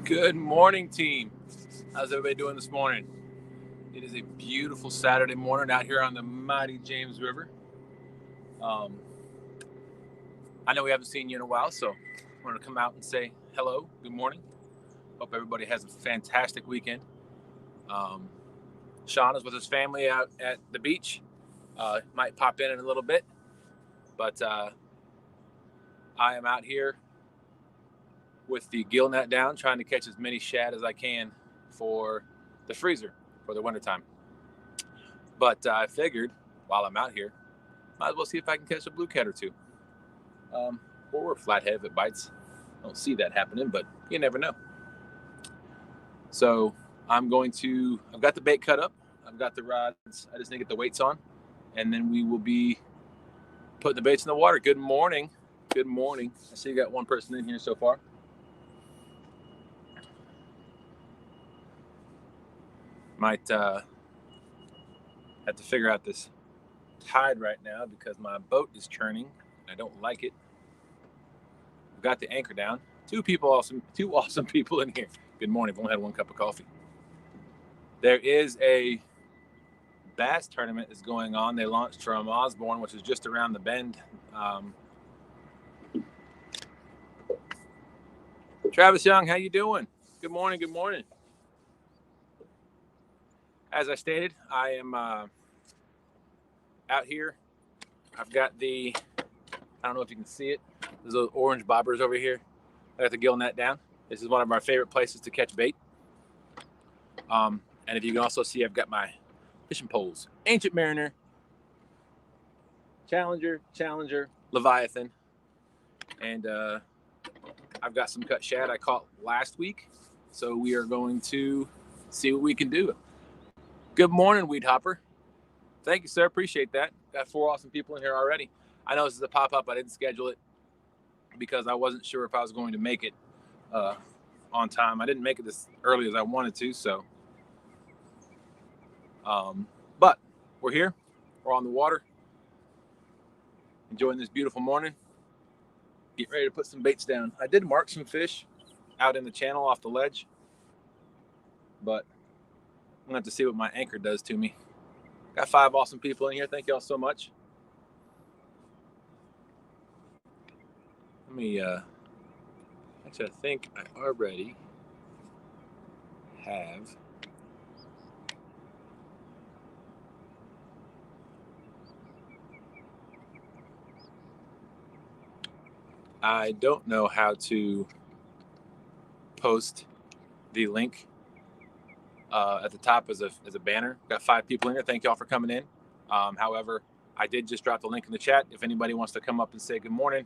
Good morning, team. How's everybody doing this morning? It is a beautiful Saturday morning out here on the mighty James River. I know we haven't seen you in a while, so I wanted to come out and say hello, good morning. Hope everybody has a fantastic weekend. Sean is with his family out at the beach. Might pop in a little bit, but I am out here with the gill net down, trying to catch as many shad as I can for the freezer for the wintertime. But I figured while I'm out here, might as well see if I can catch a blue cat or two. Or a flathead if it bites. I don't see that happening, but you never know. So I've got the bait cut up. I've got the rods. I just need to get the weights on. And then we will be putting the baits in the water. Good morning. Good morning. I see you got one person in here so far. Might have to figure out this tide right now because my boat is churning. I don't like it. We've got the anchor down. Two awesome people in here. Good morning. I've only had one cup of coffee. There is a bass tournament that's going on. They launched from Osborne, which is just around the bend. Travis Young, how you doing? Good morning. Good morning. As I stated, I am out here. I've got I don't know if you can see it. There's those orange bobbers over here. I got the gill net down. This is one of our favorite places to catch bait. And if you can also see, I've got my fishing poles. Ancient Mariner, Challenger, Leviathan. And I've got some cut shad I caught last week. So we are going to see what we can do. Good morning, Weed Hopper. Thank you, sir. Appreciate that. Got 4 awesome people in here already. I know this is a pop-up. I didn't schedule it because I wasn't sure if I was going to make it on time. I didn't make it as early as I wanted to, so. But we're here. We're on the water. Enjoying this beautiful morning. Get ready to put some baits down. I did mark some fish out in the channel off the ledge, but I'm going to have to see what my anchor does to me. Got 5 awesome people in here. Thank y'all so much. Let me, actually, I think I already have I don't know how to post the link at the top as a banner. Got 5 people in here. Thank y'all for coming in. However, I did just drop the link in the chat. If anybody wants to come up and say good morning,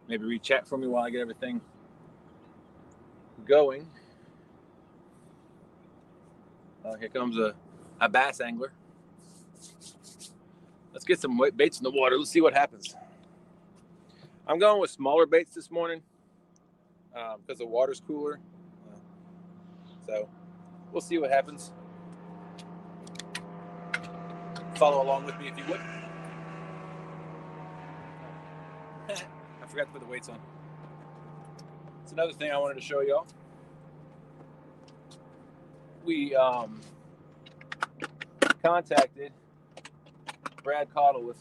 maybe read chat for me while I get everything going. Here comes a bass angler. Let's get some baits in the water. Let's see what happens. I'm going with smaller baits this morning because the water's cooler. So we'll see what happens. Follow along with me if you would. I forgot to put the weights on. It's another thing I wanted to show y'all. We contacted Brad Cottle with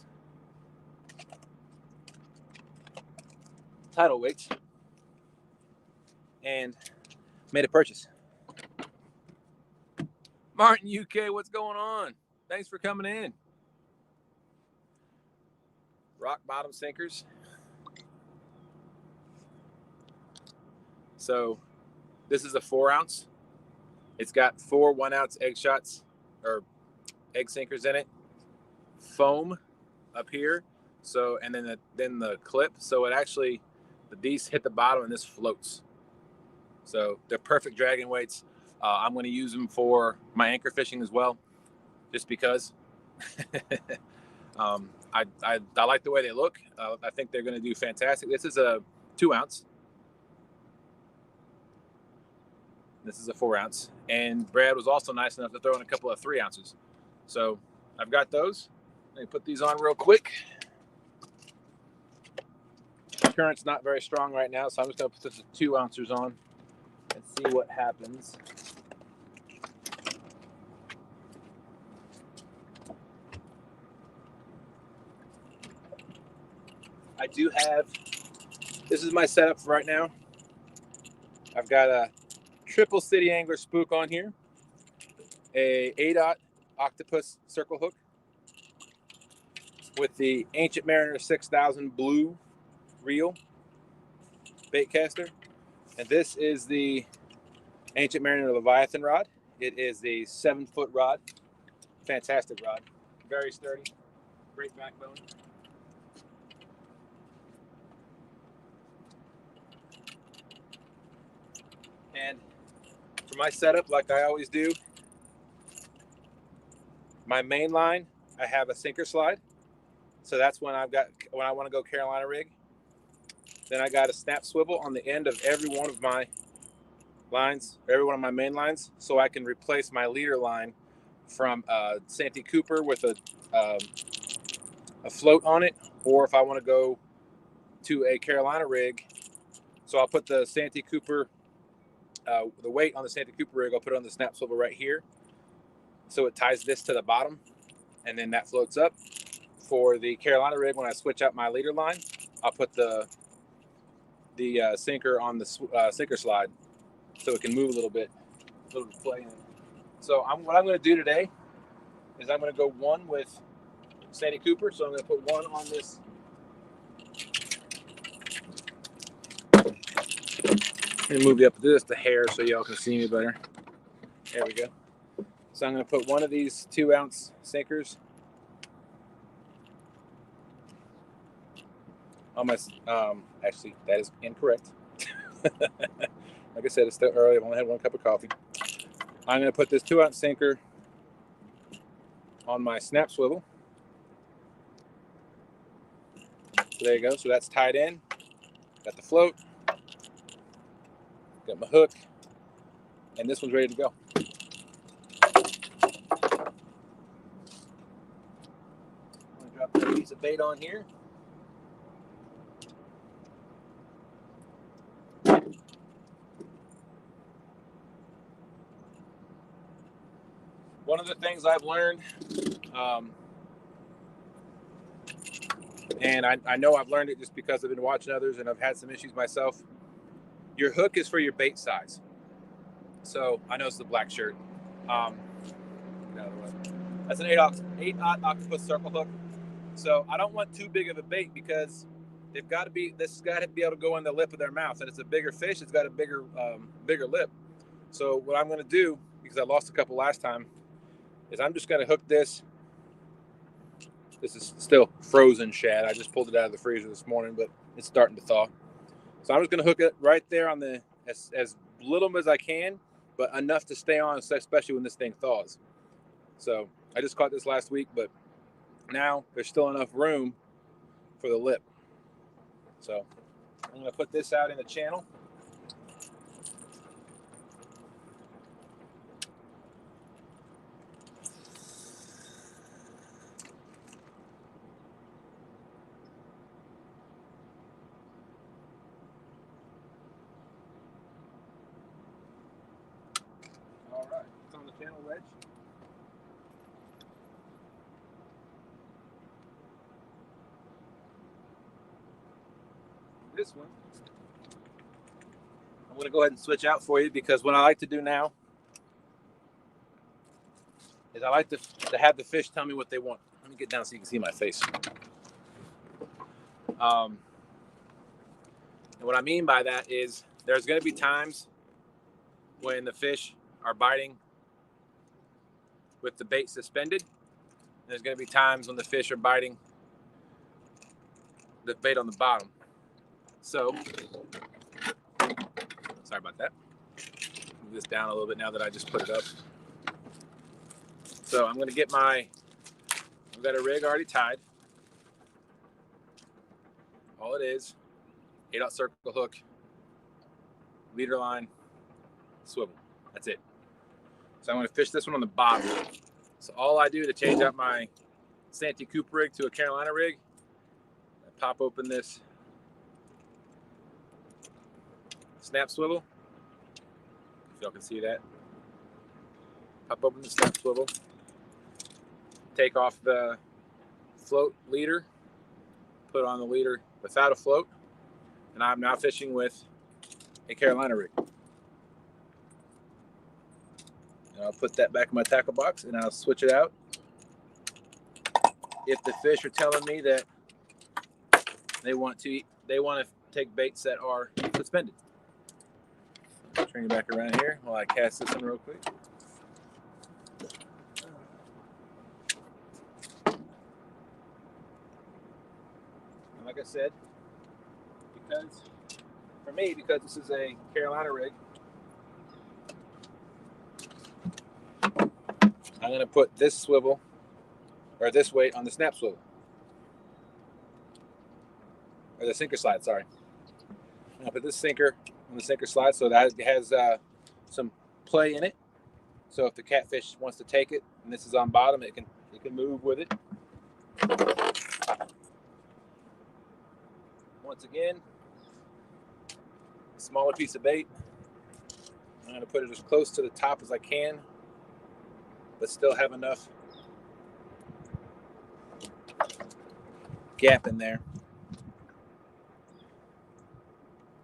Tidal Weights and made a purchase. Martin UK, what's going on? Thanks for coming in. Rock bottom sinkers. So this is a 4 ounce. It's got 4 1 ounce egg shots or egg sinkers in it. Foam up here. So, and then the clip. So it actually, these hit the bottom and this floats. So they're perfect dragging weights. I'm going to use them for my anchor fishing as well, just because. I like the way they look. I think they're going to do fantastic. This is a 2 ounce. This is a 4 ounce. And Brad was also nice enough to throw in a couple of 3 ounces. So I've got those. Let me put these on real quick. current's not very strong right now, so I'm just going to put the 2 ounces on and see what happens. I do have, this is my setup for right now. I've got a triple city angler spook on here, a 8/0 octopus circle hook with the Ancient Mariner 6000 blue reel bait caster, and this is the Ancient Mariner Leviathan rod. It is the 7-foot rod, fantastic rod, very sturdy, great backbone. And for my setup, like I always do, my main line, I have a sinker slide. So that's when I want to go Carolina rig. Then I got a snap swivel on the end of every one of my lines, every one of my main lines, so I can replace my leader line from Santee Cooper with a float on it, or if I want to go to a Carolina rig, so I'll put the Santee Cooper, the weight on the Santee Cooper rig, I'll put it on the snap swivel right here, so it ties this to the bottom, and then that floats up. For the Carolina rig, when I switch out my leader line, I'll put the sinker on the sinker slide, so it can move a little bit play in it. So what I'm going to do today is I'm going to go one with Santee Cooper. So I'm going to put one on this. Let me move you up to just the hair so y'all can see me better. There we go. So I'm going to put one of these 2-ounce sinkers on my, actually, that is incorrect. Like I said, it's still early. I've only had 1 cup of coffee. I'm going to put this 2-ounce sinker on my snap swivel. So there you go. So that's tied in. Got the float. Got my hook. And this one's ready to go. I'm going to drop a piece of bait on here. One of the things I've learned, and I know I've learned it just because I've been watching others and I've had some issues myself, your hook is for your bait size. So I know it's the black shirt. Get out of the way. That's an 8/0 octopus circle hook. So I don't want too big of a bait because this has got to be able to go in the lip of their mouth. And it's a bigger fish, it's got a bigger lip. So what I'm going to do, because I lost a couple last time, is I'm just going to hook this. This is still frozen shad. I just pulled it out of the freezer this morning, but it's starting to thaw. So I'm just going to hook it right there on the as little as I can, but enough to stay on, especially when this thing thaws. So I just caught this last week, but now there's still enough room for the lip. So I'm going to put this out in the channel. All right, it's on the channel wedge. This one, I'm going to go ahead and switch out for you, because what I like to do now is I like to have the fish tell me what they want. Let me get down so you can see my face. And what I mean by that is there's going to be times when the fish are biting with the bait suspended. There's going to be times when the fish are biting the bait on the bottom. So, sorry about that. Move this down a little bit now that I just put it up. So I'm going to get I've got a rig already tied. All it is, 8/0 circle hook, leader line, swivel. That's it. So I'm going to fish this one on the bottom. So all I do to change out my Santee Cooper rig to a Carolina rig, I pop open this snap swivel. If y'all can see that. Pop open the snap swivel. Take off the float leader. Put on the leader without a float. And I'm now fishing with a Carolina rig. And I'll put that back in my tackle box and I'll switch it out if the fish are telling me that they want to take baits that are suspended. Turn you back around here while I cast this in real quick. And like I said, because this is a Carolina rig, I'm going to put this swivel, or this weight, on the snap swivel. Or the sinker slide, sorry. I'm going to put this sinker on the sinker slide so that it has some play in it. So if the catfish wants to take it, and this is on bottom, it can move with it. Once again, a smaller piece of bait. I'm going to put it as close to the top as I can, but still have enough gap in there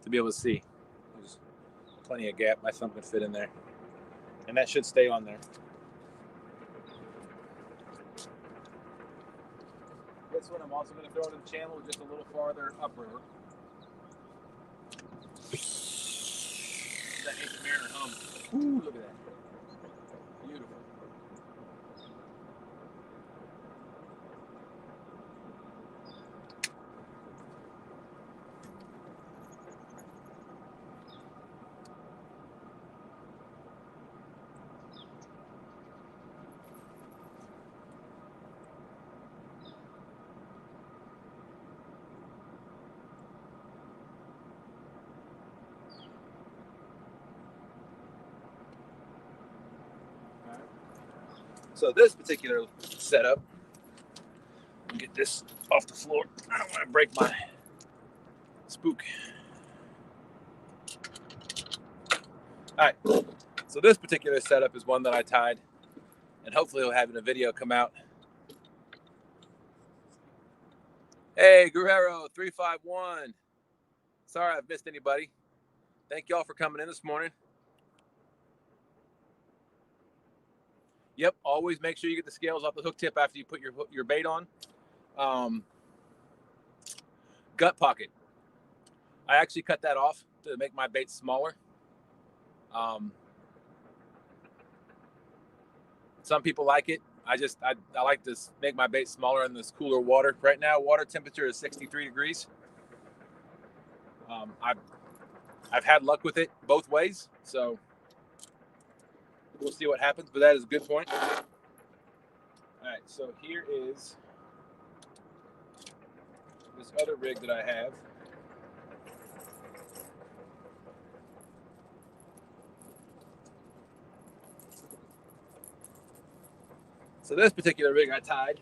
to be able to see. There's plenty of gap. My thumb can fit in there. And that should stay on there. This one I'm also going to throw into the channel just a little farther upriver. That 8th Mariner hum. Ooh, look at that. Beautiful. So this particular setup, get this off the floor. I don't want to break my spook. All right, so this particular setup is one that I tied, and hopefully we'll have in a video come out. Hey, Guerrero 351. Sorry I've missed anybody. Thank y'all for coming in this morning. Yep, always make sure you get the scales off the hook tip after you put your bait on. Gut pocket. I actually cut that off to make my bait smaller. Some people like it. I like to make my bait smaller in this cooler water. Right now, water temperature is 63 degrees. I've had luck with it both ways, so we'll see what happens, but that is a good point. All right, so here is this other rig that I have. So this particular rig I tied.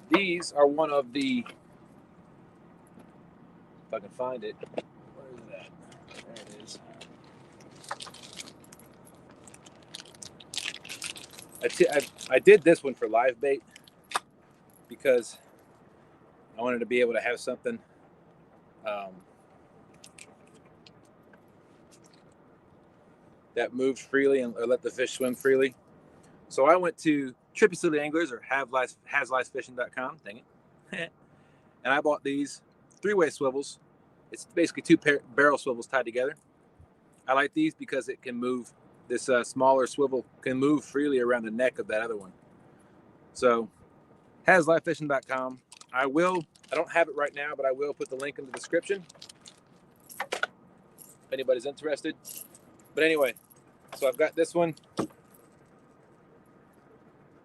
These are one of the, if I can find it, where is that? There it is. I did this one for live bait because I wanted to be able to have something that moves freely or let the fish swim freely. So I went to Trippy Silly Anglers, or HasLifeFishing.com, dang it, and I bought these 3-way swivels. It's basically 2 barrel swivels tied together. I like these because it can move. This smaller swivel can move freely around the neck of that other one. So HasLifeFishing.com. I don't have it right now, but I will put the link in the description if anybody's interested. But anyway, so I've got this one.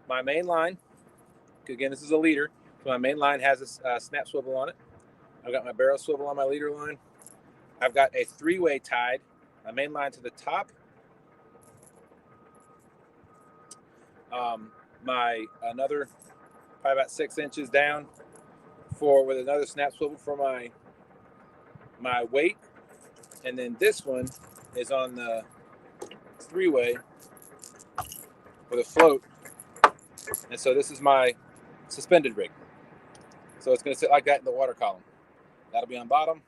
My main line, again, this is a leader. So my main line has a snap swivel on it. I've got my barrel swivel on my leader line. I've got a 3-way tied, my main line to the top. My another probably about 6 inches down with another snap swivel for my weight. And then this one is on the 3-way with a float. And so this is my suspended rig. So it's going to sit like that in the water column. That'll be on bottom.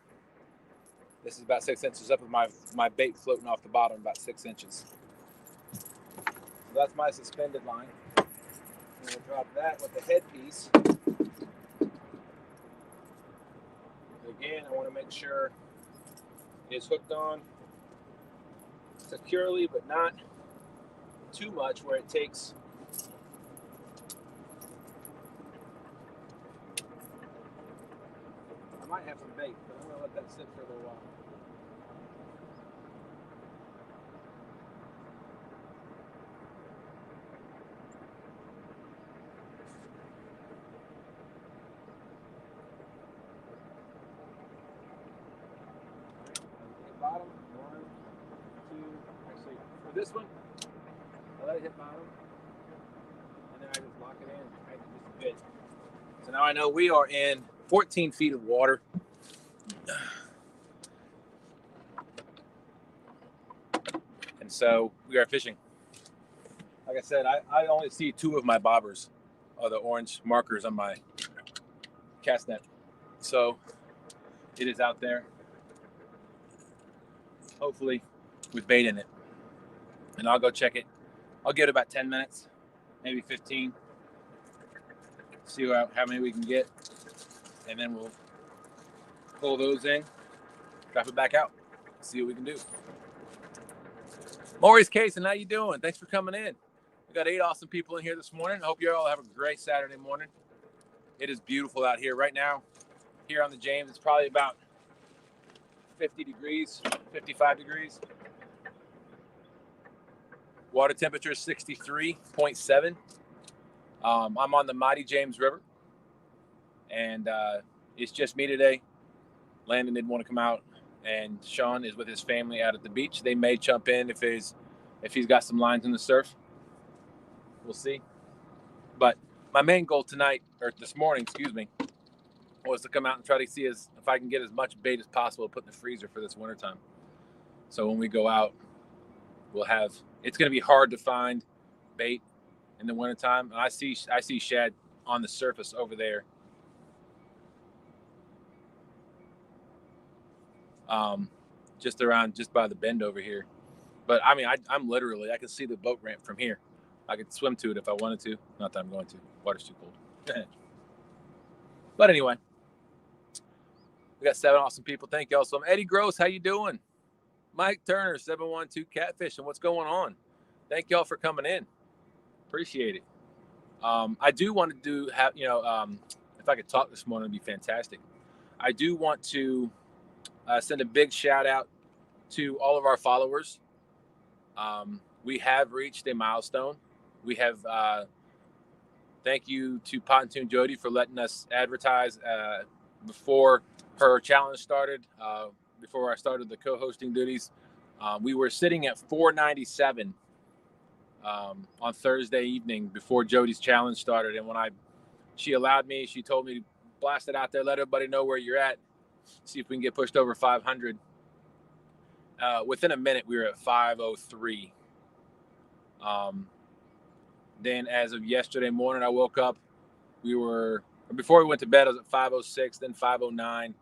This is about 6 inches up with my bait floating off the bottom, about 6 inches. So that's my suspended line. I'm going to drop that with the headpiece. Again, I want to make sure it's hooked on securely, but not too much where it takes I might have some bait, but I'm going to let that sit for a little while. Bottom, 1, 2, actually for this one, I let it hit bottom, and then I just lock it in, tighten it just a bit. So now I know we are in 14 feet of water. And so we are fishing. Like I said, I only see 2 of my bobbers, or the orange markers on my cast net. So it is out there, hopefully with bait in it. And I'll go check it. I'll give it about 10 minutes, maybe 15. See how many we can get. And then we'll pull those in, drop it back out, see what we can do. Maurice Cason, how you doing? Thanks for coming in. We got 8 awesome people in here this morning. I hope you all have a great Saturday morning. It is beautiful out here right now. Here on the James, it's probably about 50 degrees, 55 degrees. Water temperature is 63.7. I'm on the mighty James River, and it's just me today. Landon didn't want to come out, and Sean is with his family out at the beach. They may jump in if he's got some lines in the surf. We'll see. But my main goal this morning, was to come out and try to see if I can get as much bait as possible to put in the freezer for this wintertime. So when we go out, it's going to be hard to find bait in the wintertime. And I see shad on the surface over there. Just by the bend over here. But I mean, I'm literally, I can see the boat ramp from here. I could swim to it if I wanted to. Not that I'm going to. Water's too cold. But anyway, we got 7 awesome people. Thank y'all. So I'm Eddie Gross. How you doing? Mike Turner, 712 Catfishing. What's going on? Thank y'all for coming in. Appreciate it. I do want to if I could talk this morning, it'd be fantastic. I do want to send a big shout out to all of our followers. We have reached a milestone. We have, thank you to Pontoon Jody for letting us advertise before her challenge started, before I started the co-hosting duties. We were sitting at 497 on Thursday evening before Jody's challenge started. And when she allowed me, she told me to blast it out there, let everybody know where you're at, see if we can get pushed over 500. Within a minute, we were at 503. Then as of yesterday morning, I woke up, before we went to bed, I was at 506, then 509.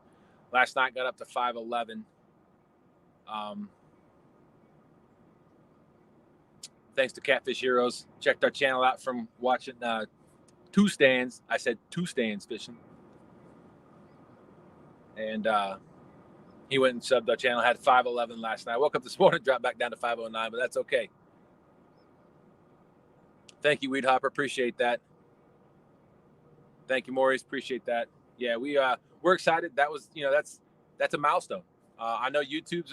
Last night got up to 511. Thanks to Catfish Heroes. Checked our channel out from watching 2 stands. I said 2 stands fishing. And he went and subbed our channel, had 511 last night. I woke up this morning, dropped back down to 509, but that's okay. Thank you, Weed Hopper. Appreciate that. Thank you, Maurice. Appreciate that. Yeah, we're excited. That was, that's a milestone. I know YouTube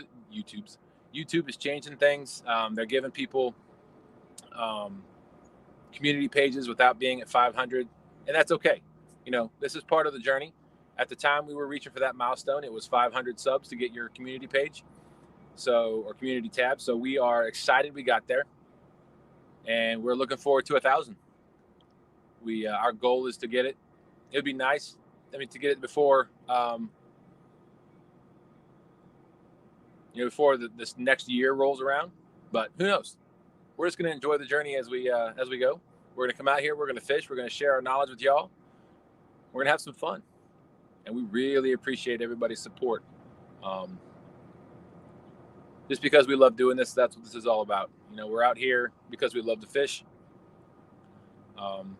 is changing things. They're giving people community pages without being at 500, and that's okay. This is part of the journey. At the time we were reaching for that milestone, it was 500 subs to get your community page, or community tab. So we are excited we got there, and we're looking forward to 1,000. Our goal is to get it. It'd be nice, I mean, to get it before before this next year rolls around. But who knows? We're just going to enjoy the journey as we go. We're going to come out here. We're going to fish. We're going to share our knowledge with y'all. We're going to have some fun, and we really appreciate everybody's support. Just because we love doing this, that's what this is all about. We're out here because we love to fish, and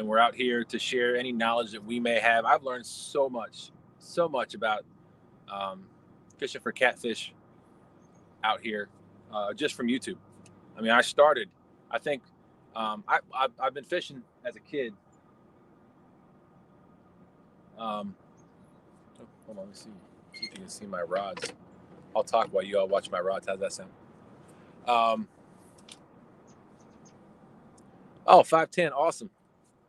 we're out here to share any knowledge that we may have. I've learned so much about fishing for catfish out here just from YouTube. I mean, I think I've been fishing as a kid. Hold on, let me see if you can see my rods. I'll talk while you all watch my rods. How's that sound? 5'10", awesome.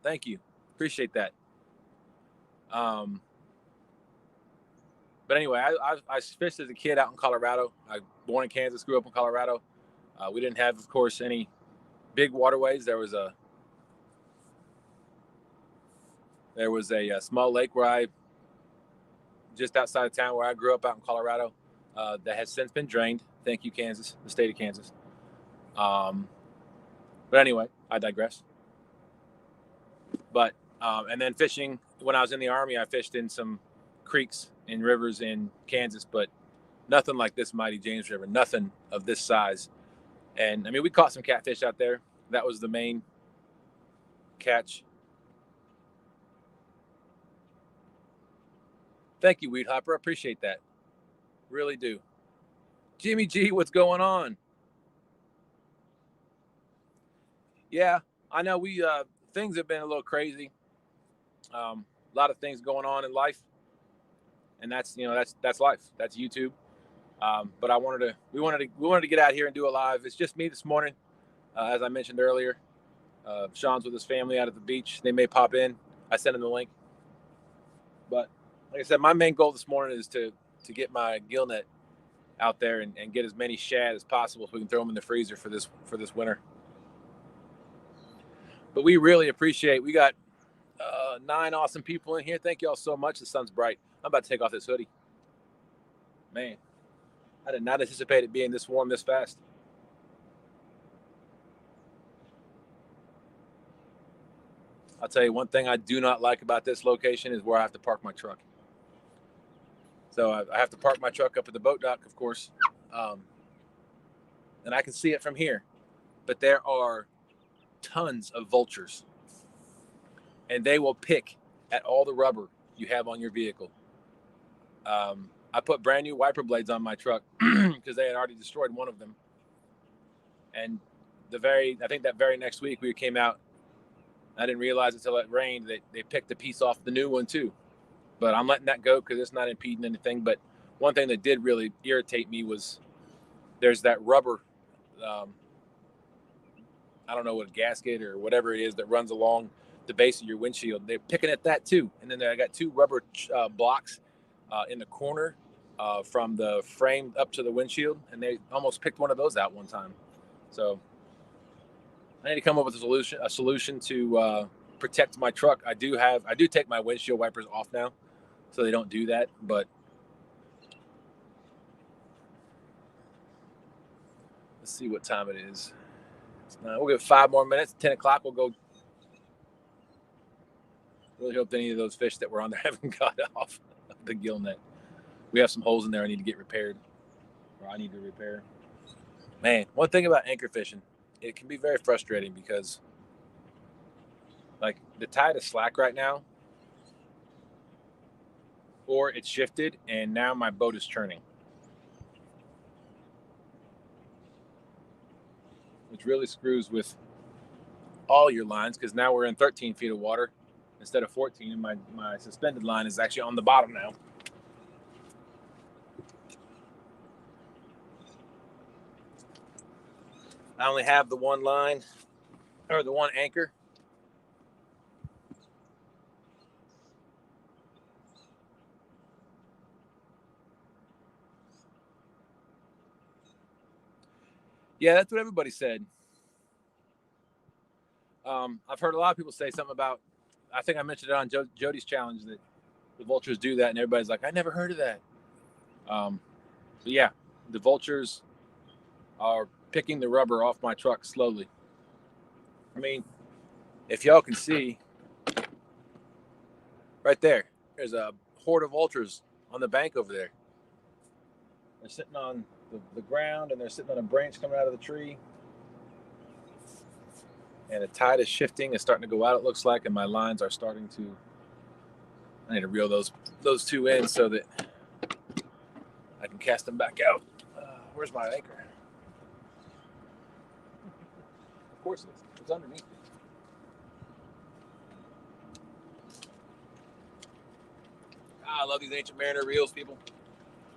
Thank you, appreciate that. But anyway, I fished as a kid out in Colorado. I born in Kansas, grew up in Colorado. We didn't have, of course, any big waterways. There was a small lake just outside of town where I grew up out in Colorado, that has since been drained. Thank you, Kansas, the state of Kansas. But anyway, I digress. But and then fishing, when I was in the Army, I fished in some creeks and rivers in Kansas, but nothing like this mighty James River, nothing of this size. And I mean, we caught some catfish out there. That was the main catch. Thank you, Weed Hopper. I appreciate that. Really do. Jimmy G, what's going on? Yeah, I know things have been a little crazy. A lot of things going on in life, and that's life. That's YouTube. But we wanted to get out here and do a live. It's just me this morning, as I mentioned earlier. Sean's with his family out at the beach. They may pop in. I sent him the link. But like I said, my main goal this morning is to get my gill net out there and get as many shad as possible so we can throw them in the freezer for this winter. But we really appreciate, we got 9 awesome people in here. Thank you all so much. The sun's bright. I'm about to take off this hoodie. Man, I did not anticipate it being this warm this fast. I'll tell you one thing I do not like about this location is where I have to park my truck. So I have to park my truck up at the boat dock, of course, and I can see it from here. But there are tons of vultures, and they will pick at all the rubber you have on your vehicle. I put brand new wiper blades on my truck because they had already destroyed one of them. And I think that very next week we came out. I didn't realize until it rained that they picked a piece off the new one too. But I'm letting that go because it's not impeding anything. But one thing that did really irritate me was there's that rubber, I don't know what, gasket or whatever it is that runs along the base of your windshield. They're picking at that too. And then I got 2 rubber blocks in the corner from the frame up to the windshield, and they almost picked one of those out one time. So I need to come up with a solution to protect my truck. I do take my windshield wipers off now, so they don't do that. But let's see what time it is. We'll give 5 more minutes. 10 o'clock, we'll go. Really hope any of those fish that were on there haven't got off the gill net. We have some holes in there I need to get repaired, or I need to repair. Man, one thing about anchor fishing, it can be very frustrating because, like, the tide is slack right now, or it's shifted, and now my boat is churning, which really screws with all your lines because now we're in 13 feet of water instead of 14, and my suspended line is actually on the bottom now. I only have the one line, or the one anchor. Yeah, that's what everybody said. I've heard a lot of people say something about, I think I mentioned it on Jody's challenge, that the vultures do that, and everybody's like, I never heard of that. But yeah, the vultures are picking the rubber off my truck slowly. I mean, if y'all can see, right there's a horde of vultures on the bank over there. They're sitting on the ground, and they're sitting on a branch coming out of the tree. And the tide is shifting. It's starting to go out, it looks like, and my lines are starting to, I need to reel those two in so that I can cast them back out. Where's my anchor? Of course it is. It's underneath me. I love these Ancient Mariner reels, people.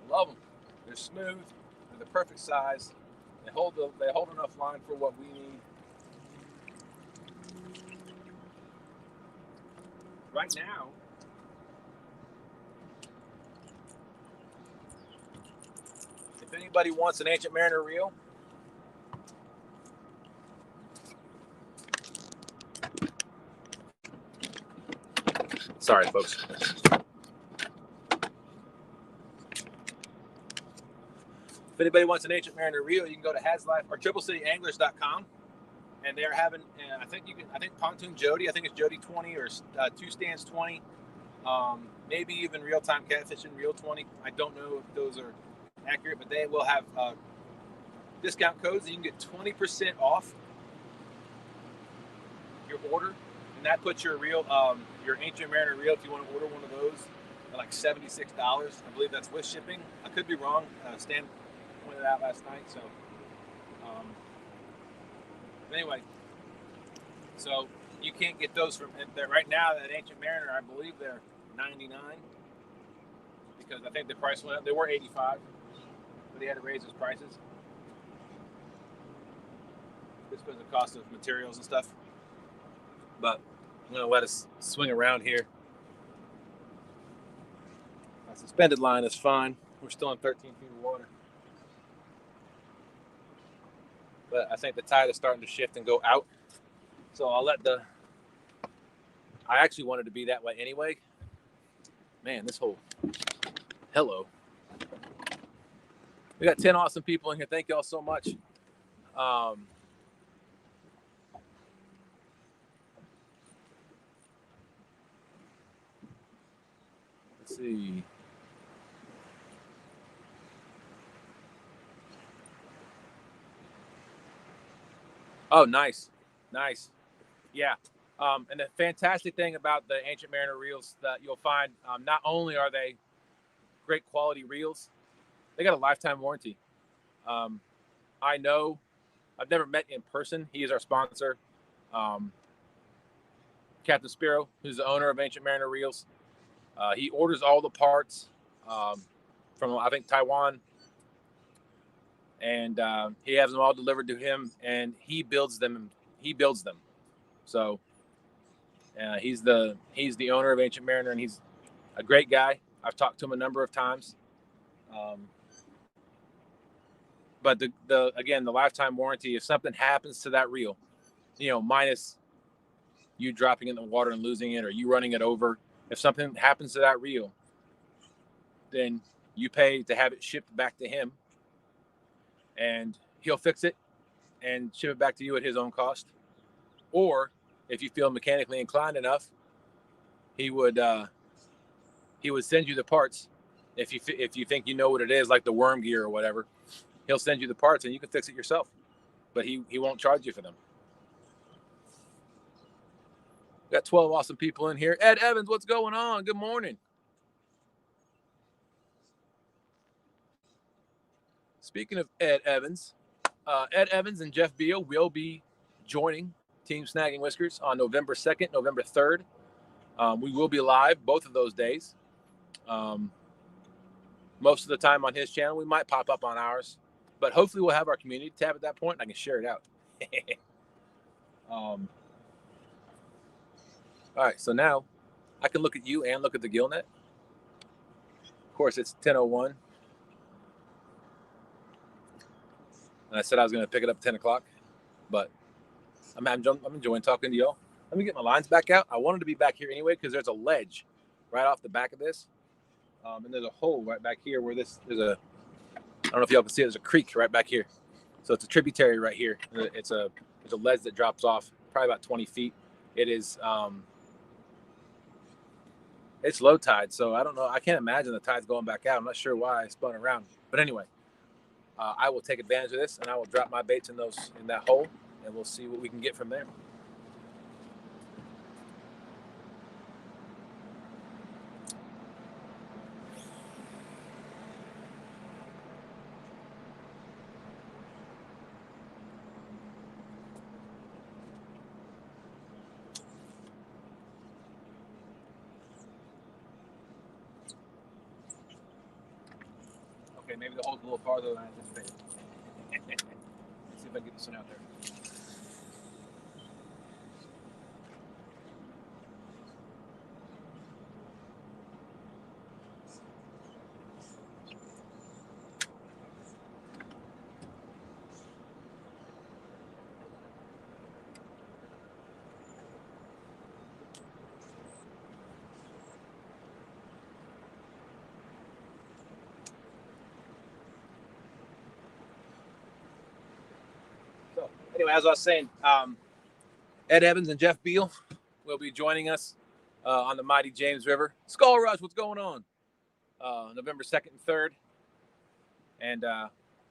I love them. They're smooth. They're the perfect size. They hold enough line for what we need. Right now, if anybody wants an Ancient Mariner reel, sorry, folks. If anybody wants an Ancient Mariner reel, you can go to Haslife or TripleCityAnglers.com, and they're having, I think Pontoon Jody, I think it's Jody 20 or Two Stands 20, maybe even Real Time Catfishing Reel 20. I don't know if those are accurate, but they will have discount codes. You can get 20% off your order, and that puts your reel, your Ancient Mariner reel, if you want to order one of those, at like $76. I believe that's with shipping. I could be wrong. Stan pointed out last night. So, anyway, so you can't get those from right now. That Ancient Mariner, I believe they're $99 because I think the price went up. They were $85, but they had to raise those prices just because of the cost of materials and stuff. But I'm going to let us swing around here. My suspended line is fine. We're still in 13 feet of water. But I think the tide is starting to shift and go out. So I'll let I actually wanted to be that way anyway. Man, this whole, hello. We got 10 awesome people in here. Thank y'all so much. Let's see. Oh, nice. Yeah. And the fantastic thing about the Ancient Mariner reels that you'll find, not only are they great quality reels, they got a lifetime warranty. I know, I've never met in person. He is our sponsor, Captain Spiro, who's the owner of Ancient Mariner reels. He orders all the parts from, I think, Taiwan, and he has them all delivered to him, and he builds them. So he's the owner of Ancient Mariner, and he's a great guy. I've talked to him a number of times. But the lifetime warranty, if something happens to that reel, minus you dropping it in the water and losing it, or you running it over, if something happens to that reel, then you pay to have it shipped back to him, and he'll fix it and ship it back to you at his own cost. Or if you feel mechanically inclined enough, he would send you the parts. If you think you know what it is, like the worm gear or whatever, he'll send you the parts and you can fix it yourself. But he won't charge you for them. Got 12 awesome people in here. Ed Evans, what's going on? Good morning. Speaking of Ed Evans and Jeff Beal will be joining Team Snagging Whiskers on November 2nd, November 3rd. We will be live both of those days. Most of the time on his channel. We might pop up on ours, but hopefully we'll have our community tab at that point and I can share it out. All right, so now I can look at you and look at the gillnet. Of course, it's 10:01. And I said I was going to pick it up at 10 o'clock, but I'm enjoying talking to y'all. Let me get my lines back out. I wanted to be back here anyway because there's a ledge right off the back of this, and there's a hole right back here where there's a. I don't know if y'all can see it. There's a creek right back here, so it's a tributary right here. There's a ledge that drops off probably about 20 feet. It is it's low tide, so I don't know. I can't imagine the tide's going back out. I'm not sure why I spun around, but anyway, I will take advantage of this and I will drop my baits in that hole, and we'll see what we can get from there. Okay, maybe the hole's a little farther than I anticipated. Let's see if I can get this one out there. So, anyway, as I was saying, Ed Evans and Jeff Beal will be joining us on the mighty James River. Skull Rush, what's going on? November 2nd and 3rd. And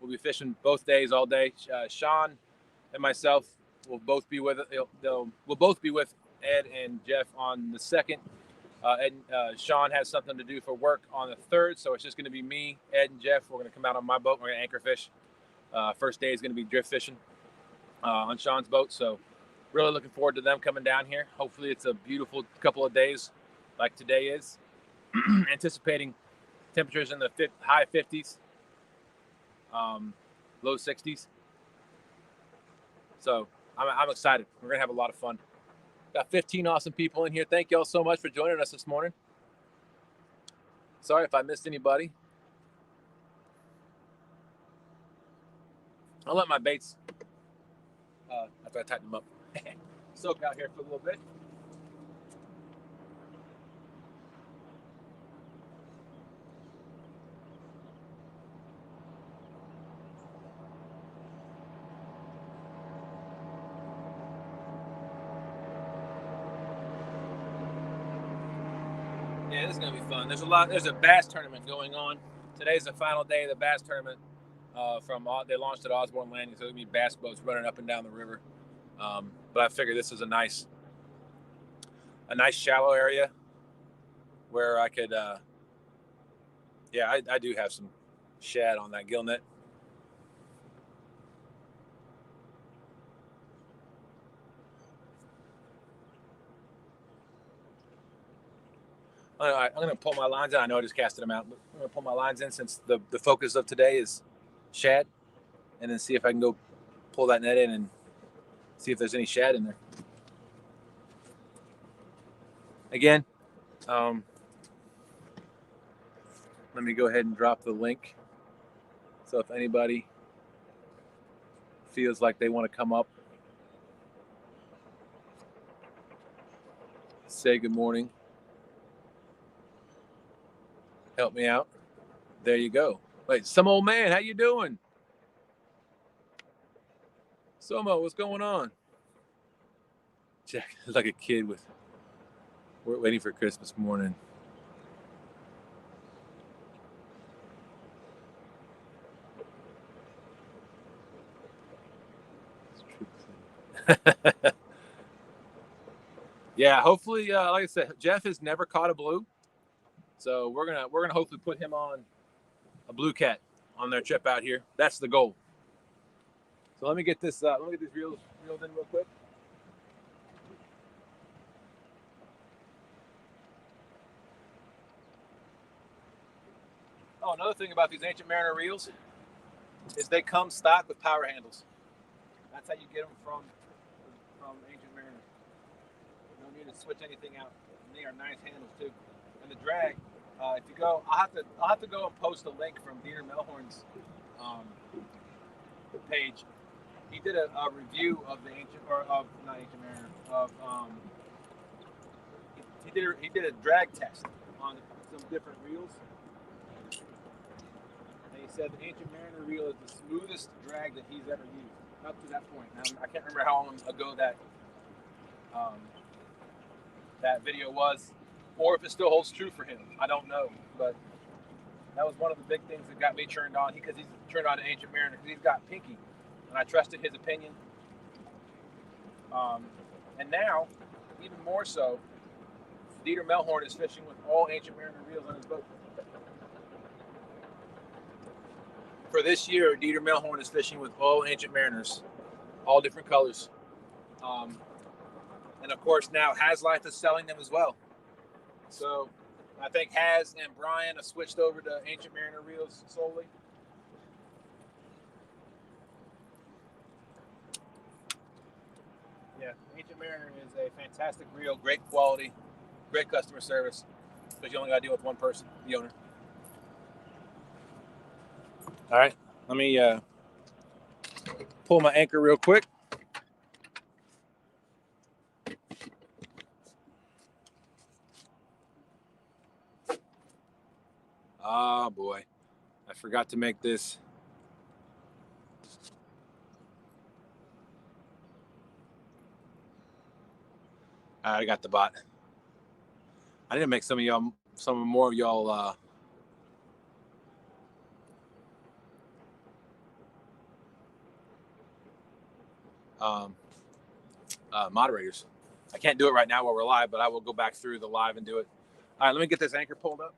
we'll be fishing both days, all day. Sean and myself will both be with we'll both be with Ed and Jeff on the 2nd. Sean has something to do for work on the 3rd, so it's just going to be me, Ed, and Jeff. We're going to come out on my boat. We're going to anchor fish. First day is going to be drift fishing on Sean's boat, so really looking forward to them coming down here. Hopefully it's a beautiful couple of days like today is. Anticipating temperatures in the high 50s, low 60s. So I'm excited. We're going to have a lot of fun. Got 15 awesome people in here. Thank y'all so much for joining us this morning. Sorry if I missed anybody. I'll let my baits, after I tighten them up, soak out here for a little bit. Yeah, this is gonna be fun. There's a bass tournament going on. Today's the final day of the bass tournament. They launched at Osborne Landing, so there'll be bass boats running up and down the river. But I figured this is a nice shallow area where I could, I do have some shad on that gill net. I'm going to pull my lines in. I know I just casted them out, but I'm going to pull my lines in since the focus of today is shad, and then see if I can go pull that net in and see if there's any shad in there. Again, let me go ahead and drop the link. So if anybody feels like they want to come up, say good morning, help me out. There you go. Wait, some old man, how you doing? Somo, what's going on? Jack is like a kid we're waiting for Christmas morning. Yeah, hopefully, like I said, Jeff has never caught a blue, so we're gonna hopefully put him on a blue cat on their trip out here. That's the goal. So let me get these reels reeled in real quick. Oh, another thing about these Ancient Mariner reels is they come stock with power handles. That's how you get them from Ancient Mariner. You don't need to switch anything out. And they are nice handles too. And the drag, if you go, I'll have to go and post a link from Dieter Melhorn's page he did a review of the ancient, or of not ancient mariner, of he did a drag test on some different reels, and he said the ancient mariner reel is the smoothest drag that he's ever used up to that point. Now, I can't remember how long ago that video was, or if it still holds true for him. I don't know, but that was one of the big things that got me turned on, because he's turned on to ancient mariner, because he's got pinky, and I trusted his opinion. And now, even more so, Dieter Melhorn is fishing with all ancient mariner reels on his boat. For this year, Dieter Melhorn is fishing with all ancient mariners, all different colors. And of course, now Haslife is selling them as well. So I think Has and Brian have switched over to ancient mariner reels solely. Yeah, ancient mariner is a fantastic reel, great quality, great customer service, because you only got to deal with one person, the owner. All right, let me pull my anchor real quick. Oh boy, I forgot to make this. I got the bot. I need to make some more of y'all moderators. I can't do it right now while we're live, but I will go back through the live and do it. All right, let me get this anchor pulled up.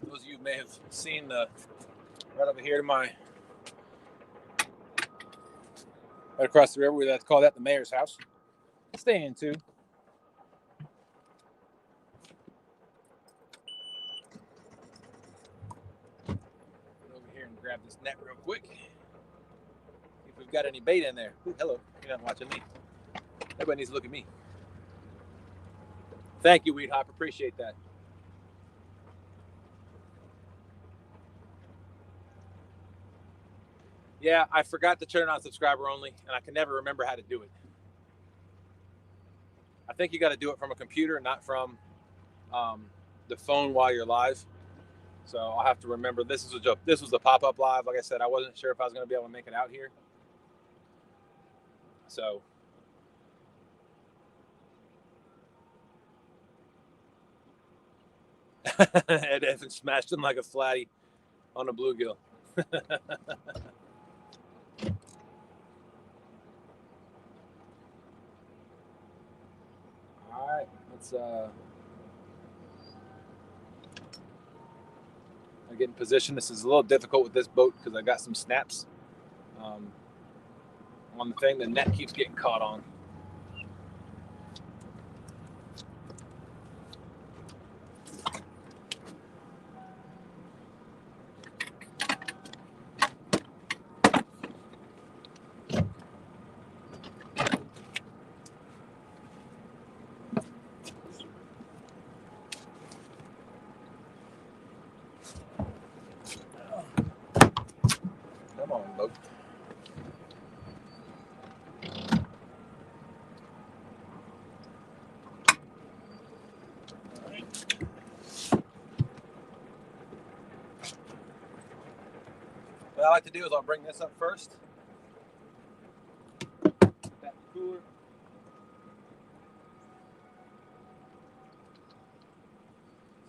Those of you may have seen right over here to my, right across the river, we like to call that the mayor's house. Stay in too. Get over here and grab this net real quick. See if we've got any bait in there. Ooh, hello, you're not watching me. Everybody needs to look at me. Thank you, Weed Hop. Appreciate that. Yeah, I forgot to turn on subscriber only, and I can never remember how to do it. I think you got to do it from a computer, not from the phone while you're live. So I'll have to remember. This was a pop-up live. Like I said, I wasn't sure if I was going to be able to make it out here. So Ed Evans smashed him like a flatty on a bluegill. All right, let's I get in position. This is a little difficult with this boat because I got some snaps on the thing. The net keeps getting caught on. Come on, boat. What I like to do is I'll bring this up first. That cooler.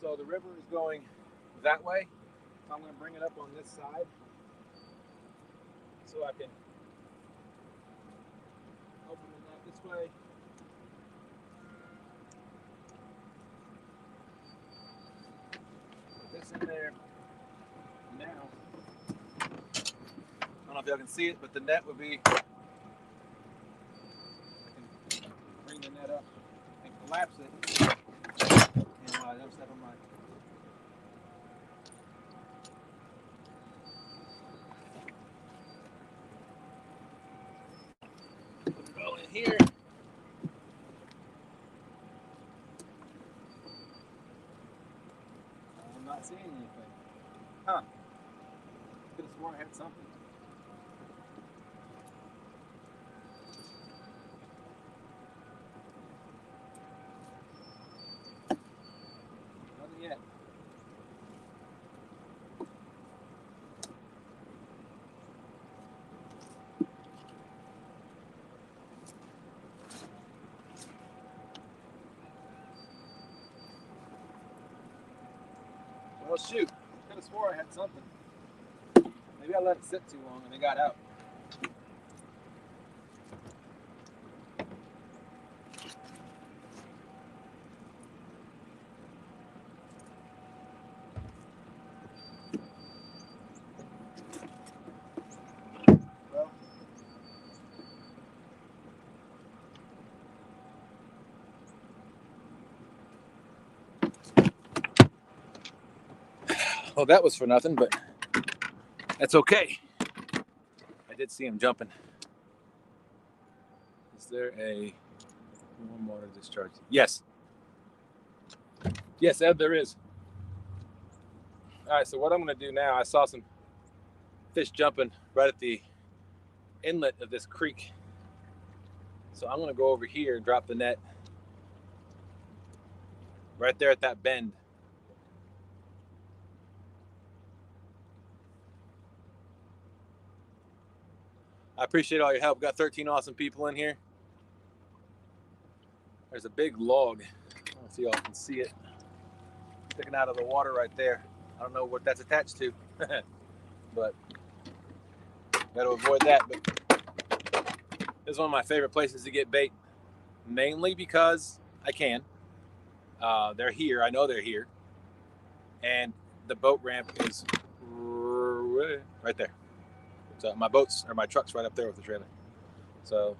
So the river is going that way. I'm going to bring it up on this side so I can open the net this way. Put this in there. Now I'm know if y'all can see it, but the net would be, I can bring the net up and collapse it. And don't step on my. Go in here. I'm not seeing anything. Huh. I could have sworn I had something. Nothing yet. Well, shoot. I could have swore I had something. Maybe I let it sit too long and it got out. Well, that was for nothing, but that's okay. I did see him jumping. Is there a warm water discharge? Yes. Yes, Ed, there is. All right, so what I'm going to do now, I saw some fish jumping right at the inlet of this creek. So I'm going to go over here and drop the net right there at that bend. I appreciate all your help. Got 13 awesome people in here. There's a big log. I don't know if y'all can see it sticking out of the water right there. I don't know what that's attached to, but got to avoid that. But this is one of my favorite places to get bait, mainly because I can. They're here. I know they're here. And the boat ramp is right there. So my boats or my truck's right up there with the trailer. So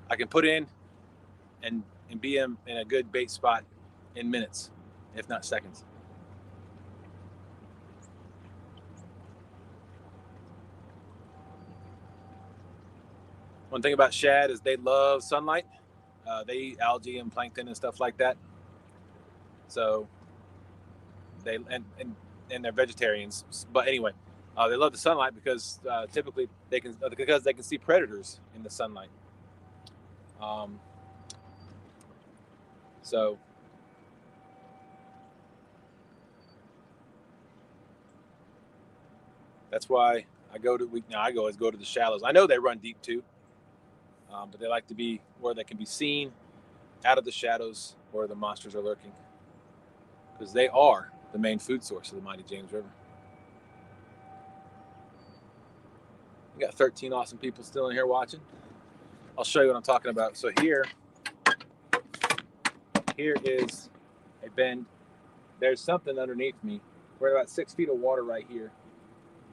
I can put in and be in a good bait spot in minutes, if not seconds. One thing about shad is they love sunlight. They eat algae and plankton and stuff like that. So they and they're vegetarians. But anyway, they love the sunlight because typically they can see predators in the sunlight. So that's why I go to the shallows. I know they run deep too, but they like to be where they can be seen out of the shadows where the monsters are lurking, because they are the main food source of the mighty James River. We got 13 awesome people still in here watching. I'll show you what I'm talking about. So here is a bend. There's something underneath me. We're at about 6 feet of water right here.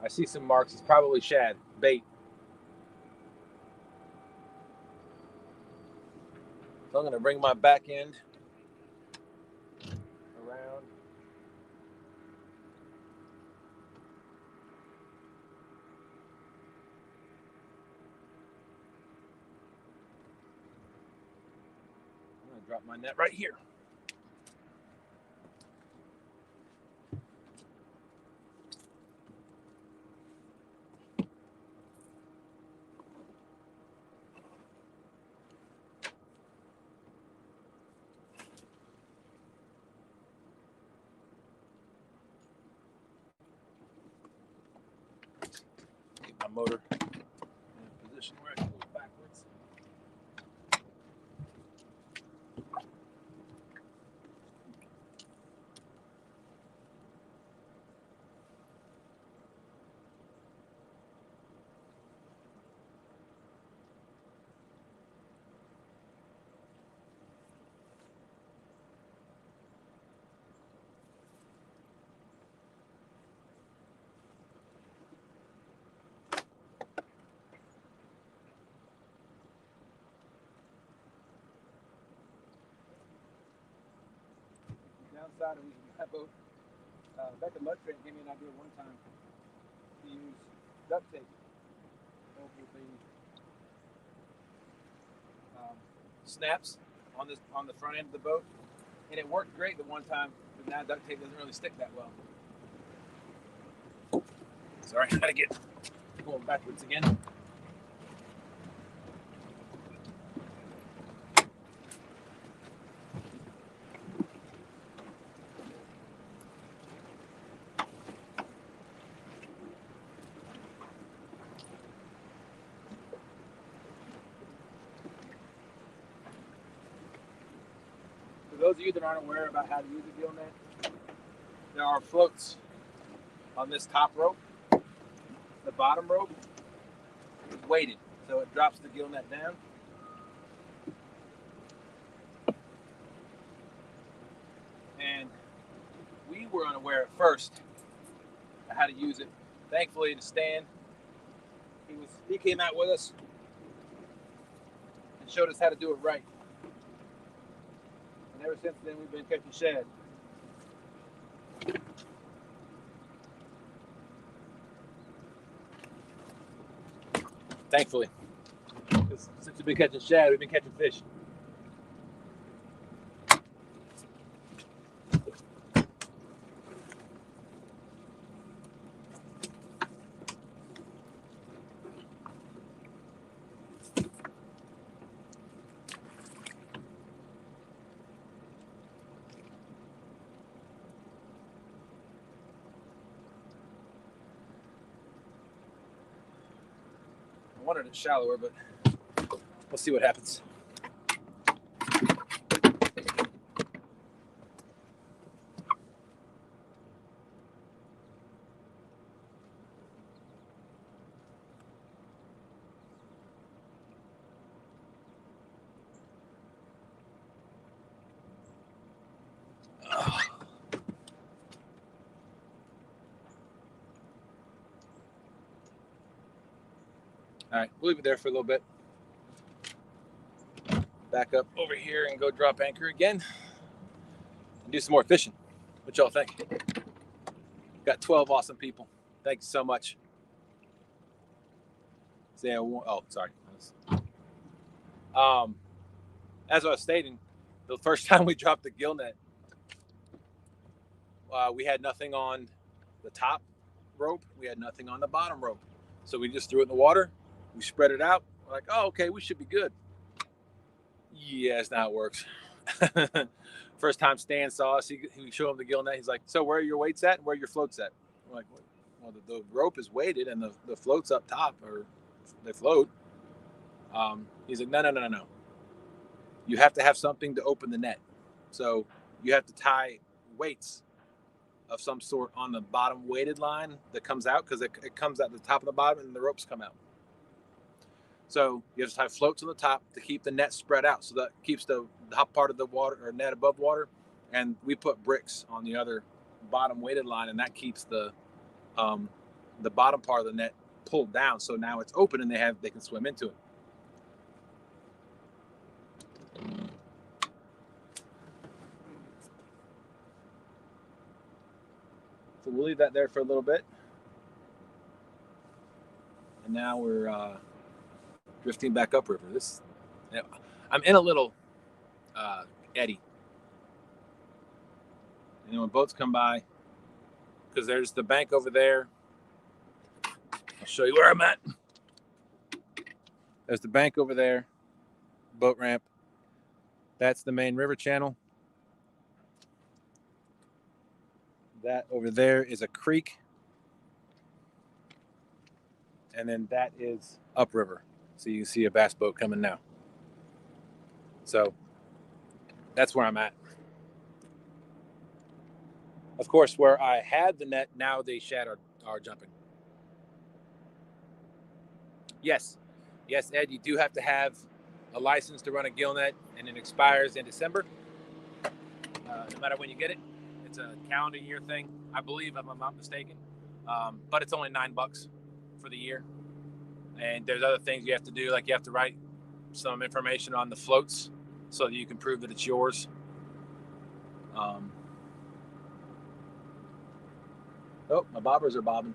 I see some marks. It's probably shad, bait. So I'm going to bring my back end around. I'm going to drop my net right here. Get my motor in a position where it goes backwards. outside and we have both. Becca Mudtrain gave me an idea one time to use duct tape over the snaps on the front end of the boat, and it worked great the one time, but now duct tape doesn't really stick that well. Sorry, I gotta get going backwards again. For those of you that aren't aware about how to use a gill net, there are floats on this top rope. The bottom rope is weighted, so it drops the gill net down. And we were unaware at first of how to use it. Thankfully, to Stan, he came out with us and showed us how to do it right. And ever since then, we've been catching shad. Thankfully, because since we've been catching shad, we've been catching fish. I wanted it shallower, but we'll see what happens. All right, we'll leave it there for a little bit. Back up over here and go drop anchor again and do some more fishing. What y'all think? Got 12 awesome people. Thank you so much. Oh, sorry. As I was stating, the first time we dropped the gill net, we had nothing on the top rope. We had nothing on the bottom rope. So we just threw it in the water. We spread it out. We're like, oh, okay, we should be good. Yeah, that's not how it works. First time Stan saw us, he showed him the gill net. He's like, so where are your weights at and where are your floats at? We're like, well, the rope is weighted and the floats up top, or they float. He's like, no. You have to have something to open the net. So you have to tie weights of some sort on the bottom weighted line that comes out, because it comes out the top of the bottom and the ropes come out. So you have to tie floats on the top to keep the net spread out, so that keeps the top part of the water or net above water. And we put bricks on the other bottom weighted line, and that keeps the bottom part of the net pulled down. So now it's open and they can swim into it. So we'll leave that there for a little bit. And now we're drifting back upriver. I'm in a little eddy. And then when boats come by, because there's the bank over there. I'll show you where I'm at. There's the bank over there, boat ramp. That's the main river channel. That over there is a creek. And then that is upriver. So you can see a bass boat coming now. So that's where I'm at. Of course, where I had the net, now the shad are jumping. Yes, Ed, you do have to have a license to run a gill net, and it expires in December. No matter when you get it. It's a calendar year thing, I believe, if I'm not mistaken. But it's only $9 for the year. And there's other things you have to do, like you have to write some information on the floats so that you can prove that it's yours. Oh, my bobbers are bobbing.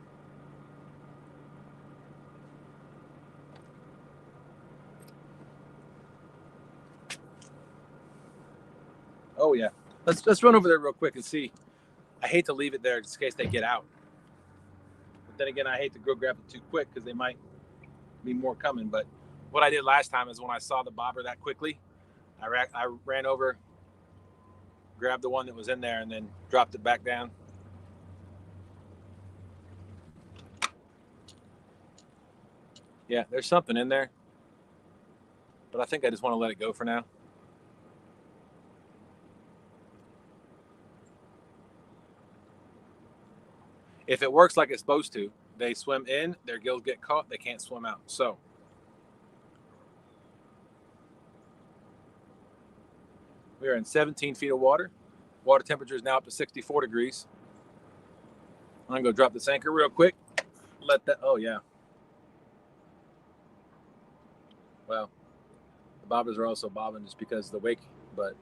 Oh yeah. Let's run over there real quick and see. I hate to leave it there just in case they get out. But then again, I hate to go grab it too quick because they might be more coming. But what I did last time is when I saw the bobber that quickly, I ran over, grabbed the one that was in there, and then dropped it back down. Yeah, there's something in there, but I think I just want to let it go for now. If it works like it's supposed to, they swim in, their gills get caught, they can't swim out. So we are in 17 feet of water. Water temperature is now up to 64 degrees. I'm gonna go drop this anchor real quick. Let that, oh yeah. Well, the bobbers are also bobbing just because of the wake, but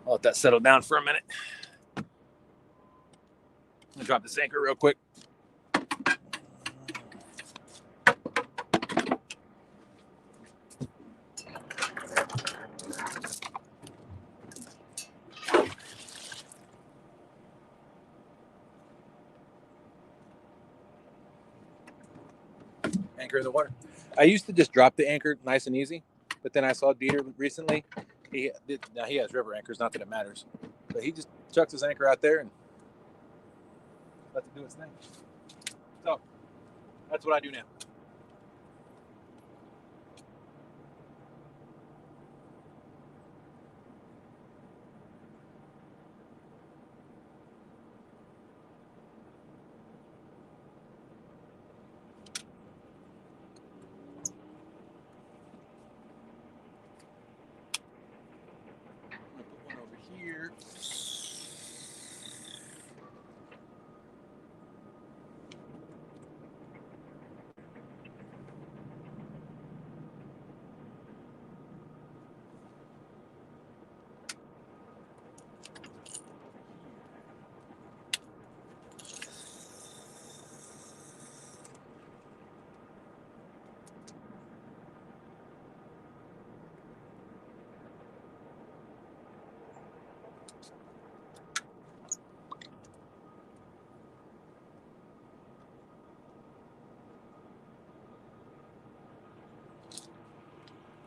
I'll let that settle down for a minute. I'm gonna drop this anchor real quick. Anchor in the water. I used to just drop the anchor nice and easy, but then I saw Dieter recently. Now he has river anchors, not that it matters, but he just chucks his anchor out there and lets it do its thing. So that's what I do now. I'm gonna put one over here.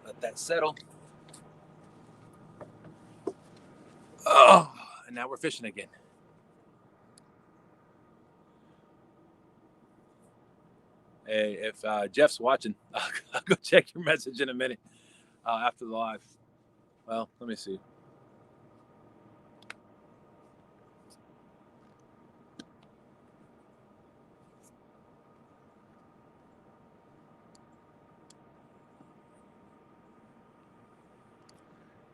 Let that settle. Oh, and now we're fishing again. Hey, if Jeff's watching, I'll go check your message in a minute after the live. Well, let me see.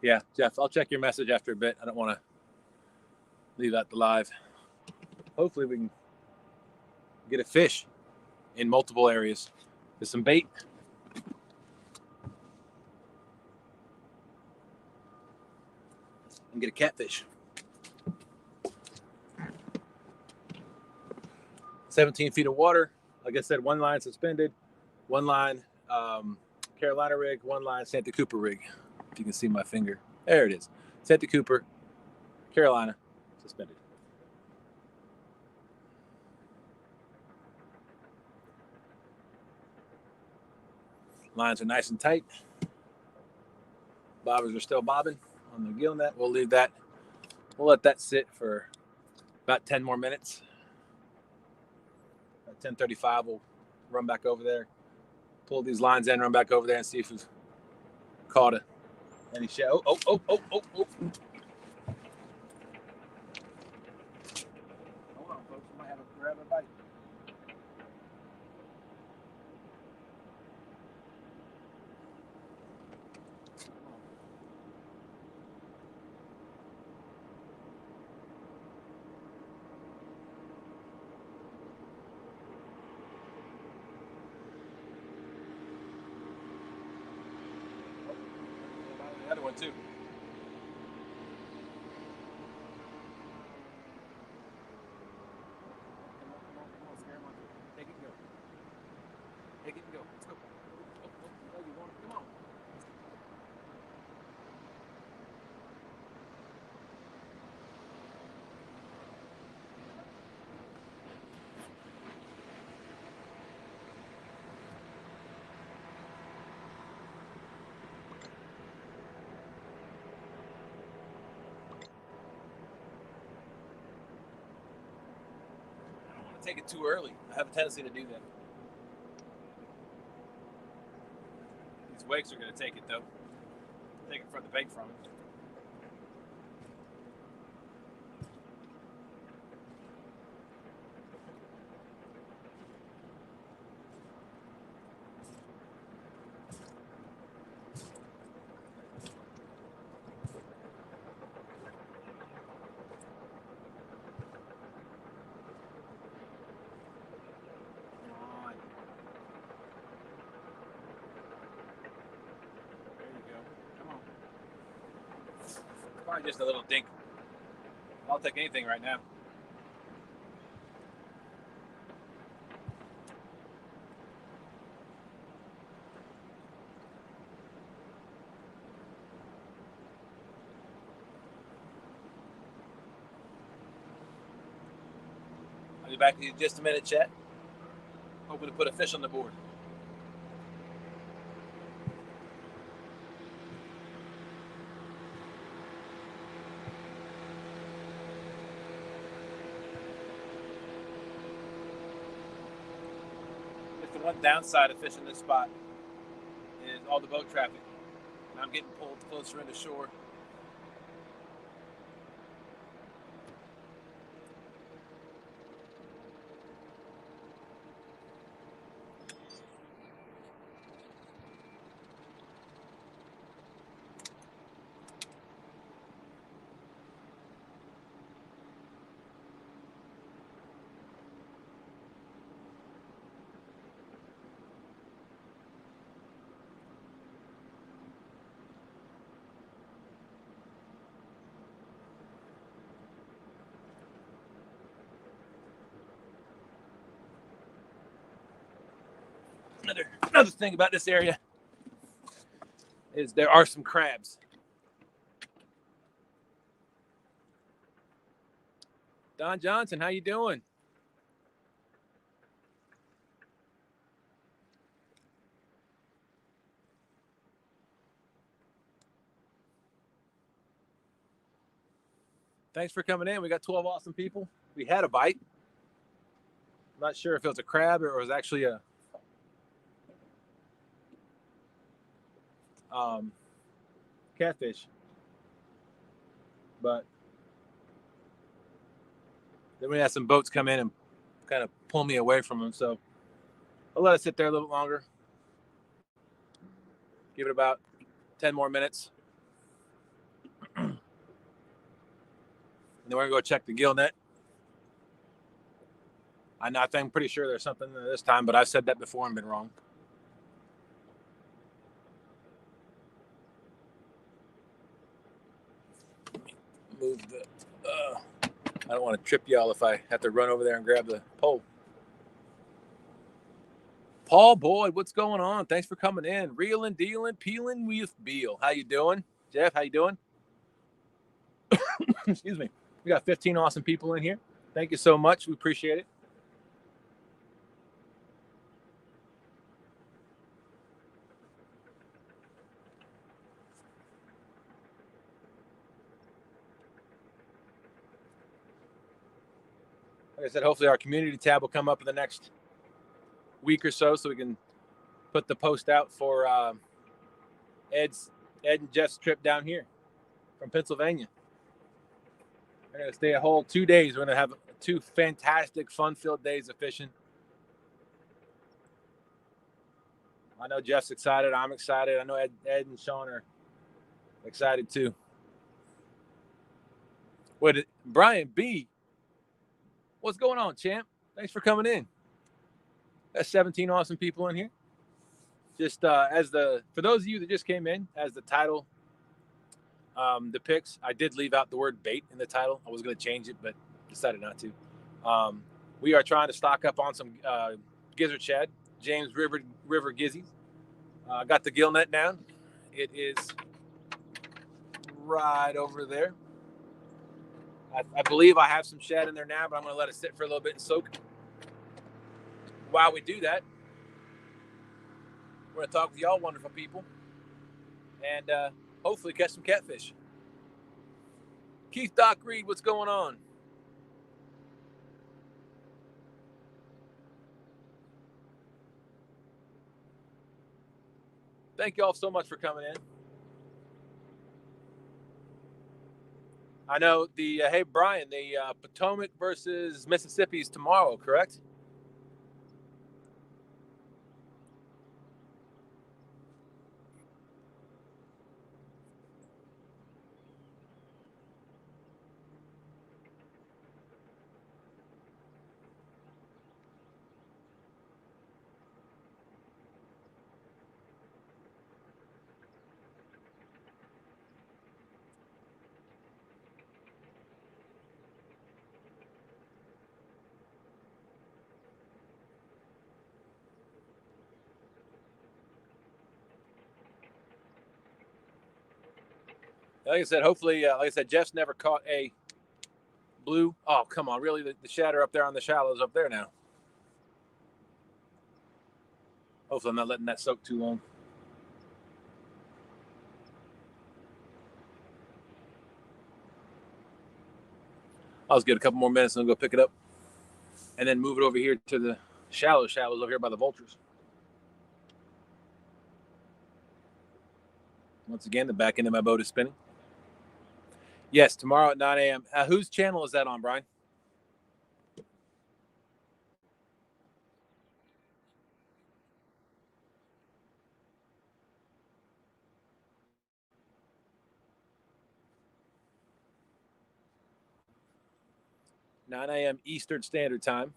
Yeah, Jeff, I'll check your message after a bit. I don't want to leave out the live. Hopefully, we can get a fish in multiple areas. There's some bait. And get a catfish. 17 feet of water. Like I said, one line suspended, one line Carolina rig, one line Santa Cooper rig. If you can see my finger. There it is. Santa Cooper, Carolina, suspended. Lines are nice and tight. Bobbers are still bobbing on the gill net. We'll leave that. We'll let that sit for about 10 more minutes. At 10:35, we'll run back over there, pull these lines in, run back over there, and see if we've caught any shell. Oh. Hold on, folks. We might have a grab a bite. Another one too. Come on, scare him off. Take it and go. Take it and go. Let's go. Oh, you want it? Come on. I don't want to take it too early. I have a tendency to do that. These wakes are going to take it though. Take it from the bait from it. Probably just a little dink. I'll take anything right now. I'll be back to you in just a minute, chat. Hoping to put a fish on the board. The one downside of fishing this spot is all the boat traffic. And I'm getting pulled closer into shore. Another thing about this area is there are some crabs. Don Johnson, how you doing? Thanks for coming in. We got 12 awesome people. We had a bite. I'm not sure if it was a crab or it was actually a catfish. But then we had some boats come in and kind of pull me away from them. So I'll let it sit there a little longer. Give it about 10 more minutes. And then we're going to go check the gill net. I'm pretty sure there's something this time, but I've said that before and been wrong. Move the... I don't want to trip y'all if I have to run over there and grab the pole. Paul Boyd, what's going on? Thanks for coming in. Reeling, dealing, peeling with Beal. How you doing? Jeff, how you doing? Excuse me. We got 15 awesome people in here. Thank you so much. We appreciate it. Like I said, hopefully our community tab will come up in the next week or so we can put the post out for Ed and Jeff's trip down here from Pennsylvania. We're going to stay a whole 2 days. We're going to have 2 fantastic, fun-filled days of fishing. I know Jeff's excited. I'm excited. I know Ed and Sean are excited too. Brian B., what's going on, champ? Thanks for coming in. That's 17 awesome people in here. Just for those of you that just came in, as the title the picks. I did leave out the word bait in the title. I was going to change it, but decided not to. We are trying to stock up on some gizzard shad, James River gizzies. Got the gill net down. It is right over there. I believe I have some shad in there now, but I'm going to let it sit for a little bit and soak. While we do that, we're going to talk with y'all wonderful people and hopefully catch some catfish. Keith Doc Reed, what's going on? Thank y'all so much for coming in. I know the hey Brian, the Potomac versus Mississippi is tomorrow, correct? Like I said, hopefully, like I said, Jeff's never caught a blue. Oh, come on, really? The shatter up there on the shallows up there now. Hopefully, I'm not letting that soak too long. I'll just get a couple more minutes and I'll go pick it up, and then move it over here to the shallows over here by the vultures. Once again, the back end of my boat is spinning. Yes, tomorrow at 9 a.m. Whose channel is that on, Brian? (9 a.m. Eastern Standard Time.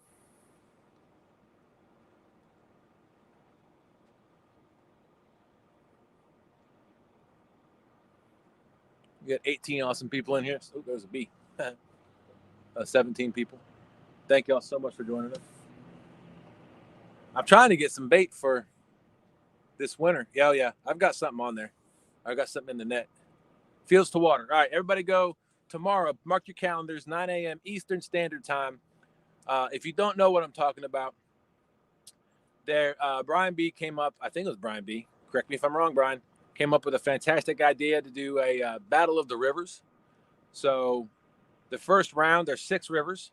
We got 18 awesome people in here. Oh, there's a bee. 17 people. Thank y'all so much for joining us. I'm trying to get some bait for this winter. Yeah. I've got something on there. I've got something in the net. Fields to water. All right, everybody go tomorrow. Mark your calendars, 9 a.m. Eastern Standard Time. If you don't know what I'm talking about, there, Brian B came up. I think it was Brian B. Correct me if I'm wrong, Brian. Came up with a fantastic idea to do a battle of the rivers. So the first round, there's 6 rivers.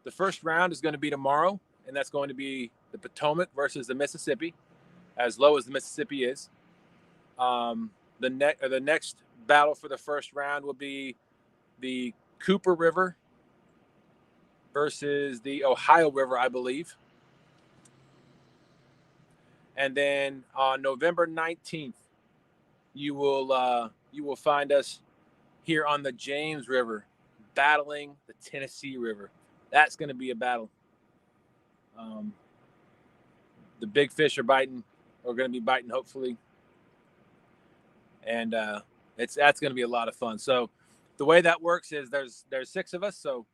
The first round is going to be tomorrow, and that's going to be the Potomac versus the Mississippi, as low as the Mississippi is. The next battle for the first round will be the Cooper River versus the Ohio River, I believe. And then on November 19th, you will find us here on the James River battling the Tennessee River. That's going to be a battle. The big fish are biting, or going to be biting, hopefully. And that's going to be a lot of fun. So the way that works is there's 6 of us. So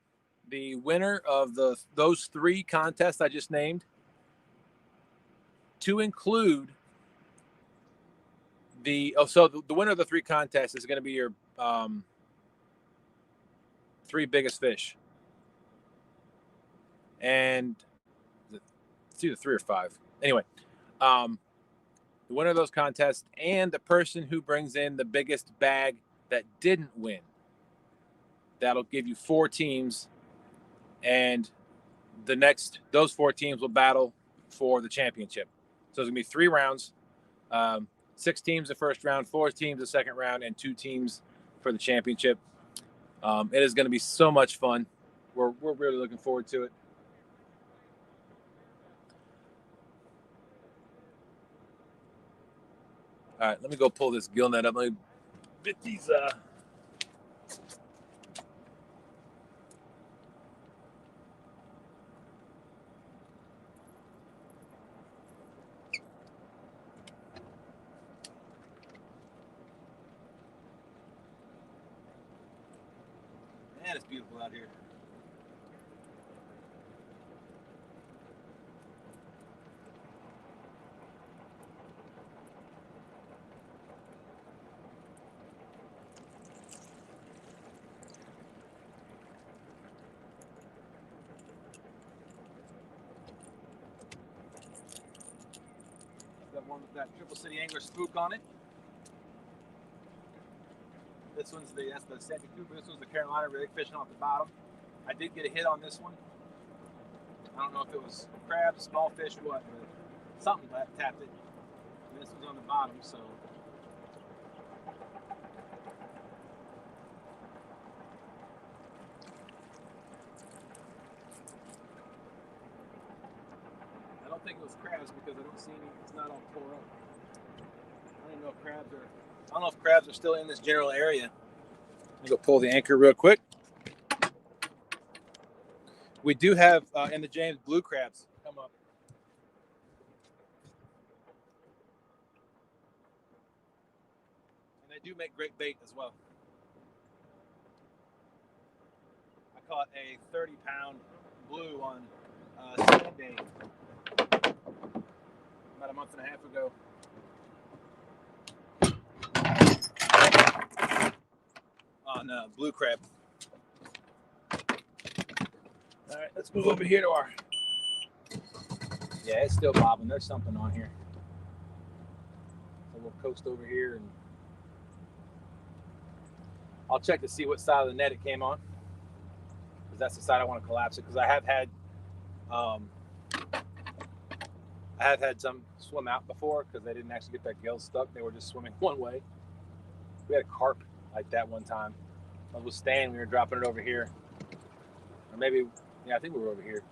the winner of those 3 contests I just named, to include the winner of the 3 contests is going to be your 3 biggest fish, and it's either 3 or 5. Anyway, the winner of those contests and the person who brings in the biggest bag that didn't win, that'll give you 4 teams, and those 4 teams will battle for the championship. So there's gonna be 3 rounds, 6 teams the first round, 4 teams the second round, and 2 teams for the championship. It is going to be so much fun. We're really looking forward to it. All right, let me go pull this gill net up. Let me bit these. it's beautiful out here. Got one with that Triple City Angler spook on it. This one's that's the Santa Cooper. This one's the Carolina rig fishing off the bottom. I did get a hit on this one. I don't know if it was crabs, small fish, what, but something tapped it. And this one's on the bottom, so. I don't think it was crabs because I don't see any. It's not all tore up. I don't know if crabs are. I don't know if crabs are still in this general area. Let me go pull the anchor real quick. We do have in the James blue crabs come up. And they do make great bait as well. I caught a 30-pound blue on sand day about a month and a half ago. On blue crab. All right, let's move over here to our. Yeah, it's still bobbing. There's something on here. So we'll coast over here and I'll check to see what side of the net it came on, because that's the side I want to collapse it. Because I have had some swim out before because they didn't actually get their gills stuck. They were just swimming one way. We had a carp like that one time. I was staying. We were dropping it over here, or maybe, yeah, I think we were over here.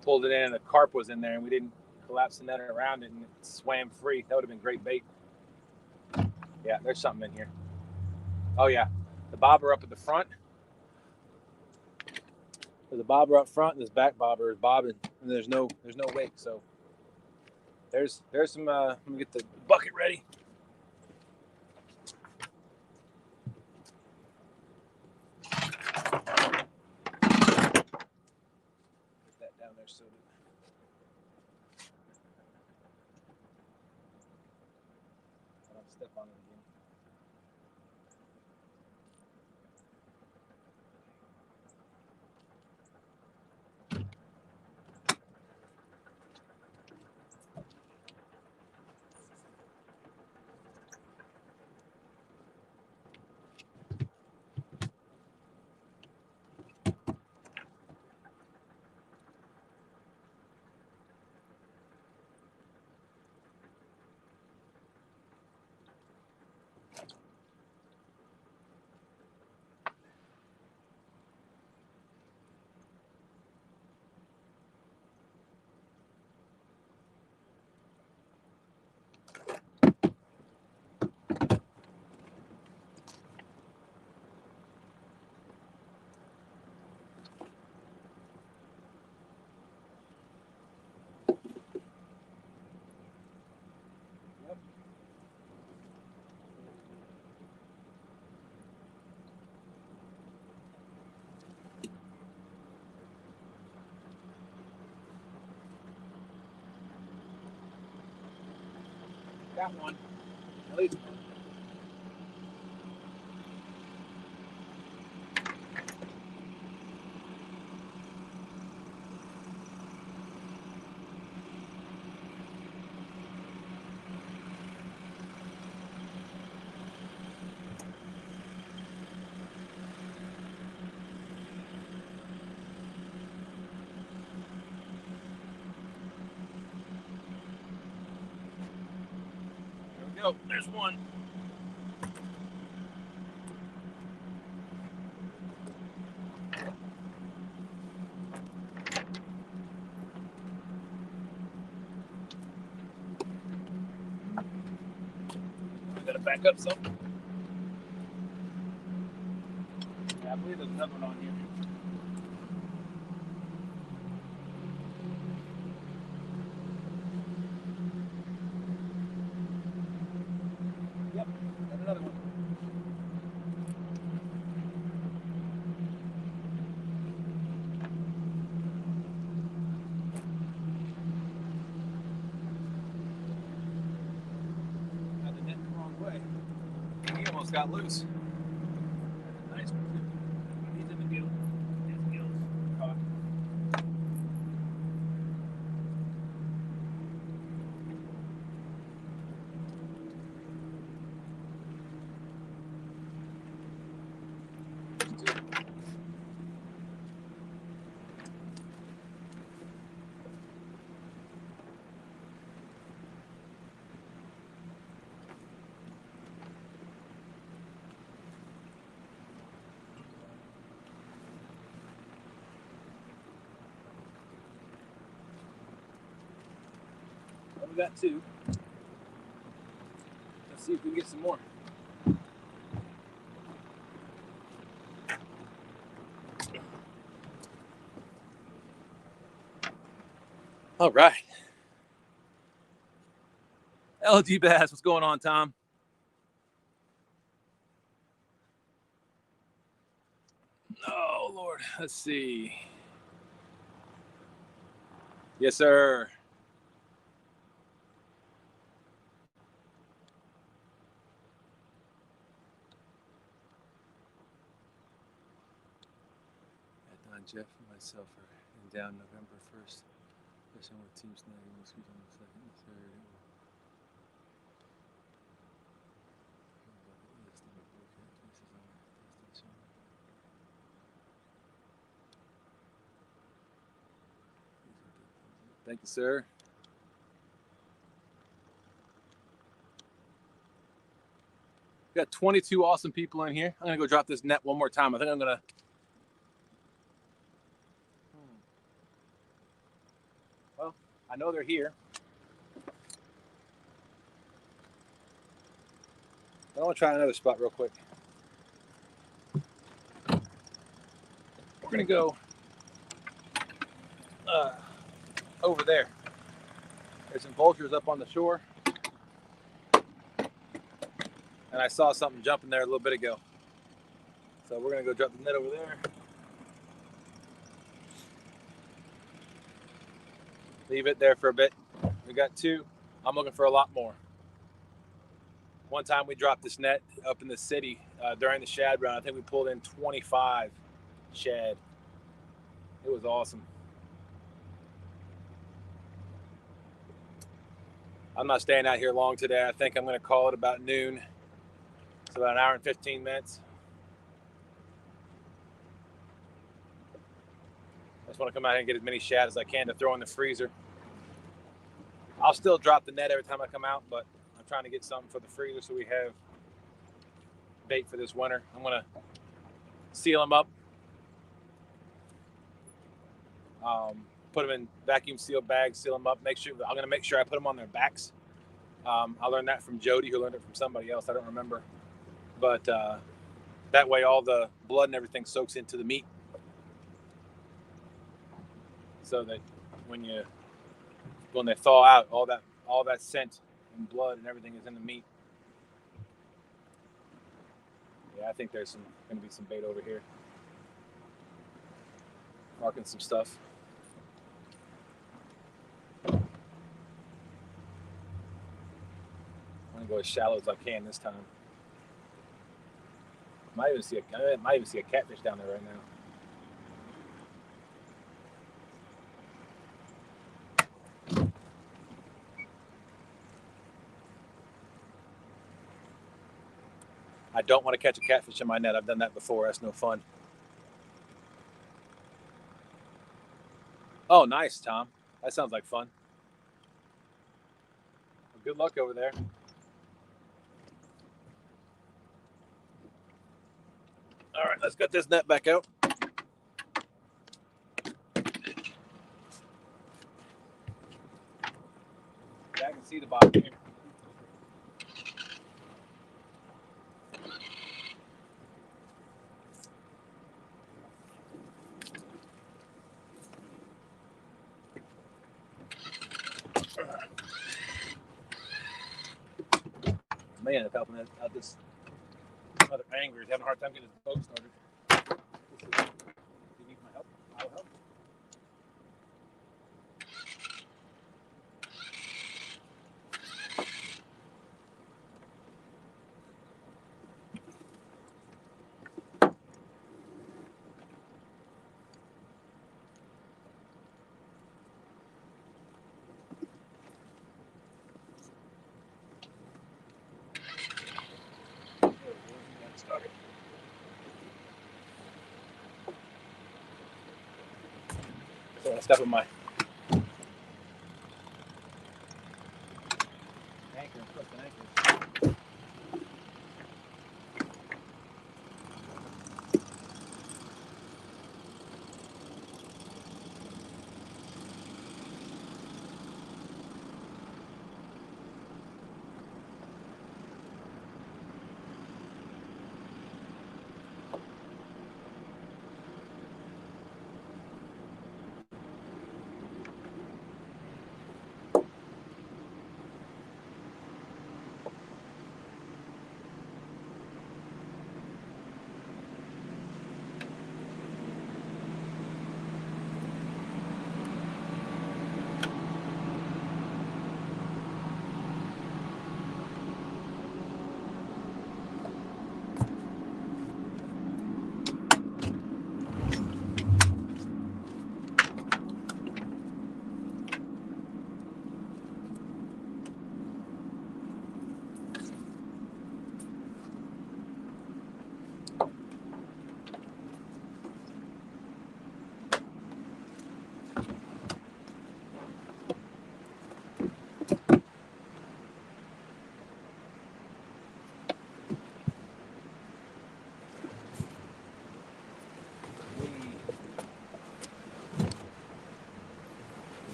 Pulled it in, and the carp was in there, and we didn't collapse the net around it, and it swam free. That would have been great bait. Yeah, there's something in here. Oh yeah, the bobber up at the front. There's a bobber up front, and this back bobber is bobbing, and there's no wake. So there's some. Let me get the bucket ready. Put that down there so that I don't step on it again. Got one. At least one. There we go. There's one. I gotta back up some. Yeah, I believe there's another one on here. Yep, got another one. got loose. Nice one too. He's in the gill. His gills caught. We got two. Let's see if we can get some more. All right. LG Bass, what's going on, Tom? Oh, Lord. Let's see. Yes, sir. Don, Jeff, and myself are in down November 1st. Fishing with Team Snag on the 2nd and 3rd. Thank you, sir. We got 22 awesome people in here. I'm going to go drop this net one more time. I think I'm going to... Well, I know they're here. I want to try another spot real quick. We're going to go over there. There's some vultures up on the shore. And I saw something jumping there a little bit ago. So we're going to go drop the net over there. Leave it there for a bit. We got two. I'm looking for a lot more. One time we dropped this net up in the city during the shad run. I think we pulled in 25 shad. It was awesome. I'm not staying out here long today. I think I'm going to call it about noon. It's about an hour and 15 minutes. I just want to come out here and get as many shad as I can to throw in the freezer. I'll still drop the net every time I come out, but I'm trying to get something for the freezer so we have bait for this winter. I'm going to seal them up, put them in vacuum sealed bags, seal them up. I'm going to make sure I put them on their backs. I learned that from Jody, who learned it from somebody else. I don't remember. But that way all the blood and everything soaks into the meat. So that when they thaw out, all that scent and blood and everything is in the meat. Yeah, I think there's going to be some bait over here. Marking some stuff. I'm going to go as shallow as I can this time. I might even see a catfish down there right now. I don't want to catch a catfish in my net. I've done that before. That's no fun. Oh, nice, Tom. That sounds like fun. Well, good luck over there. All right, let's get this net back out. Yeah, I can see the bottom here. Man, if helping out this other angler is having a hard time getting his boat started. You need my help? I'll help. want to step on my anchor and put an anchor.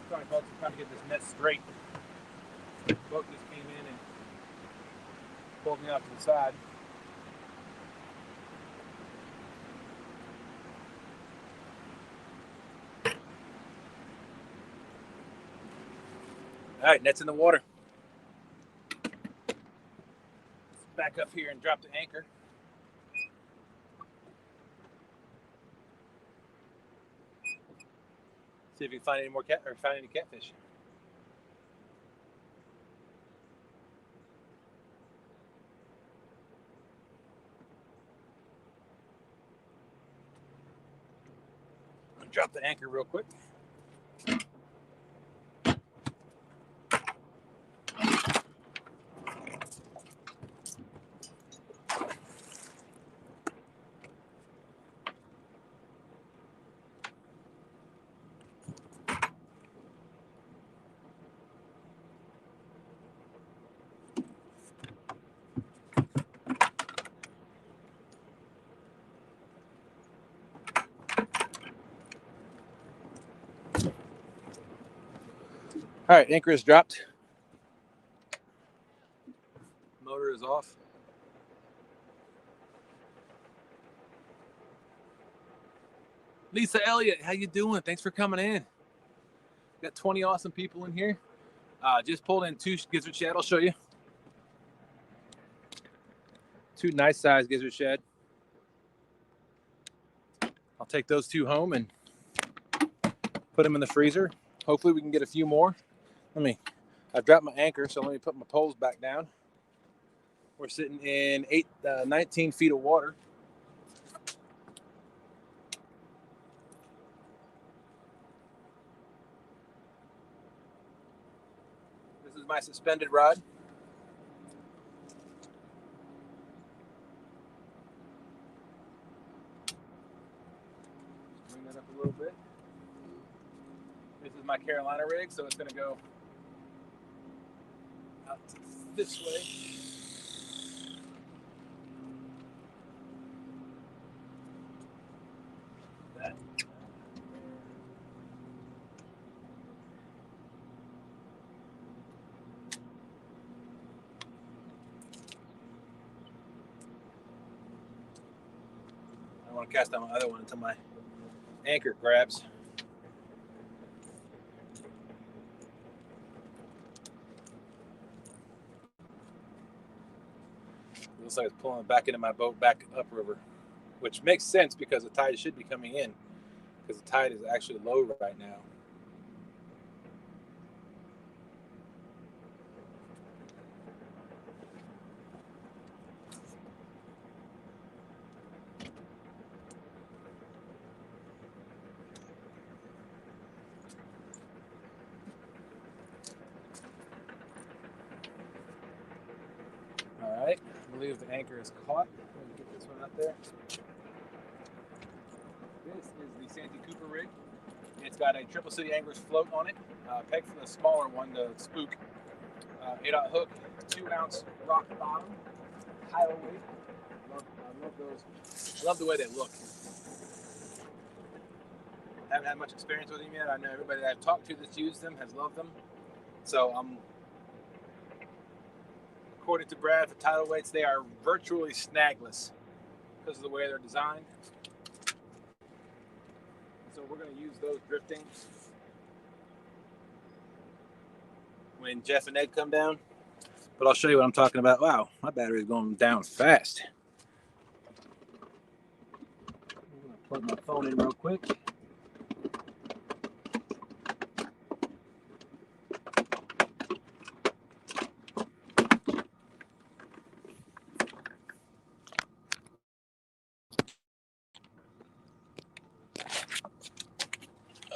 Sorry, folks, I'm trying to get this net straight. The boat just came in and pulled me off to the side. All right, net's in the water. Let's back up here and drop the anchor. See if you can find any more find any catfish. I'm gonna drop the anchor real quick. All right, anchor is dropped. Motor is off. Lisa Elliott, how you doing? Thanks for coming in. Got 20 awesome people in here. Just pulled in 2 gizzard shad. I'll show you. 2 nice size gizzard shad. I'll take those 2 home and put them in the freezer. Hopefully we can get a few more. I've dropped my anchor, so let me put my poles back down. We're sitting in 19 feet of water. This is my suspended rod. Bring that up a little bit. This is my Carolina rig, so it's going to go out this way. That. I want to cast on my other one until my anchor grabs. It looks like it's pulling back into my boat back upriver, which makes sense because the tide should be coming in because the tide is actually low right now. All right, I believe the anchor is caught. Let me get this one out there. Santee Cooper rig. It's got a Triple City Anglers float on it, pegged for the smaller one, the Spook. 8-aught hook, 2-ounce rock bottom, tidal weight. I love those. I love the way they look. I haven't had much experience with them yet. I know everybody that I've talked to that's used them has loved them. So according to Brad, for tidal weights, they are virtually snagless because of the way they're designed. So we're going to use those drifting when Jeff and Ed come down. But I'll show you what I'm talking about. Wow, my battery is going down fast. I'm going to plug my phone in real quick.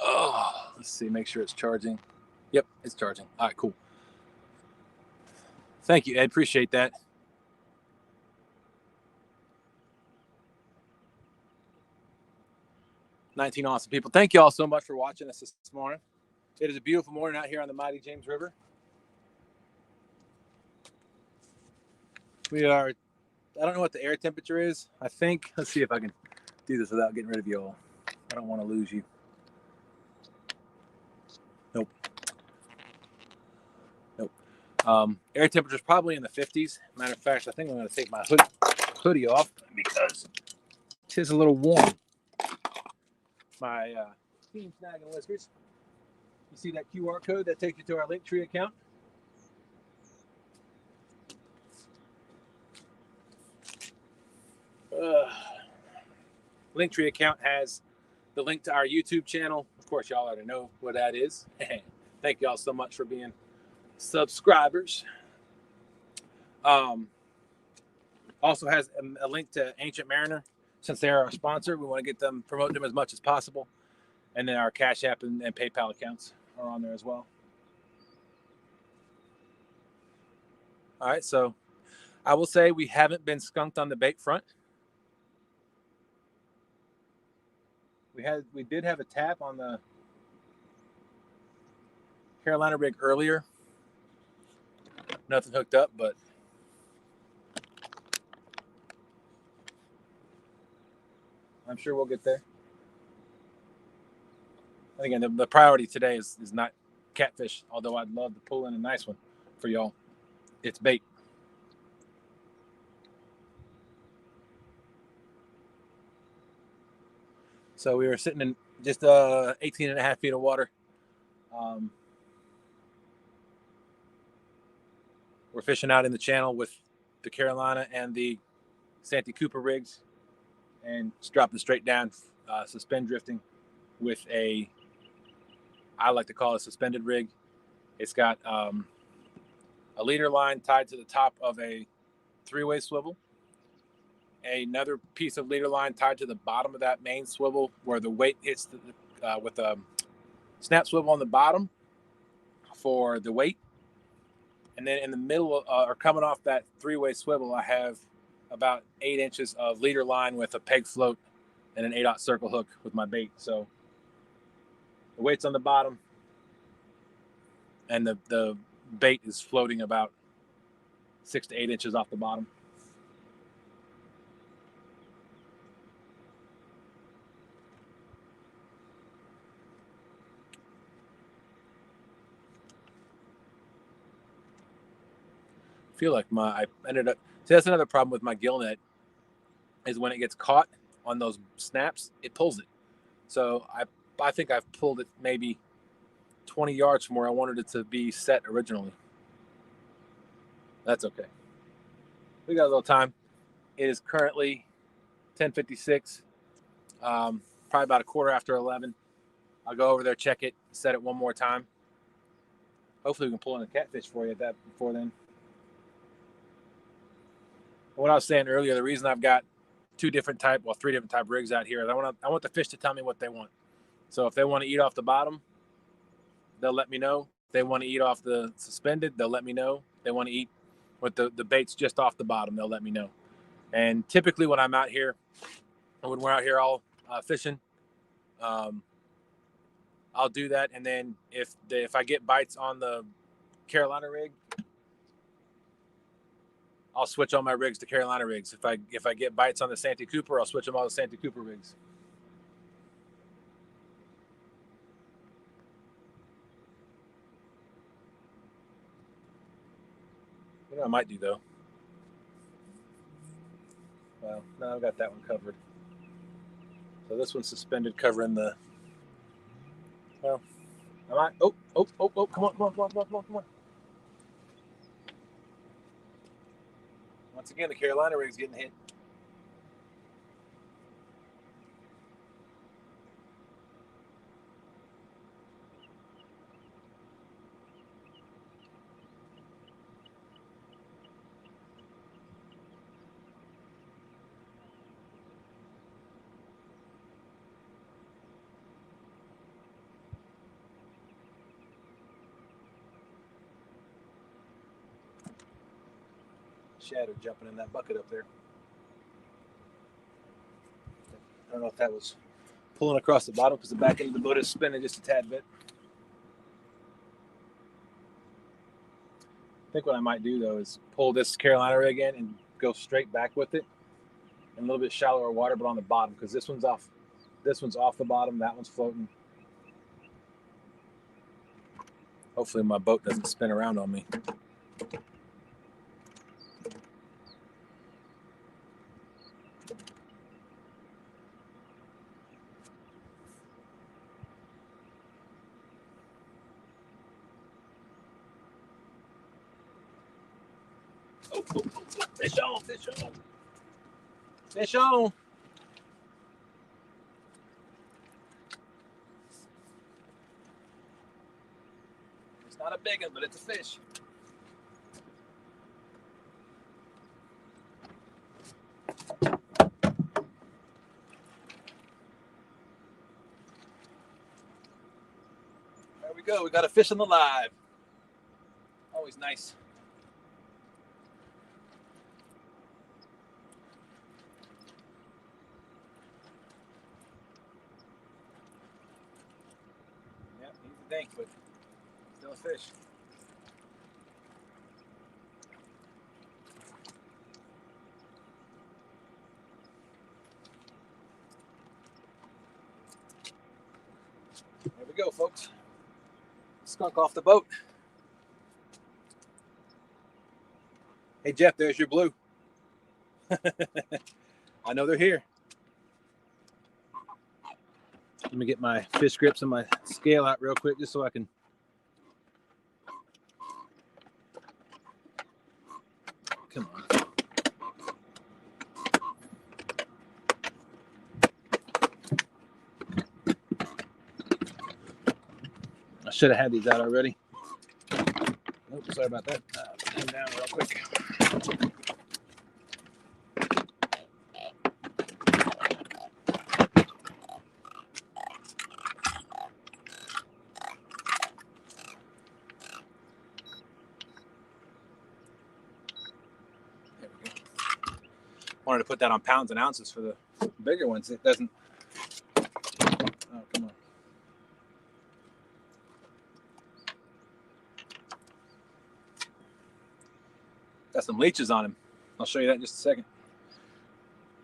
Oh, let's see, make sure it's charging. Yep, it's charging. All right, cool. Thank you, Ed. Appreciate that. $19 awesome people. Thank you all so much for watching us this morning. It is a beautiful morning out here on the mighty James River. We are, I don't know what the air temperature is. I think, let's see if I can do this without getting rid of you all. I don't want to lose you. Nope. Air temperature is probably in the 50s. Matter of fact, I think I'm going to take my hoodie off because it is a little warm. My Team Snag and Whiskers. You see that QR code that takes you to our Linktree account? Linktree account has the link to our YouTube channel. Of course, y'all already know what that is. Thank y'all so much for being subscribers. Also has a link to Ancient Mariner. Since they're our sponsor, we want to get them, promote them as much as possible. And then our Cash App and PayPal accounts are on there as well. All right, so I will say we haven't been skunked on the bait front. We did have a tap on the Carolina rig earlier. Nothing hooked up, but I'm sure we'll get there. And again, the priority today is not catfish, although I'd love to pull in a nice one for y'all. It's bait. So we were sitting in just 18 and a half feet of water. We're fishing out in the channel with the Carolina and the Santee Cooper rigs and just dropping straight down, suspend drifting with I like to call it a suspended rig. It's got a leader line tied to the top of a 3-way swivel, another piece of leader line tied to the bottom of that main swivel where the weight hits with a snap swivel on the bottom for the weight. And then in the middle, or coming off that 3-way swivel, I have about 8 inches of leader line with a peg float and an 8-aught circle hook with my bait. So the weight's on the bottom, and the bait is floating about 6 to 8 inches off the bottom. I feel like I ended up. See, that's another problem with my gill net, is when it gets caught on those snaps, it pulls it. So I think I've pulled it maybe 20 yards from where I wanted it to be set originally. That's okay. We got a little time. It is currently 10:56. Probably about a quarter after 11. I'll go over there, check it, set it one more time. Hopefully we can pull in a catfish for you before then. What I was saying earlier, the reason I've got 3 different type rigs out here is I want the fish to tell me what they want. So if they want to eat off the bottom, they'll let me know. If they want to eat off the suspended, they'll let me know. If they want to eat with the baits just off the bottom, they'll let me know. And typically when I'm out here, when we're out here all fishing, I'll do that, and then if I get bites on the Carolina rig, I'll switch all my rigs to Carolina rigs. If I get bites on the Santee Cooper, I'll switch them all to Santee Cooper rigs. You know, I might do though. Well, no, I've got that one covered. So this one's suspended, covering the. Well, I might. Oh! Come on! Once again, the Carolina rig's getting hit. Shadow jumping in that bucket up there. I don't know if that was pulling across the bottom because the back end of the boat is spinning just a tad bit. I think what I might do though is pull this Carolina rig in and go straight back with it in a little bit shallower water, but on the bottom, because this one's off the bottom, that one's floating. Hopefully my boat doesn't spin around on me. Oh, fish on, fish on. Fish on. It's not a big one, but it's a fish. There we go. We got a fish on the live. Always nice. Yeah, he's a dink, but still a fish. There we go, folks. Skunk off the boat. Hey, Jeff, there's your blue. I know they're here. Let me get my fish grips and my scale out real quick just so I can. Come on. I should have had these out already. Oh, sorry about that. Put them down real quick. There we go. Wanted to put that on pounds and ounces for the bigger ones. It doesn't. Oh, come on. Got some leeches on him. I'll show you that in just a second.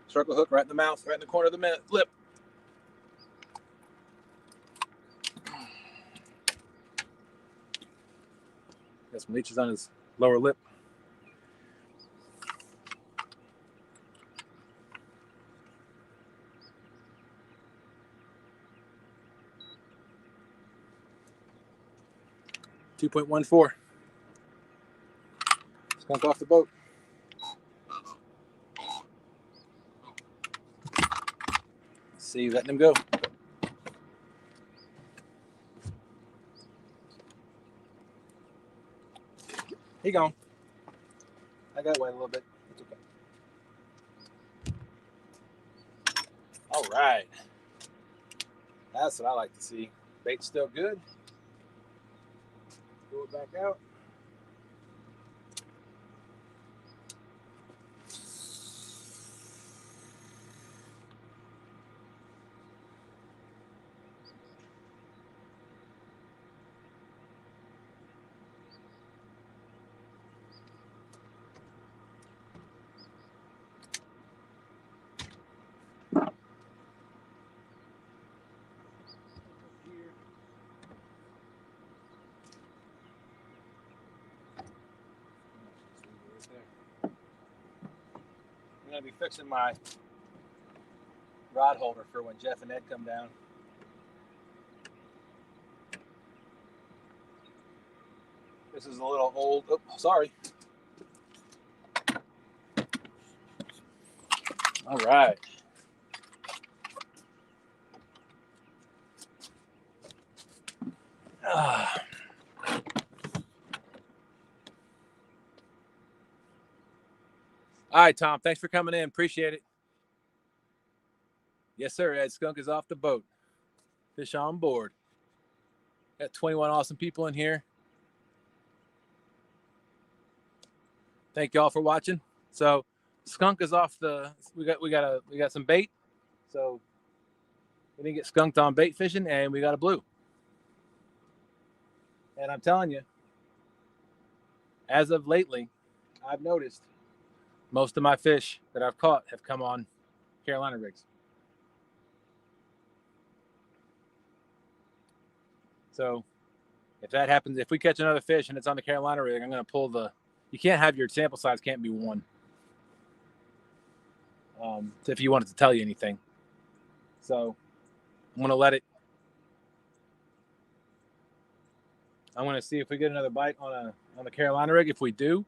Circle hook right in the mouth, right in the corner of the lip. Got some leeches on his lower lip. .14. Skunk off the boat. See you letting him go. He gone. I got wet a little bit. It's okay. All right. That's what I like to see. Bait's still good. Pull it back out. going to be fixing my rod holder for when Jeff and Ed come down. This is a little old. Oh, sorry. All right. All right, Tom. Thanks for coming in. Appreciate it. Yes, sir. Ed Skunk is off the boat. Fish on board. Got 21 awesome people in here. Thank y'all for watching. So, Skunk is off the. We got some bait. So we didn't get skunked on bait fishing, and we got a blue. And I'm telling you, as of lately, I've noticed most of my fish that I've caught have come on Carolina rigs. So if that happens, if we catch another fish and it's on the Carolina rig, I'm going to pull the. You can't have your sample size can't be 1. If you want it to tell you anything. So I'm going to let it. I'm going to see if we get another bite on the Carolina rig. If we do,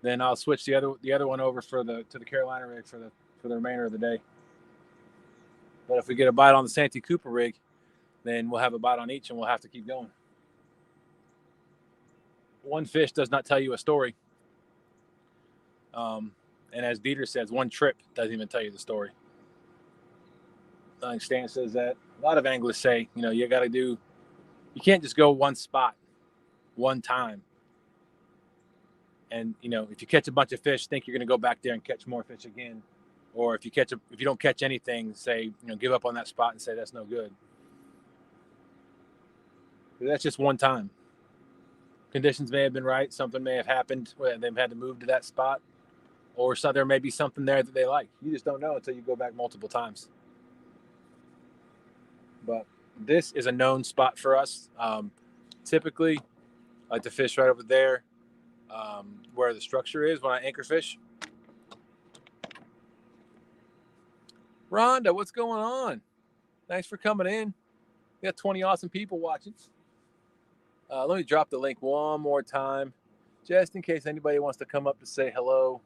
then I'll switch the other one over to the Carolina rig for the remainder of the day. But if we get a bite on the Santee Cooper rig, then we'll have a bite on each, and we'll have to keep going. One fish does not tell you a story. And as Dieter says, one trip doesn't even tell you the story. I think Stan says that. A lot of anglers say, you can't just go one spot, one time. And, if you catch a bunch of fish, think you're going to go back there and catch more fish again. Or if you don't catch anything, say, give up on that spot and say that's no good. That's just one time. Conditions may have been right. Something may have happened where they've had to move to that spot. Or so there may be something there that they like. You just don't know until you go back multiple times. But this is a known spot for us. Typically, I like to fish right over there where the structure is when I anchor fish. Rhonda, what's going on? Thanks for coming in. We got 20 awesome people watching. Let me drop the link one more time, just in case anybody wants to come up to say hello.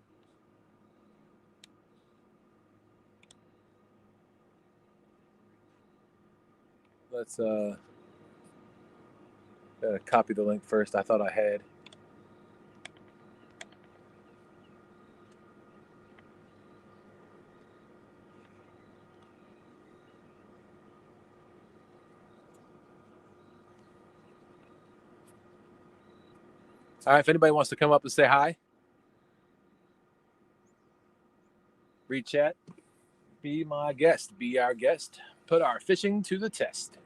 Let's gotta copy the link first. I thought I had. All right, if anybody wants to come up and say hi, read chat, be my guest, be our guest, put our fishing to the test.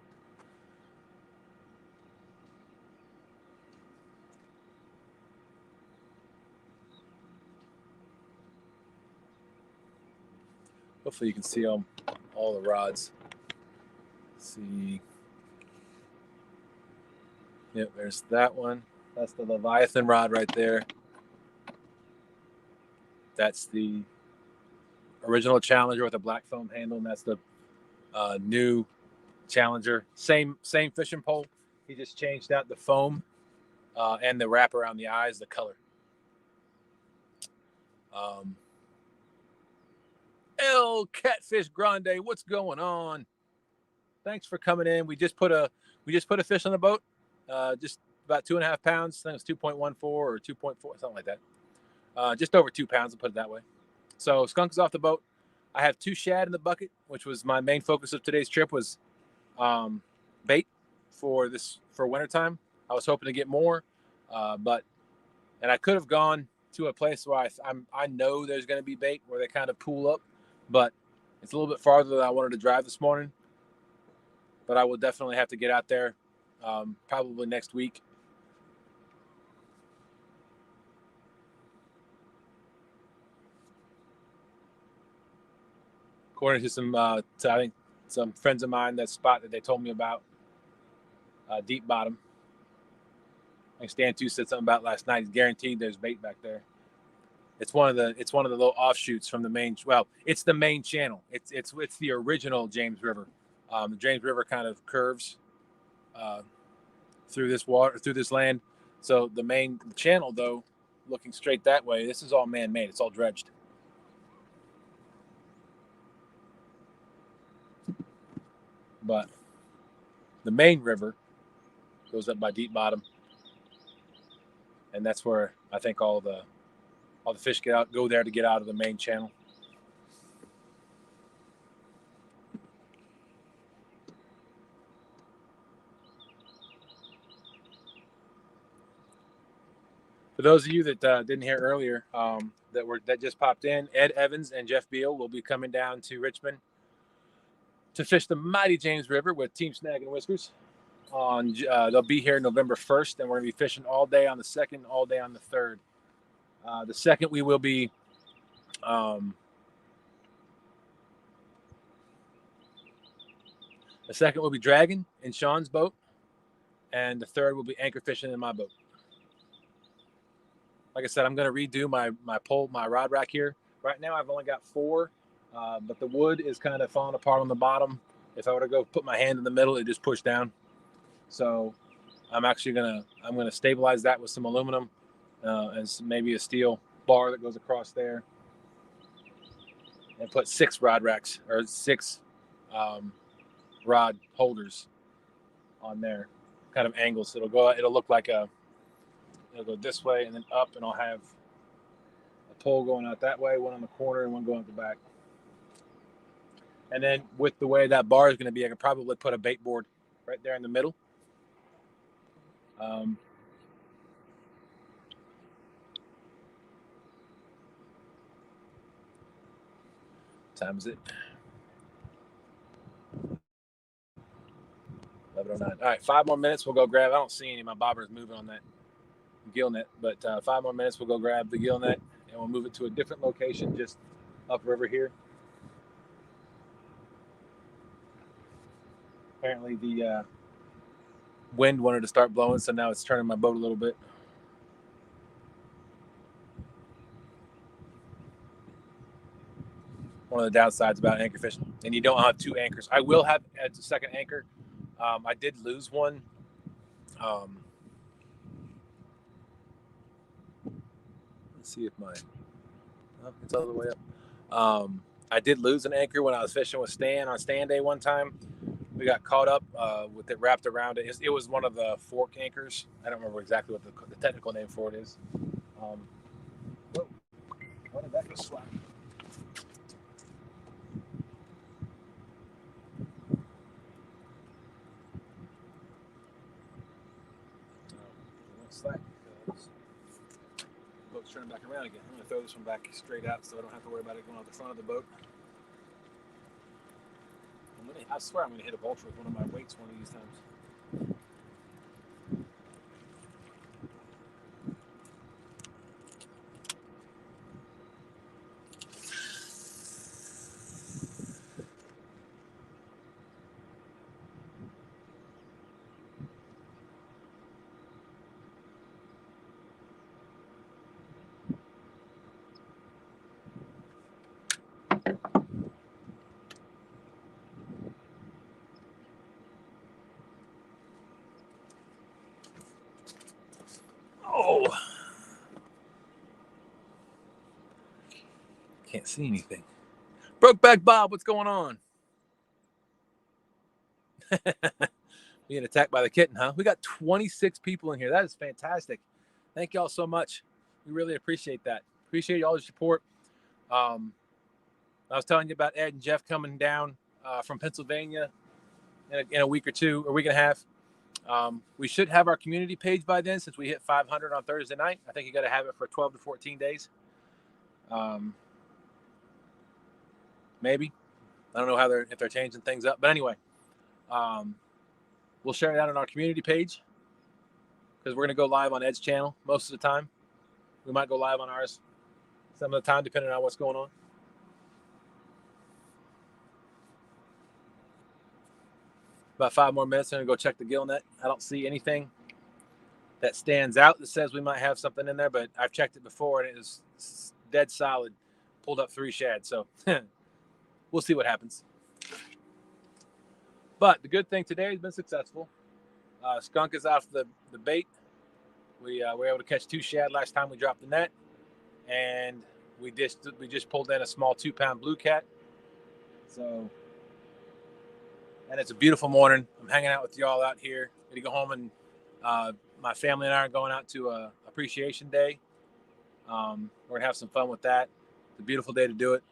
Hopefully you can see all the rods. Let's see. Yep, there's that one. That's the Leviathan rod right there. That's the original Challenger with a black foam handle, and that's the new Challenger. Same fishing pole. He just changed out the foam and the wrap around the eyes, the color. El Catfish Grande, what's going on? Thanks for coming in. We just put a fish on the boat, just about 2.5 pounds. I think it was 2.14 or 2.4, something like that. Just over 2 pounds, to put it that way. So skunk is off the boat. I have 2 shad in the bucket, which was my main focus of today's trip, was bait for wintertime. I was hoping to get more, and I could have gone to a place where I know there's going to be bait where they kind of pool up, but it's a little bit farther than I wanted to drive this morning. But I will definitely have to get out there probably next week. According to I think some friends of mine, that spot that they told me about, deep bottom. I think Stan 2 said something about last night. He's guaranteed there's bait back there. It's one of the little offshoots from the main. Well, it's the main channel. It's the original James River. The James River kind of curves through this land. So the main channel, though, looking straight that way, this is all man-made. It's all dredged. But the main river goes up by Deep Bottom, and that's where I think all the fish go there to get out of the main channel. For those of you that didn't hear earlier, that just popped in, Ed Evans and Jeff Beal will be coming down to Richmond to fish the mighty James River with Team Snag and Whiskers. They'll be here November 1st, and we're going to be fishing all day on the 2nd, all day on the 3rd. The 2nd, we will be dragging in Sean's boat, and the 3rd will be anchor fishing in my boat. Like I said, I'm going to redo my rod rack here. Right now, I've only got 4, but the wood is kind of falling apart on the bottom. If I were to go put my hand in the middle, it just pushed down. So I'm actually gonna stabilize that with some aluminum and maybe a steel bar that goes across there, and put 6 rod racks or 6 rod holders on there, kind of angles. It'll look like it'll go this way and then up, and I'll have a pole going out that way, one on the corner and one going at the back. And then with the way that bar is going to be, I could probably put a bait board right there in the middle. Time is it? 11:09. All right, 5 more minutes. We'll go grab. I don't see any of my bobbers moving on that gill net, but 5 more minutes. We'll go grab the gill net and we'll move it to a different location just upriver here. Apparently the wind wanted to start blowing, so now it's turning my boat a little bit. One of the downsides about anchor fishing, and you don't have 2 anchors. I will have a second anchor. I did lose one. Let's see if it's all the way up. I did lose an anchor when I was fishing with Stan on Stan Day one time. We got caught up with it wrapped around it. It was one of the fork anchors. I don't remember exactly what the technical name for it is. Whoa, why did that go slack? Slack because the boat's turning back around again. I'm going to throw this one back straight out so I don't have to worry about it going out the front of the boat. I swear I'm going to hit a vulture with one of my weights one of these times. Oh, can't see anything. Brokeback Bob, what's going on? Being attacked by the kitten, huh? We got 26 people in here. That is fantastic. Thank y'all so much. We really appreciate that. Appreciate all your support. I was telling you about Ed and Jeff coming down from Pennsylvania in a week or 2, or week and a half. We should have our community page by then, since we hit 500 on Thursday night. I think you got to have it for 12 to 14 days. Maybe. I don't know if they're changing things up, but anyway, we'll share it out on our community page, because we're going to go live on Ed's channel most of the time. We might go live on ours some of the time, depending on what's going on. About 5 more minutes. I'm going to go check the gill net. I don't see anything that stands out that says we might have something in there, but I've checked it before and it is dead solid. Pulled up 3 shad. So we'll see what happens. But the good thing today has been successful. Skunk is off the bait. We were able to catch 2 shad last time we dropped the net, and we just pulled in a small 2-pound blue cat. So, and it's a beautiful morning. I'm hanging out with y'all out here. I'm gonna go home, and my family and I are going out to a appreciation day. We're gonna have some fun with that. It's a beautiful day to do it.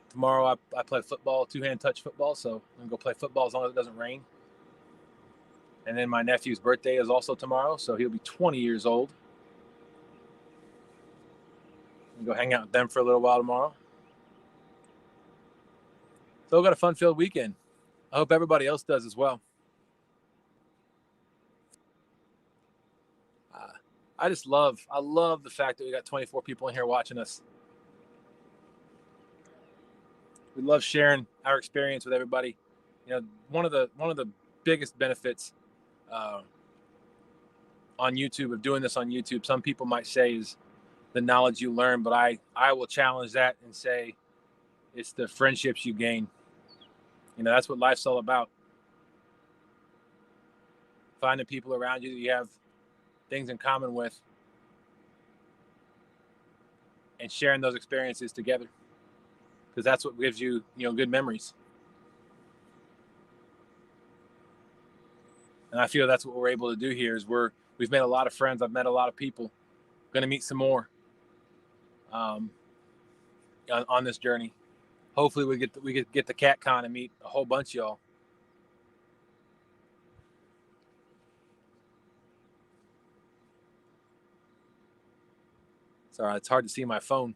Tomorrow I play football, 2-hand touch football, so I'm gonna go play football as long as it doesn't rain. And then my nephew's birthday is also tomorrow, so he'll be 20 years old. I'm gonna go hang out with them for a little while tomorrow. So we've got a fun-filled weekend. I hope everybody else does as well. I love the fact that we got 24 people in here watching us. We love sharing our experience with everybody. You know, one of the biggest benefits on YouTube of doing this on YouTube, some people might say, is the knowledge you learn, but I will challenge that and say it's the friendships you gain. You know, that's what life's all about. Finding people around you that you have things in common with and sharing those experiences together, because that's what gives you, good memories. And I feel that's what we're able to do here is we've made a lot of friends. I've met a lot of people. Going to meet some more on this journey. Hopefully we get the cat con and meet a whole bunch of y'all. Sorry, it's hard to see my phone.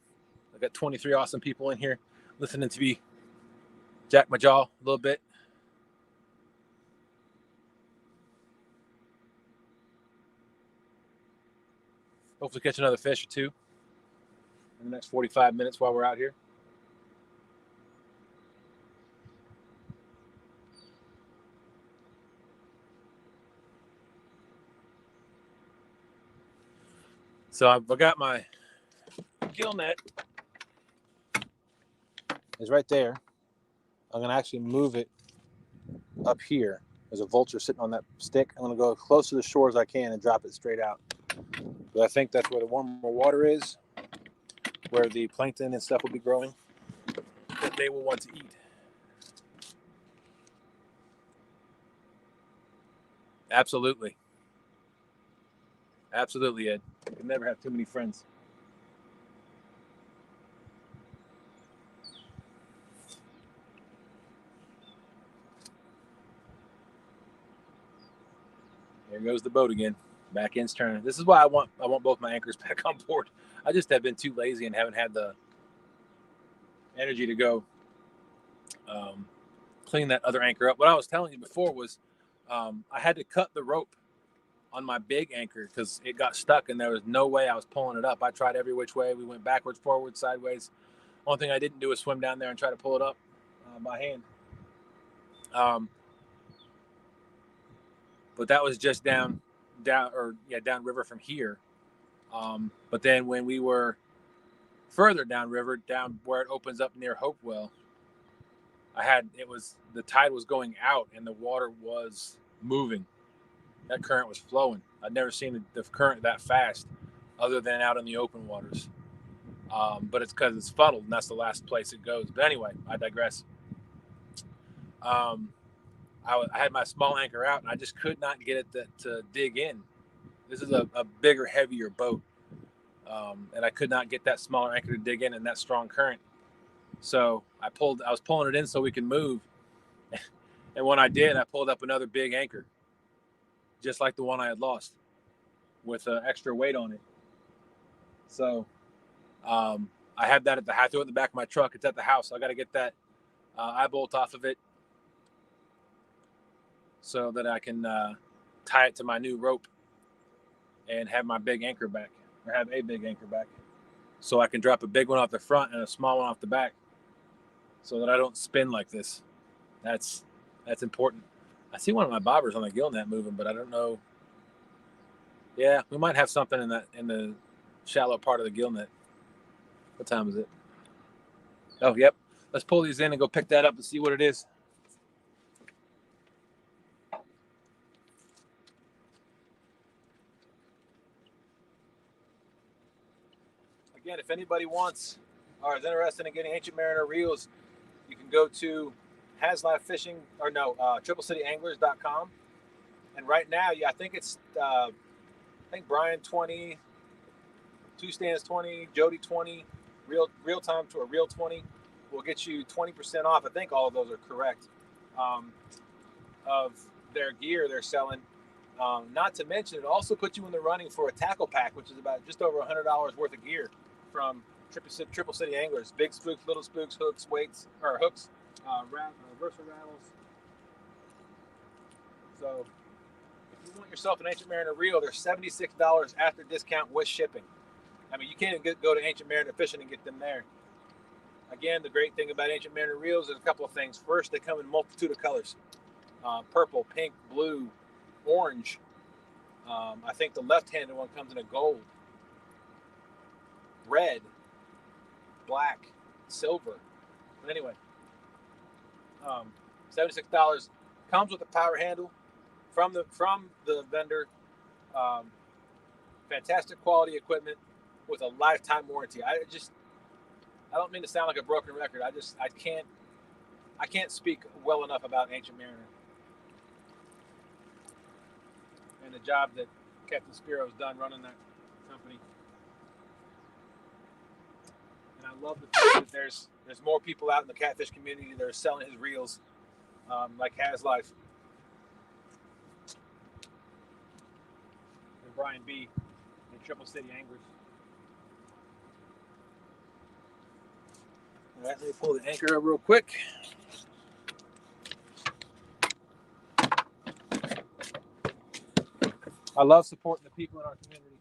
I got 23 awesome people in here listening to me jack my jaw a little bit. Hopefully catch another fish or two in the next 45 minutes while we're out here. So I've got my gill net. It's right there. I'm going to actually move it up here. There's a vulture sitting on that stick. I'm going to go as close to the shore as I can and drop it straight out. But I think that's where the warmer water is, where the plankton and stuff will be growing that they will want to eat. Absolutely. Absolutely, Ed. You can never have too many friends. There goes the boat again. Back end's turning. This is why I want both my anchors back on board. I just have been too lazy and haven't had the energy to go clean that other anchor up. What I was telling you before was I had to cut the rope on my big anchor because it got stuck and there was no way I was pulling it up. I tried every which way. We went backwards, forwards, sideways. Only thing I didn't do was swim down there and try to pull it up by hand. But that was just down river from here. But then when we were further down river, down where it opens up near Hopewell, the tide was going out and the water was moving. That current was flowing. I'd never seen the current that fast other than out in the open waters. But it's because it's funneled and that's the last place it goes. But anyway, I digress. I had my small anchor out and I just could not get it to dig in. This is a bigger, heavier boat. And I could not get that smaller anchor to dig in that strong current. So I was pulling it in so we could move. And when I did, I pulled up another big anchor, just like the one I had lost, with extra weight on it. So I have that I threw it in the back of my truck. It's at the house. So I got to get that eye bolt off of it so that I can tie it to my new rope and have my big anchor back, or have a big anchor back, so I can drop a big one off the front and a small one off the back, so that I don't spin like this. That's important. I see one of my bobbers on the gill net moving, but I don't know Yeah, we might have something in the shallow part of the gill net. What time is it? Oh, yep. Let's pull these in and go pick that up and see what it is. Again, if anybody wants or is interested in getting Ancient Mariner reels, you can go to TripleCityAnglers.com. And right now, yeah, I think it's I think Brian 20, two stands 20, Jody 20, real time to a real 20 will get you 20% off. I think all of those are correct. Of their gear they're selling. Not to mention, it also puts you in the running for a tackle pack, which is about just over $100 worth of gear from Triple City Anglers. Big spooks, little spooks, hooks, weights, or hooks, versatile rattles. So if you want yourself an Ancient Mariner reel, they're $76 after discount with shipping. I mean, you can't even go to Ancient Mariner Fishing and get them there. Again, the great thing about Ancient Mariner reels is a couple of things. First, they come in a multitude of colors. Purple, pink, blue, orange. I think the left-handed one comes in a gold, red, black, silver. But anyway, $76 comes with a power handle from the vendor. Fantastic quality equipment with a lifetime warranty. I don't mean to sound like a broken record. I can't speak well enough about Ancient Mariner and the job that Captain Spiro's done running that company. And I love the fact that there's more people out in the catfish community that are selling his reels, like Has Life and Brian B. and Triple City Anglers. All right, let me pull the anchor up real quick. I love supporting the people in our community.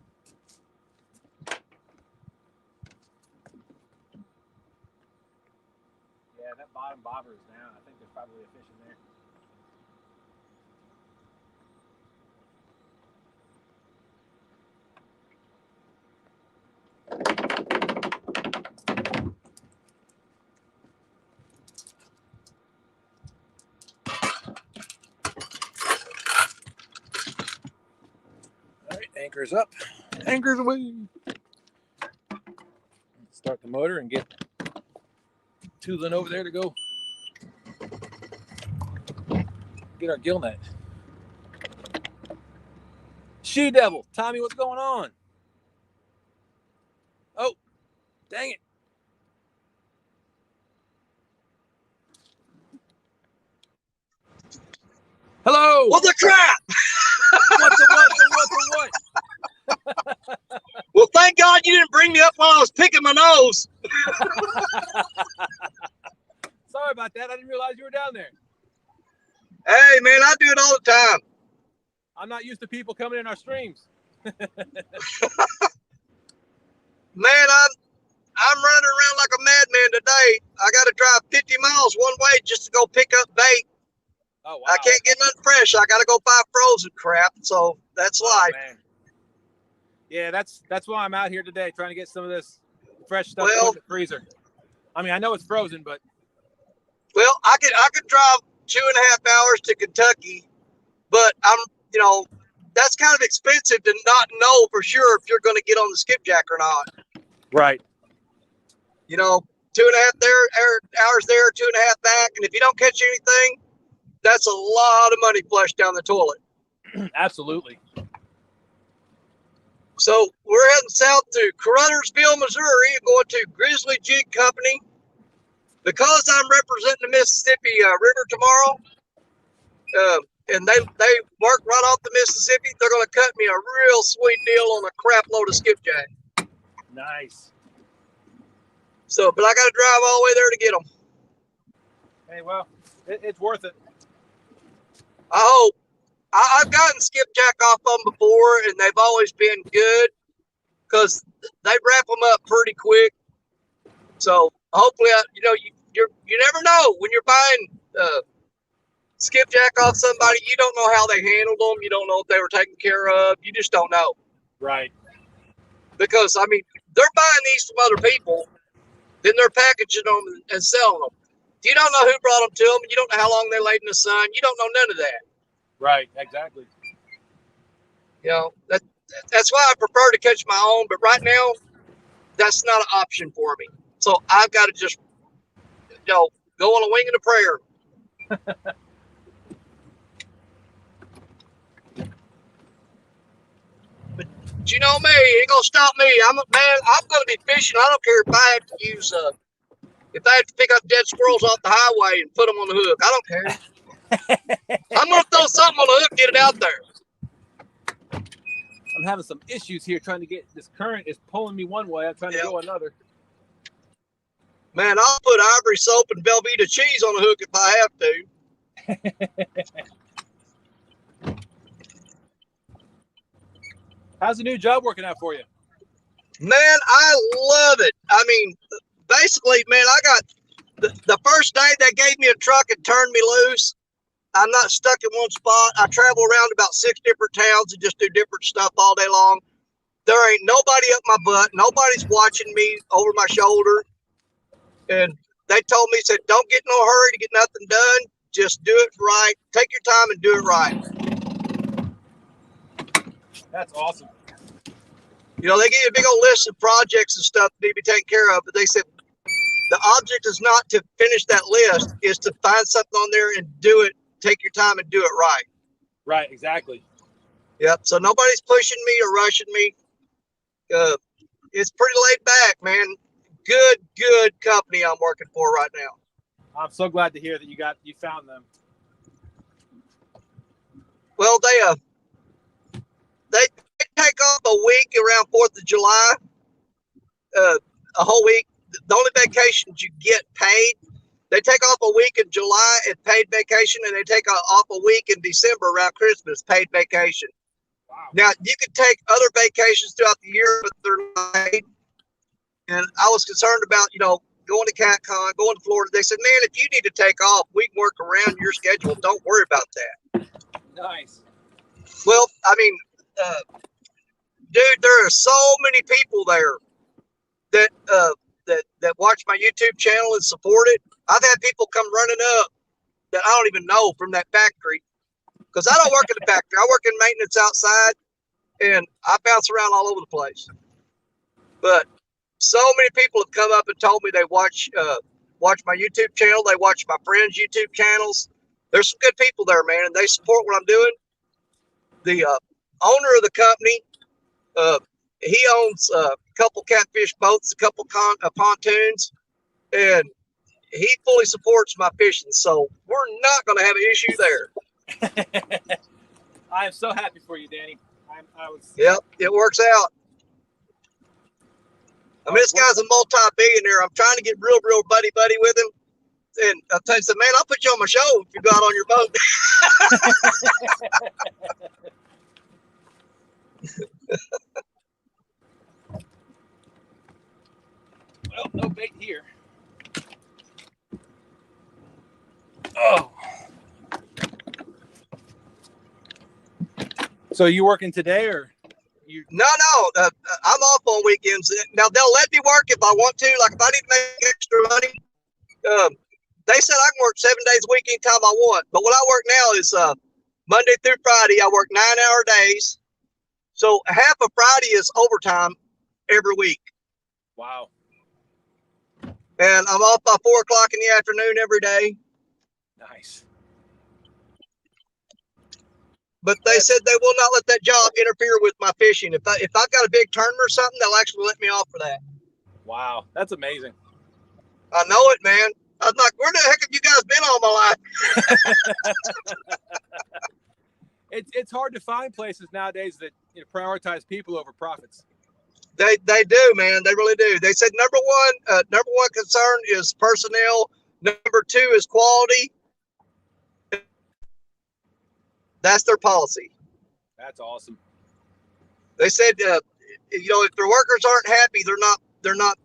Yeah, that bottom bobber is down. I think there's probably a fish in there. All right, anchor's up. Anchor's away. Start the motor and get Tulin over there to go get our gill net. She Devil, Tommy, what's going on? Oh, dang it. Hello. What the crap? What the what? Well, thank God you didn't bring me up while I was picking my nose. Sorry about that. I didn't realize you were down there. Hey, man, I do it all the time. I'm not used to people coming in our streams. Man, I'm running around like a madman today. I got to drive 50 miles one way just to go pick up bait. Oh, wow. I can't get nothing fresh. I got to go buy frozen crap. So that's life. Man. Yeah, that's why I'm out here today, trying to get some of this fresh stuff to put in the freezer. I mean, I know it's frozen, but well, I could drive 2.5 hours to Kentucky, but that's kind of expensive to not know for sure if you're going to get on the skipjack or not. Right. 2.5 hours there, 2.5 back, and if you don't catch anything, that's a lot of money flushed down the toilet. Absolutely. So we're heading south to Carruthersville, Missouri, going to Grizzly Jig Company. Because I'm representing the Mississippi River tomorrow, and they work right off the Mississippi, they're going to cut me a real sweet deal on a crap load of skipjack. Nice. So, but I got to drive all the way there to get them. Hey, well, it's worth it. I hope. I've gotten skipjack off them before, and they've always been good because they wrap them up pretty quick. So hopefully, you never know when you're buying skipjack off somebody, you don't know how they handled them. You don't know if they were taken care of. You just don't know. Right. Because, I mean, they're buying these from other people, then they're packaging them and selling them. You don't know who brought them to them. You don't know how long they laid in the sun. You don't know none of that. Right. Exactly. You know, that's why I prefer to catch my own. But right now, that's not an option for me. So I've got to just, go on a wing and a prayer. But you know me, it ain't gonna stop me. I'm gonna be fishing. I don't care if I have to use if I have to pick up dead squirrels off the highway and put them on the hook. I don't care. I'm gonna throw something on the hook, get it out there. I'm having some issues here trying to get this current is pulling me one way. I'm trying to go another. Man, I'll put ivory soap and Velveeta cheese on the hook if I have to. How's the new job working out for you? Man, I love it. I mean, basically, man, I got the first day they gave me a truck and turned me loose. I'm not stuck in one spot. I travel around about 6 different towns and just do different stuff all day long. There ain't nobody up my butt. Nobody's watching me over my shoulder. And they told me, said, don't get in no hurry to get nothing done. Just do it right. Take your time and do it right. That's awesome. You know, they give you a big old list of projects and stuff that need to be taken care of. But they said the object is not to finish that list, is to find something on there and do it. Take your time and do it right. Right, exactly. Yep. So nobody's pushing me or rushing me. It's pretty laid back, man. Good company I'm working for right now. I'm so glad to hear that you found them. Well, they take off a week around 4th of July, a whole week. The only vacations you get paid, they take off a week in July at paid vacation, and they take off a week in December around Christmas, paid vacation. Wow. Now, you can take other vacations throughout the year, but they're not paid. And I was concerned about, going to CatCon, going to Florida. They said, man, if you need to take off, we can work around your schedule. Don't worry about that. Nice. Well, I mean, dude, there are so many people there that watch my YouTube channel and support it. I've had people come running up that I don't even know from that factory, because I don't work in the factory. I work in maintenance outside, and I bounce around all over the place. But so many people have come up and told me they watch my YouTube channel. They watch my friends' YouTube channels. There's some good people there, man, and they support what I'm doing. The owner of the company, he owns a couple catfish boats, a couple pontoons, and he fully supports my fishing. So we're not going to have an issue there. I am so happy for you, Danny. Yep, it works out. I mean, this guy's a multi-billionaire. I'm trying to get real buddy with him. And I tell you, man, I'll put you on my show if you go out on your boat. Well, no bait here. Oh. So you working today, or you? No. I'm off on weekends. Now, they'll let me work if I want to. Like, if I need to make extra money, they said I can work 7 days a week anytime I want. But what I work now is Monday through Friday. I work 9-hour days. So half of Friday is overtime every week. Wow. And I'm off by 4 o'clock in the afternoon every day. Nice. But they said they will not let that job interfere with my fishing. If I've got a big tournament or something, they'll actually let me off for that. Wow, that's amazing. I know it, man. I was like, where the heck have you guys been all my life? It's hard to find places nowadays that prioritize people over profits. They do, man. They really do. They said number one concern is personnel. Number 2 is quality. That's their policy. That's awesome. They said, if their workers aren't happy, they're not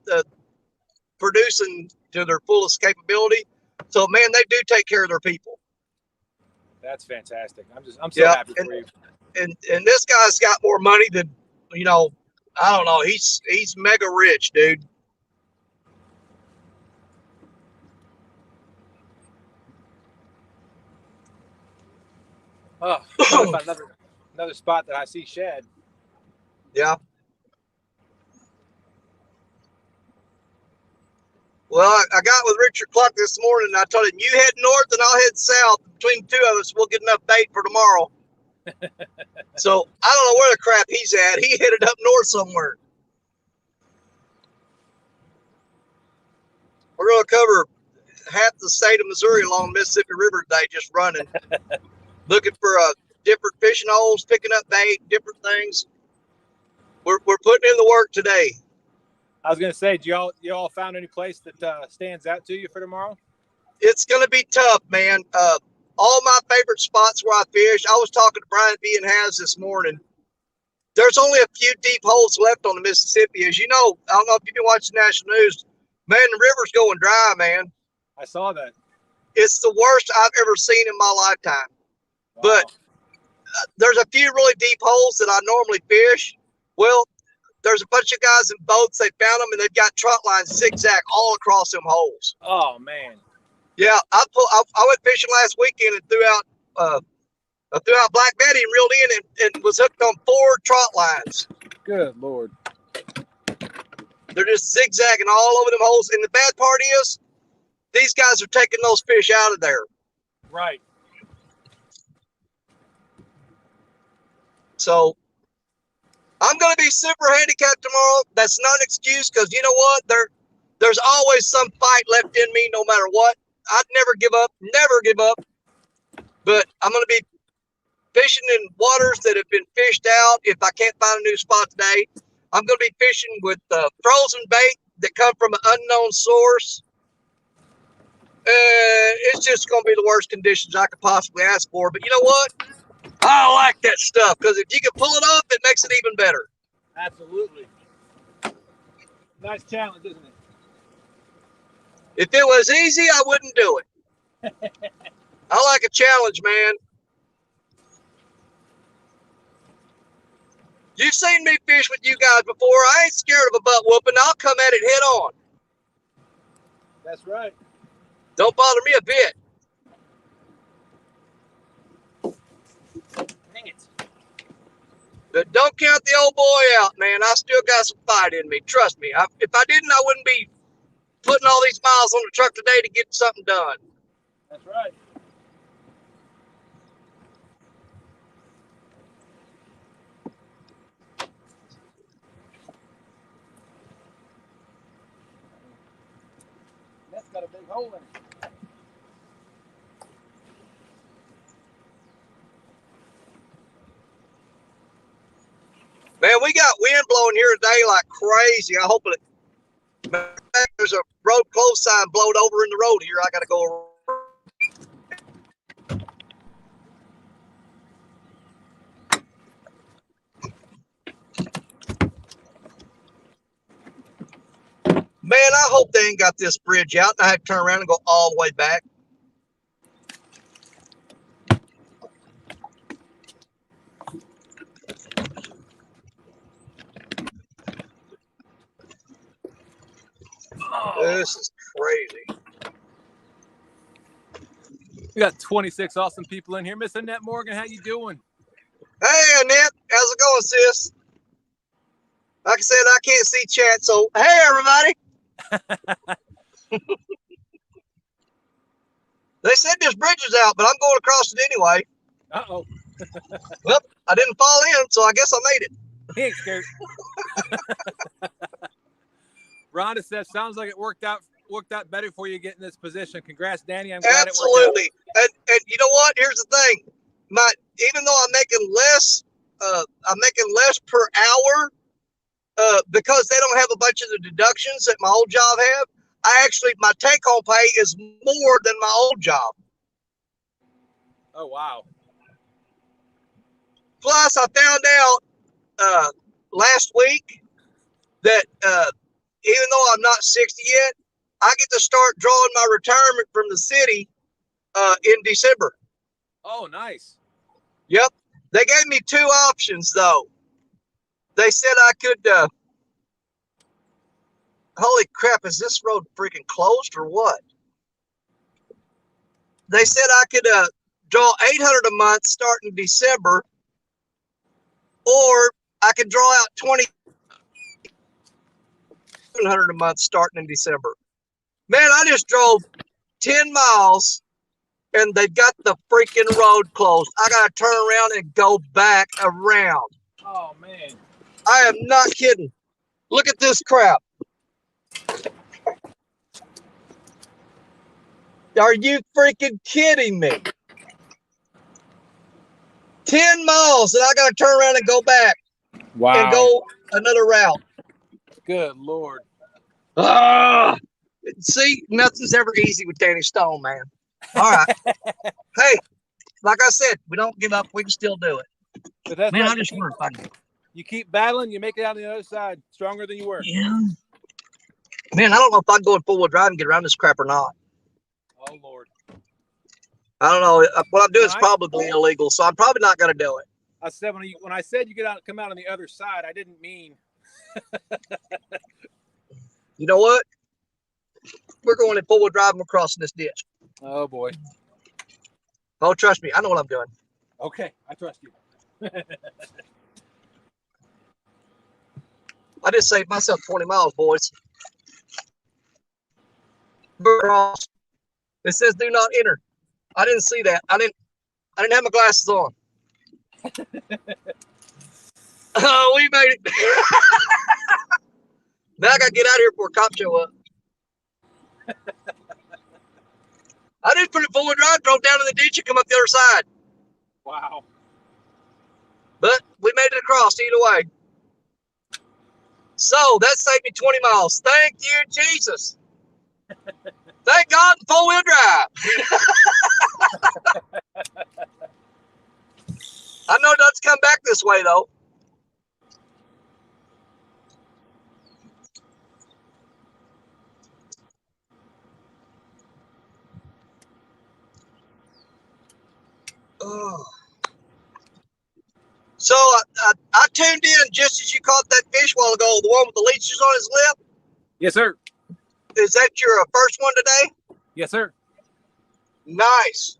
producing to their fullest capability. So, man, they do take care of their people. That's fantastic. I'm so happy for you. And this guy's got more money than, you know, I don't know. He's mega rich, dude. Oh, trying to find another spot that I see shad. Yeah. Well, I got with Richard Clark this morning, and I told him, you head north and I'll head south. Between the two of us, we'll get enough bait for tomorrow. So I don't know where the crap he's at. He headed up north somewhere. We're going to cover half the state of Missouri along the Mississippi River today, just running, looking for different fishing holes, picking up bait, different things. We're putting in the work today. I was gonna say, do y'all found any place that stands out to you for tomorrow? It's gonna be tough, man. All my favorite spots where I fish. I was talking to Brian B. and Has this morning. There's only a few deep holes left on the Mississippi. As you know, I don't know if you've been watching national news. Man, the river's going dry, man. I saw that. It's the worst I've ever seen in my lifetime. Wow. But there's a few really deep holes that I normally fish. Well, there's a bunch of guys in boats. They found them, and they've got trot lines zigzag all across them holes. Oh, man. Yeah, I went fishing last weekend and threw out Black Betty and reeled in and was hooked on 4 trot lines. Good Lord. They're just zigzagging all over them holes. And the bad part is, these guys are taking those fish out of there. Right. So I'm going to be super handicapped tomorrow. That's not an excuse, because you know what? There's always some fight left in me no matter what. I'd never give up. But I'm going to be fishing in waters that have been fished out. If I can't find a new spot today, I'm going to be fishing with frozen bait that come from an unknown source. It's just going to be the worst conditions I could possibly ask for. But you know what? I like that stuff, because if you can pull it off, it makes it even better. Absolutely. Nice challenge, isn't it? If it was easy, I wouldn't do it. I like a challenge, man. You've seen me fish with you guys before. I ain't scared of a butt whooping. I'll come at it head on. That's right. Don't bother me a bit. Dang it. But don't count the old boy out, man. I still got some fight in me. Trust me. If I didn't, I wouldn't be putting all these miles on the truck today to get something done. That's right. That's got a big hole in it. Man, we got wind blowing here today like crazy. I hope it. There's a road closed sign blowed over in the road here. I got to go. Man, I hope they ain't got this bridge out and I have to turn around and go all the way back. This is crazy. We got 26 awesome people in here. Miss Annette Morgan, how you doing? Hey, Annette. How's it going, sis? Like I said, I can't see chat, so hey, everybody. They said this bridge is out, but I'm going across it anyway. Uh-oh. Well, I didn't fall in, so I guess I made it. He ain't scared. Rhonda says, sounds like it worked out better for you getting this position. Congrats, Danny. I'm glad Absolutely. it worked out. And you know what? Here's the thing. Even though I'm making less per hour, because they don't have a bunch of the deductions that my old job have. My take-home pay is more than my old job. Oh, wow. Plus, I found out last week that even though I'm not 60 yet, I get to start drawing my retirement from the city in December. Oh, nice. Yep. They gave me two options though. They said I could. Holy crap! Is this road freaking closed or what? They said I could draw 800 a month starting December, or I could draw out 2,700 a month starting in December. Man, I just drove 10 miles and they've got the freaking road closed. I got to turn around and go back around. Oh, man. I am not kidding. Look at this crap. Are you freaking kidding me? 10 miles and I got to turn around and go back and Wow. go another route. Good Lord. Ah, see, nothing's ever easy with Danny Stone, man. All right. Hey, like I said, we don't give up. We can still do it. But that's Man, right. I just wonder if I can. You keep battling, you make it out on the other side stronger than you were. Yeah. Man, I don't know if I can go in full-wheel drive and get around this crap or not. Oh, Lord. I don't know. What I'm doing is Nice. probably illegal, so I'm probably not going to do it. I said when I said you come out on the other side, I didn't mean. You know what? We're going in full-wheel drive and we're crossing this ditch. Oh, boy. Oh, trust me. I know what I'm doing. Okay, I trust you. I just saved myself 20 miles, boys. Cross. It says do not enter. I didn't see that. I didn't have my glasses on. Oh, we made it. Now I got to get out of here before a cop show up. I didn't put it forward drive, drove down to the ditch and come up the other side. Wow. But we made it across either way. So that saved me 20 miles. Thank you, Jesus. Thank God for four-wheel drive. I know it doesn't come back this way, though. Oh. So I tuned in just as you caught that fish a while ago, the one with the leeches on his lip. Yes, sir. Is that your first one today? Yes, sir. Nice.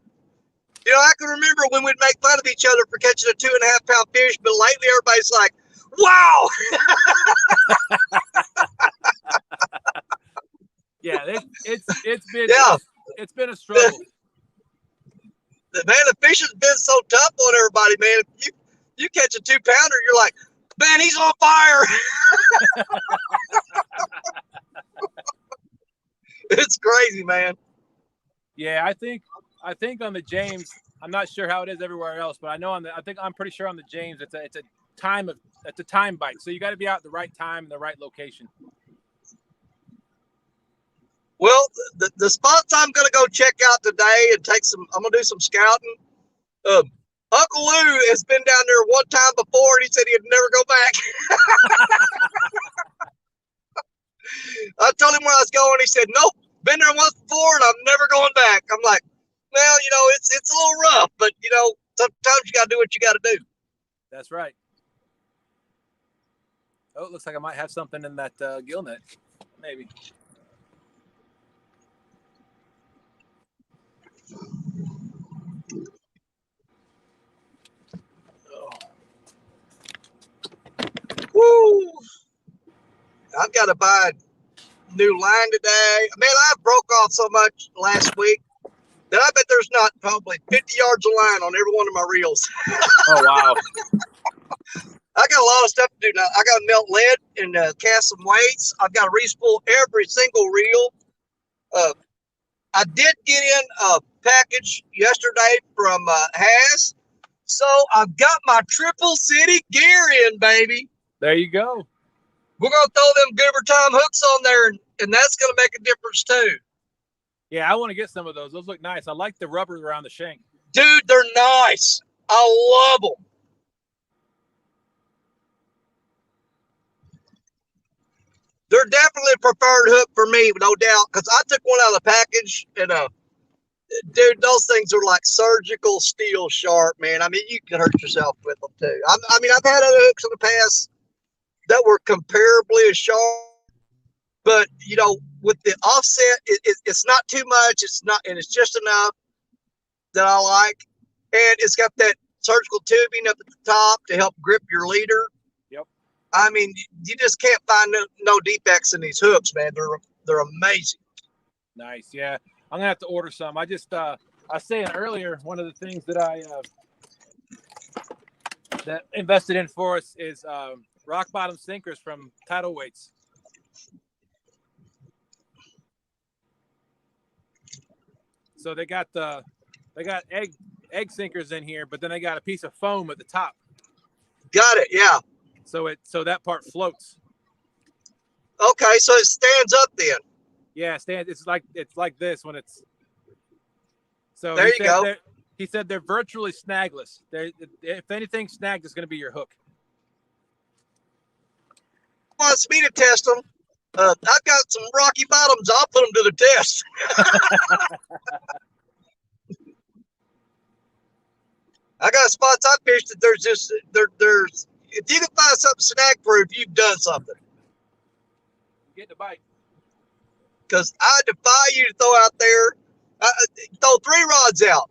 You know, I can remember when we'd make fun of each other for catching a 2.5 pound fish, but lately everybody's like, wow. Yeah, it's been Yeah. it's been a struggle. Man, the fish has been so tough on everybody, man. If you catch a 2-pounder, you're like, man, he's on fire. It's crazy, man. Yeah, I think on the James, I'm not sure how it is everywhere else, but I know I'm pretty sure on the James it's a time bite. So you got to be out at the right time in the right location. Well, the spots I'm going to go check out today and I'm going to do some scouting. Uncle Lou has been down there one time before, and he said he'd never go back. I told him where I was going. He said, nope, been there once before, and I'm never going back. I'm like, well, you know, it's a little rough, but, you know, sometimes you got to do what you got to do. That's right. Oh, it looks like I might have something in that gill net. Maybe. Woo! I've got to buy a new line today. Man, I broke off so much last week that I bet there's not probably 50 yards of line on every one of my reels. Oh, wow. I got a lot of stuff to do now. I got to melt lead and cast some weights. I've got to re-spool every single reel. I did get in a package yesterday from Haas. So I've got my Triple City gear in, baby. There you go. We're going to throw them Goober Time hooks on there, and that's going to make a difference too. Yeah, I want to get some of those. Those look nice. I like the rubber around the shank. Dude, they're nice. I love them. They're definitely a preferred hook for me, no doubt, because I took one out of the package, and dude, those things are like surgical steel sharp, man. I mean, you can hurt yourself with them too. I mean, I've had other hooks in the past that were comparably as sharp, but you know, with the offset, it's not too much. It's not, and it's just enough that I like, and it's got that surgical tubing up at the top to help grip your leader. Yep. I mean, you just can't find no defects in these hooks, man. They're amazing. Nice. Yeah, I'm gonna have to order some. I just I was saying earlier, one of the things that I that invested in for us is rock bottom sinkers from Tidal Weights. So they got egg sinkers in here, but then they got a piece of foam at the top. Got it. Yeah. So that part floats. Okay, so it stands up then. Yeah, it's like this when it's. So there you go. He said they're virtually snagless. If anything snagged, it's going to be your hook. Wants me to test them. I've got some rocky bottoms. I'll put them to the test. I got spots I fished that there's if you can find something snag proof, you've done something. Get the bite. Because I defy you to throw out there, throw 3 rods out.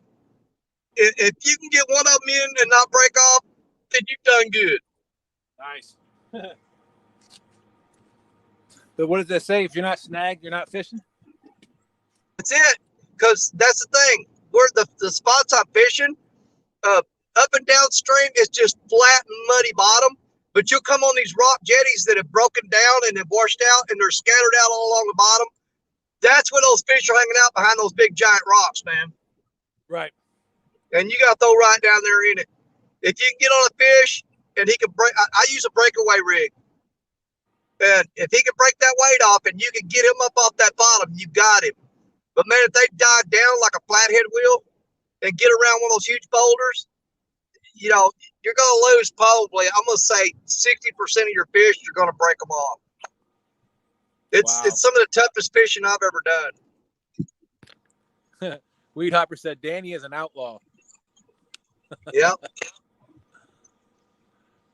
If you can get one of them in and not break off, then you've done good. Nice. But what does that say? If you're not snagged, you're not fishing? That's it. Because that's the thing. Where the spots I'm fishing, up and downstream, it's just flat and muddy bottom. But you'll come on these rock jetties that have broken down and have washed out, and they're scattered out all along the bottom. That's where those fish are hanging out behind those big giant rocks, man. Right. And you got to throw right down there in it. If you can get on a fish and he can break, I use a breakaway rig. And if he can break that weight off and you can get him up off that bottom, you got him. But man, if they dive down like a flathead wheel and get around one of those huge boulders, you know, you're going to lose probably, I'm going to say 60% of your fish, you're going to break them off. It's some of the toughest fishing I've ever done. Weed Hopper said Danny is an outlaw. Yep.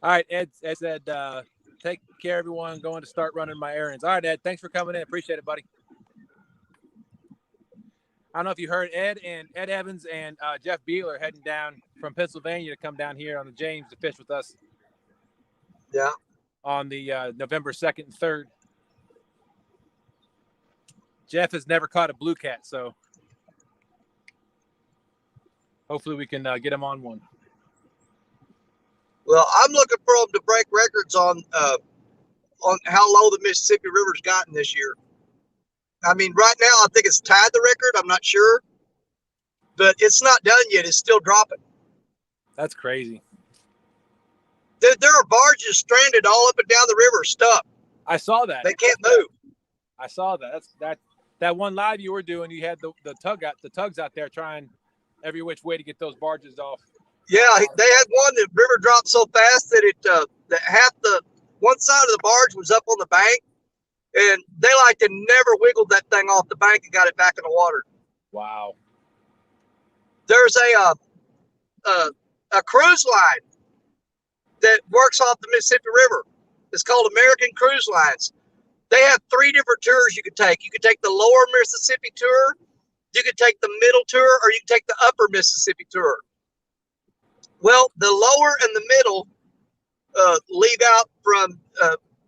All right, Ed said, take care, everyone. Going to start running my errands. All right, Ed, thanks for coming in. Appreciate it, buddy. I don't know if you heard Ed Evans and Jeff Beal are heading down from Pennsylvania to come down here on the James to fish with us. Yeah. On the November 2nd and 3rd. Jeff has never caught a blue cat, so hopefully we can get him on one. Well, I'm looking for them to break records on how low the Mississippi River's gotten this year. I mean, right now I think it's tied the record. I'm not sure, but it's not done yet. It's still dropping. That's crazy. There are barges stranded all up and down the river, stuck. I saw that. They can't move. I saw that. That one live you were doing. You had the tugs out there trying every which way to get those barges off. Yeah, they had one that river dropped so fast that that half the one side of the barge was up on the bank, and they like to never wiggled that thing off the bank and got it back in the water. Wow. There's a cruise line that works off the Mississippi River. It's called American Cruise Lines. They have 3 different tours you could take. You could take the lower Mississippi tour, you could take the middle tour, or you could take the upper Mississippi tour. Well, the lower and the middle leave out from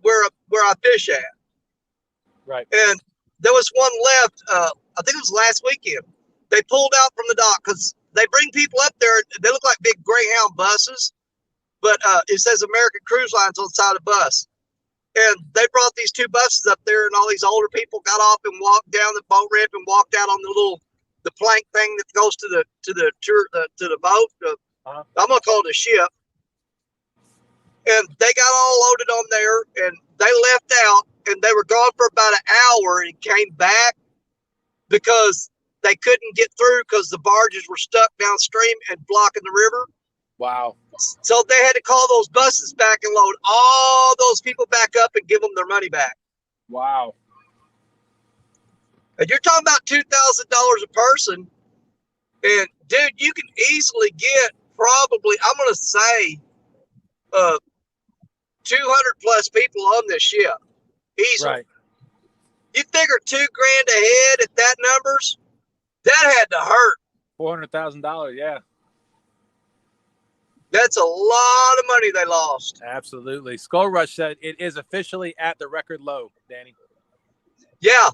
where I fish at. Right. And there was one left, I think it was last weekend. They pulled out from the dock because they bring people up there. They look like big Greyhound buses, but it says American Cruise Lines on the side of the bus. And they brought these 2 buses up there, and all these older people got off and walked down the boat ramp and walked out on the plank thing that goes to the boat. I'm gonna call it a ship. And they got all loaded on there, and they left out, and they were gone for about an hour and came back because they couldn't get through because the barges were stuck downstream and blocking the river. Wow. So they had to call those buses back and load all those people back up and give them their money back. Wow. And you're talking about $2,000 a person. And dude, you can easily get probably, I'm going to say, 200 plus people on this ship. Easily. Right. You figure $2,000 a head at that numbers, that had to hurt. $400,000. Yeah. That's a lot of money they lost. Absolutely. Skull Rush said it is officially at the record low, Danny. Yeah.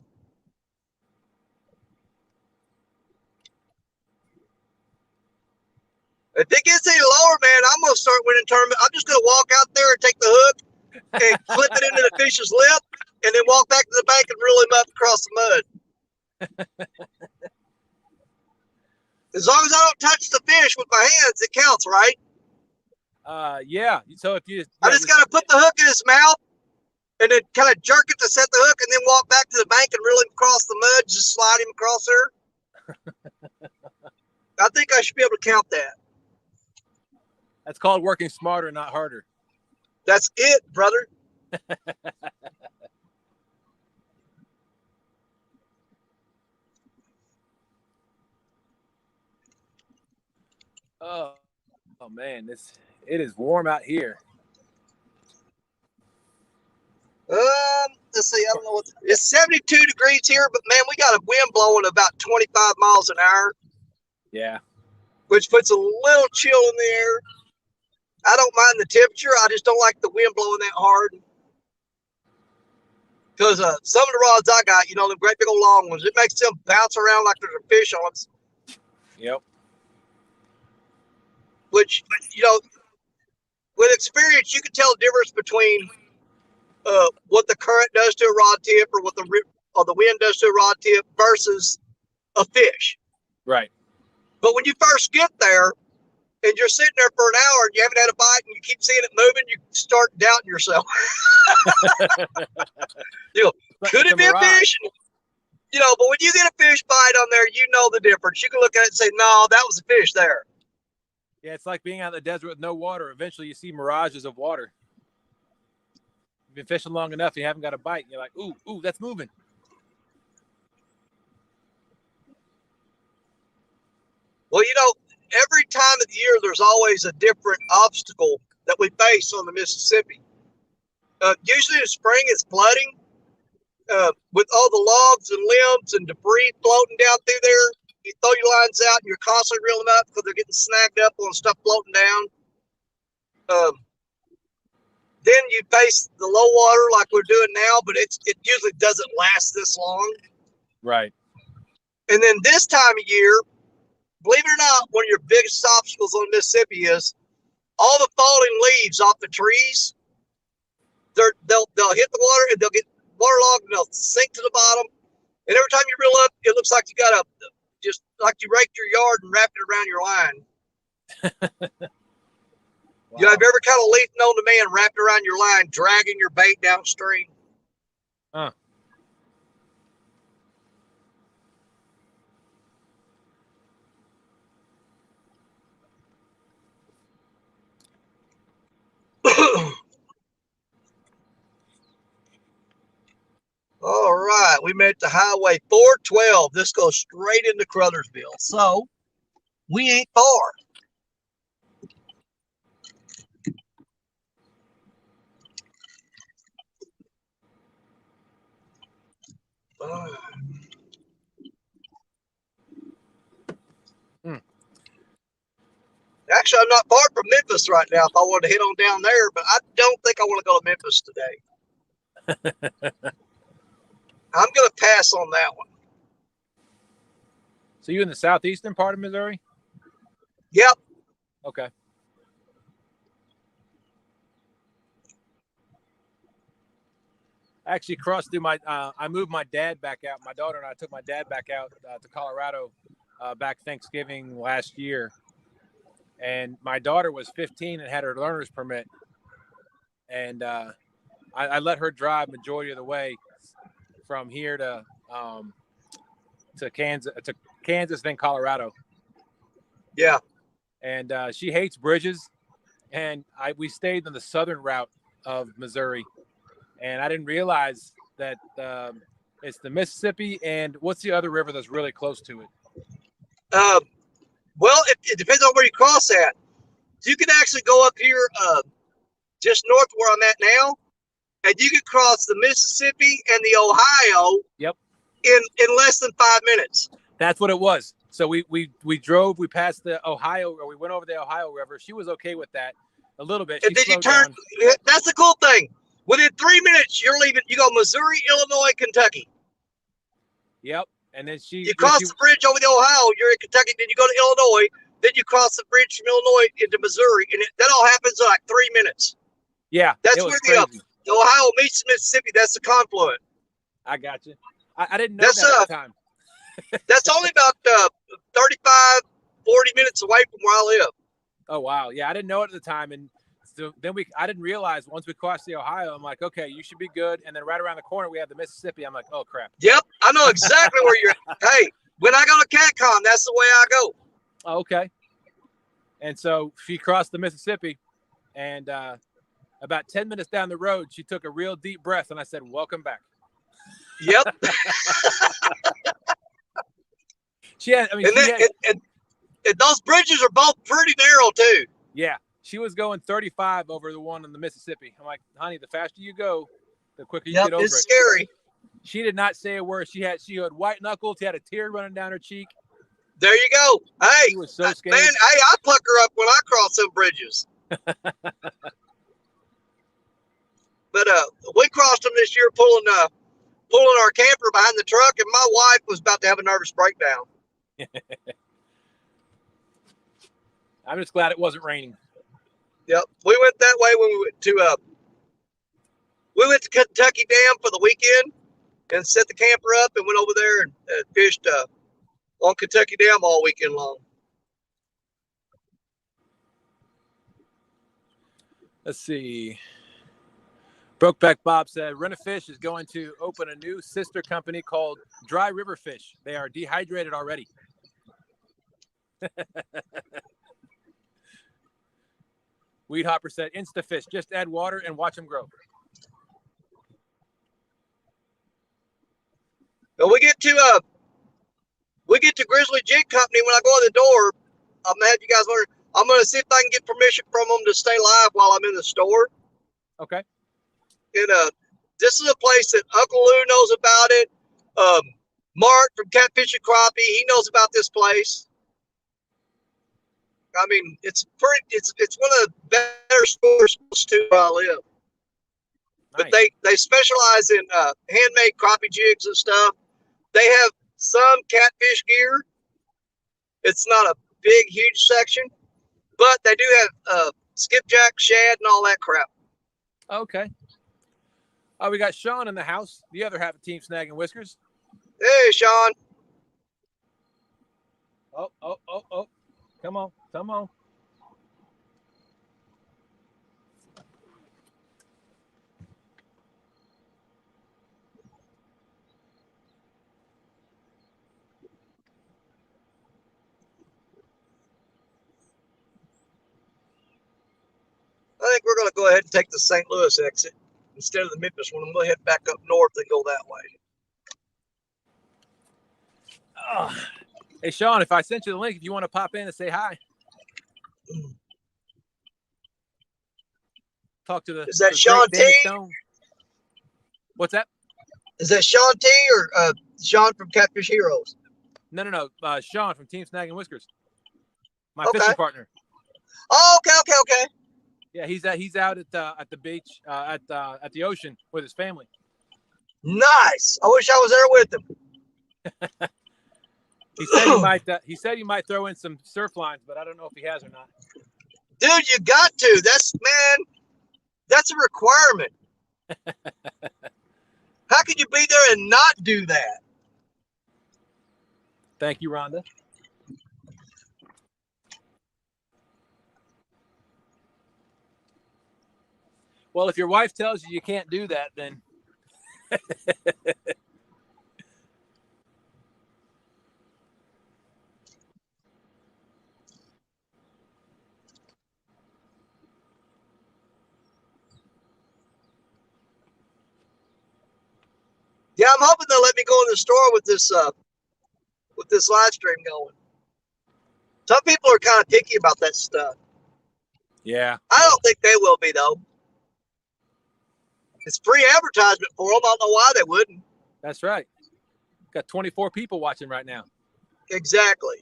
If it gets any lower, man, I'm going to start winning tournament. I'm just going to walk out there and take the hook and clip it into the fish's lip and then walk back to the bank and reel him up across the mud. As long as I don't touch the fish with my hands, it counts, right? Yeah. So if you, I just got to put the hook in his mouth and then kind of jerk it to set the hook and then walk back to the bank and reel him across the mud, just slide him across there. I think I should be able to count that. That's called working smarter, not harder. That's it, brother. Oh man, it is warm out here. Let's see. I don't know what it's 72 degrees here, but man, we got a wind blowing about 25 miles an hour. Yeah. Which puts a little chill in the air. I don't mind the temperature. I just don't like the wind blowing that hard. Because some of the rods I got, the great big old long ones, it makes them bounce around like there's a fish on them. Yep. Which, with experience, you can tell the difference between what the current does to a rod tip or what the wind does to a rod tip versus a fish. Right. But when you first get there and you're sitting there for an hour and you haven't had a bite and you keep seeing it moving, you start doubting yourself. Could it be a fish? But when you get a fish bite on there, you know the difference. You can look at it and say, no, that was a fish there. Yeah, it's like being out in the desert with no water. Eventually you see mirages of water. You've been fishing long enough, you haven't got a bite, and you're like, ooh, that's moving. Well, every time of the year, there's always a different obstacle that we face on the Mississippi. Usually in the spring, it's flooding with all the logs and limbs and debris floating down through there. You throw your lines out and you're constantly reeling them up because they're getting snagged up on stuff floating down. Then you face the low water like we're doing now, but it usually doesn't last this long. Right. And then this time of year, believe it or not, one of your biggest obstacles on Mississippi is all the falling leaves off the trees. They'll hit the water and they'll get waterlogged and they'll sink to the bottom. And every time you reel up, it looks like you got just like you raked your yard and wrapped it around your line. Wow. Have you ever kind of leaf known the man wrapped around your line, dragging your bait downstream? Huh. All right, we made it to Highway 412. This goes straight into Crothersville, so we ain't far. Actually, I'm not far from Memphis right now if I wanted to hit on down there, but I don't think I want to go to Memphis today. I'm going to pass on that one. So you in the southeastern part of Missouri? Yep. Okay. I actually crossed through I moved my dad back out. My daughter and I took my dad back out to Colorado back Thanksgiving last year. And my daughter was 15 and had her learner's permit. And I let her drive majority of the way from here to Kansas, then Colorado. Yeah. And she hates bridges. And we stayed on the southern route of Missouri. And I didn't realize that it's the Mississippi and what's the other river that's really close to it? Well, it depends on where you cross at. You can actually go up here just north where I'm at now, and you can cross the Mississippi and the Ohio Yep. in less than 5 minutes. That's what it was. So we drove, we passed the Ohio, or we went over the Ohio River. She was okay with that a little bit. She And then you slowed turn. down. That's the cool thing. Within 3 minutes, you're leaving. You go Missouri, Illinois, Kentucky. Yep. And then You cross the bridge over the Ohio, you're in Kentucky. Then you go to Illinois. Then you cross the bridge from Illinois into Missouri, and that all happens in like 3 minutes. Yeah, that's where the Ohio meets Mississippi. That's the confluent. I got you. I didn't know that at the time. That's only about 35, 40 minutes away from where I live. Oh, wow. Yeah, I didn't know it at the time. And so then I didn't realize once we crossed the Ohio, I'm like, okay, you should be good. And then right around the corner, we have the Mississippi. I'm like, oh, crap. Yep, I know exactly where you're at. Hey, when I go to CatCon, that's the way I go. Oh, okay. And so she crossed the Mississippi, and about 10 minutes down the road, she took a real deep breath, and I said, welcome back. Yep. And those bridges are both pretty narrow too. Yeah, she was going 35 over the one on the Mississippi. I'm like, honey, the faster you go, the quicker you get over it. It's scary. She did not say a word. She had white knuckles. She had a tear running down her cheek. There you go. Hey, she was so scared. Man, hey, I pluck her up when I cross them bridges. But we crossed them this year, pulling our camper behind the truck, and my wife was about to have a nervous breakdown. I'm just glad it wasn't raining. Yep, we went that way when we went to Kentucky Dam for the weekend and set the camper up and went over there and fished on Kentucky Dam all weekend long. Let's see. Brokeback Bob said, Rent a Fish is going to open a new sister company called Dry River Fish. They are dehydrated already. Weed Hopper said, Instafish, just add water and watch them grow. But we get to Grizzly Jig Company. When I go in the door, I'm gonna have you guys wonder. I'm gonna see if I can get permission from them to stay live while I'm in the store. Okay. And this is a place that Uncle Lou knows about it. Mark from Catfishing Crappie, he knows about this place. I mean, it's one of the better stores to where I live. Nice. But they specialize in handmade crappie jigs and stuff. They have some catfish gear. It's not a big, huge section, but they do have skipjack, shad, and all that crap. Okay. Oh, we got Sean in the house, the other half of Team Snag and Whiskers. Hey, Sean. Oh. Come on. I think we're going to go ahead and take the St. Louis exit instead of the Memphis one. I'm going to head back up north and go that way. Oh. Hey, Sean, if I sent you the link, if you want to pop in and say hi. Talk to the. Is that Sean T? What's that? Is that Sean T or Sean from Catfish Heroes? No. Sean from Team Snag and Whiskers. My fishing partner. Oh, okay. Yeah, he's out at the beach at the ocean with his family. Nice. I wish I was there with him. He said he might throw in some surf lines, but I don't know if he has or not. Dude, you got to. That's a requirement. How could you be there and not do that? Thank you, Rhonda. Well, if your wife tells you can't do that, then yeah, I'm hoping they'll let me go in the store with this live stream going. Some people are kind of picky about that stuff. Yeah. I don't think they will be, though. It's free advertisement for them. I don't know why they wouldn't. That's right. Got 24 people watching right now. Exactly.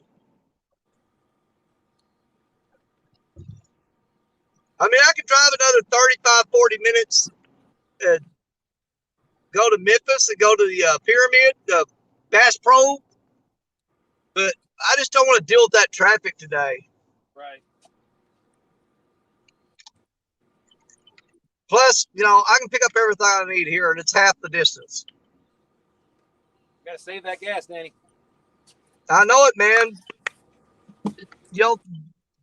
I mean, I could drive another 35, 40 minutes and go to Memphis and go to the Pyramid, the Bass Pro, but I just don't want to deal with that traffic today. Right. Plus, I can pick up everything I need here, and it's half the distance. Got to save that gas, Danny. I know it, man.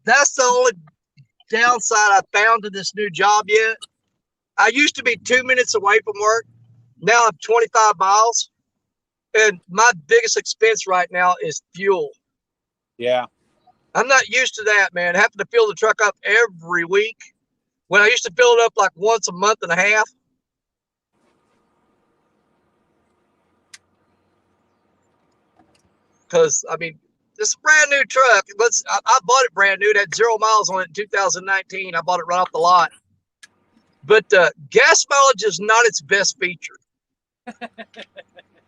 That's the only downside I found to this new job yet. I used to be 2 minutes away from work. Now I'm 25 miles. And my biggest expense right now is fuel. Yeah. I'm not used to that, man. Having to fill the truck up every week when I used to fill it up like once a month and a half. Because, I mean, this is a brand new truck. I bought it brand new. It had 0 miles on it in 2019. I bought it right off the lot. But gas mileage is not its best feature.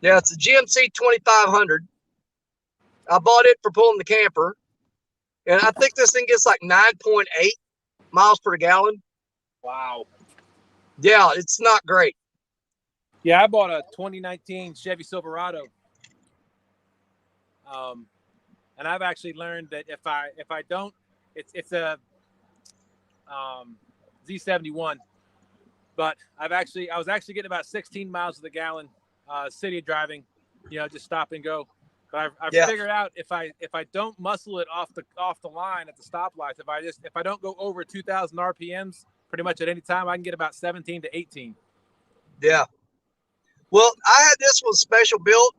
Yeah, it's a GMC 2500. I bought it for pulling the camper. And I think this thing gets like 9.8 miles per gallon. Wow. Yeah, it's not great. Yeah, I bought a 2019 Chevy Silverado. And I've actually learned that if I don't, it's a Z71, but I was actually getting about 16 miles to the gallon, city driving, just stop and go. But I've figured out if I don't muscle it off the line at the stoplights, if I don't go over 2,000 RPMs, pretty much at any time, I can get about 17 to 18. Yeah. Well, I had this one special built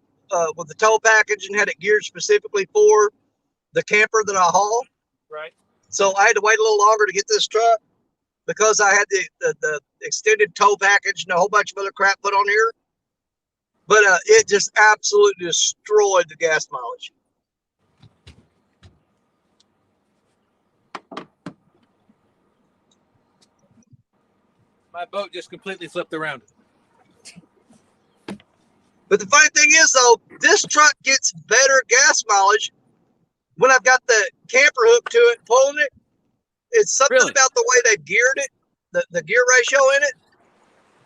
with the tow package and had it geared specifically for the camper that I haul. Right. So I had to wait a little longer to get this truck because I had the extended tow package and a whole bunch of other crap put on here. But it just absolutely destroyed the gas mileage. My boat just completely flipped around. But the funny thing is, though, this truck gets better gas mileage when I've got the camper hooked to it, pulling it. It's something about the way they've geared it, the gear ratio in it,